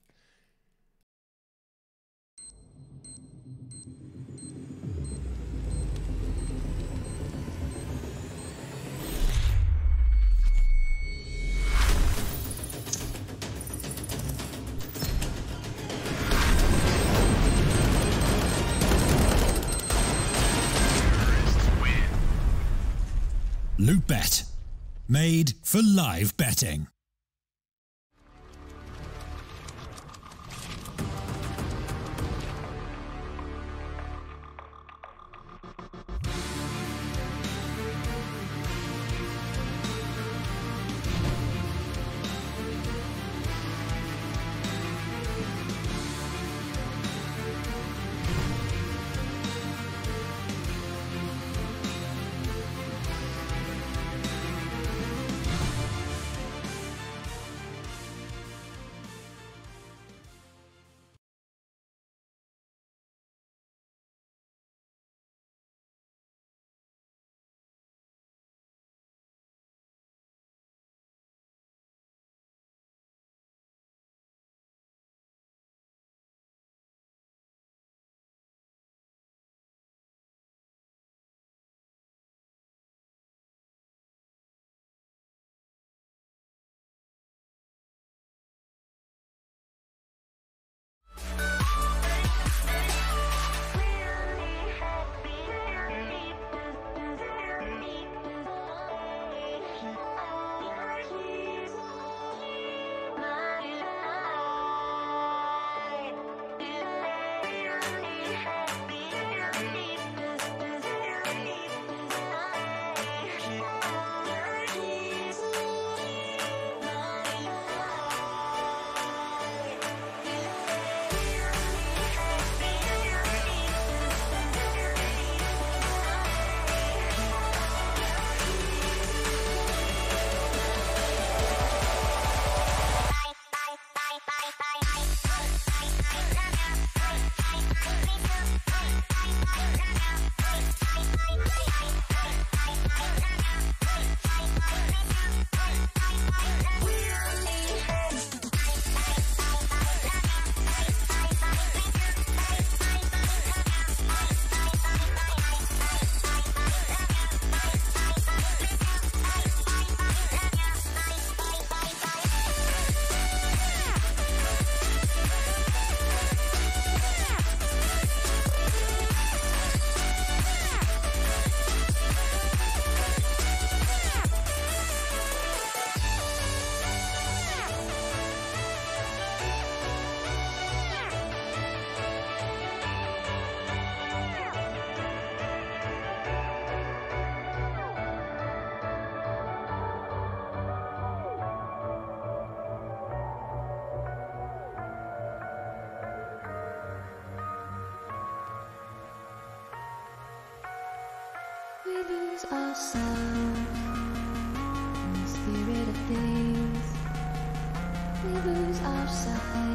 LOOT.BET. Made for live betting. We lose ourselves in the spirit of things. We lose our sight.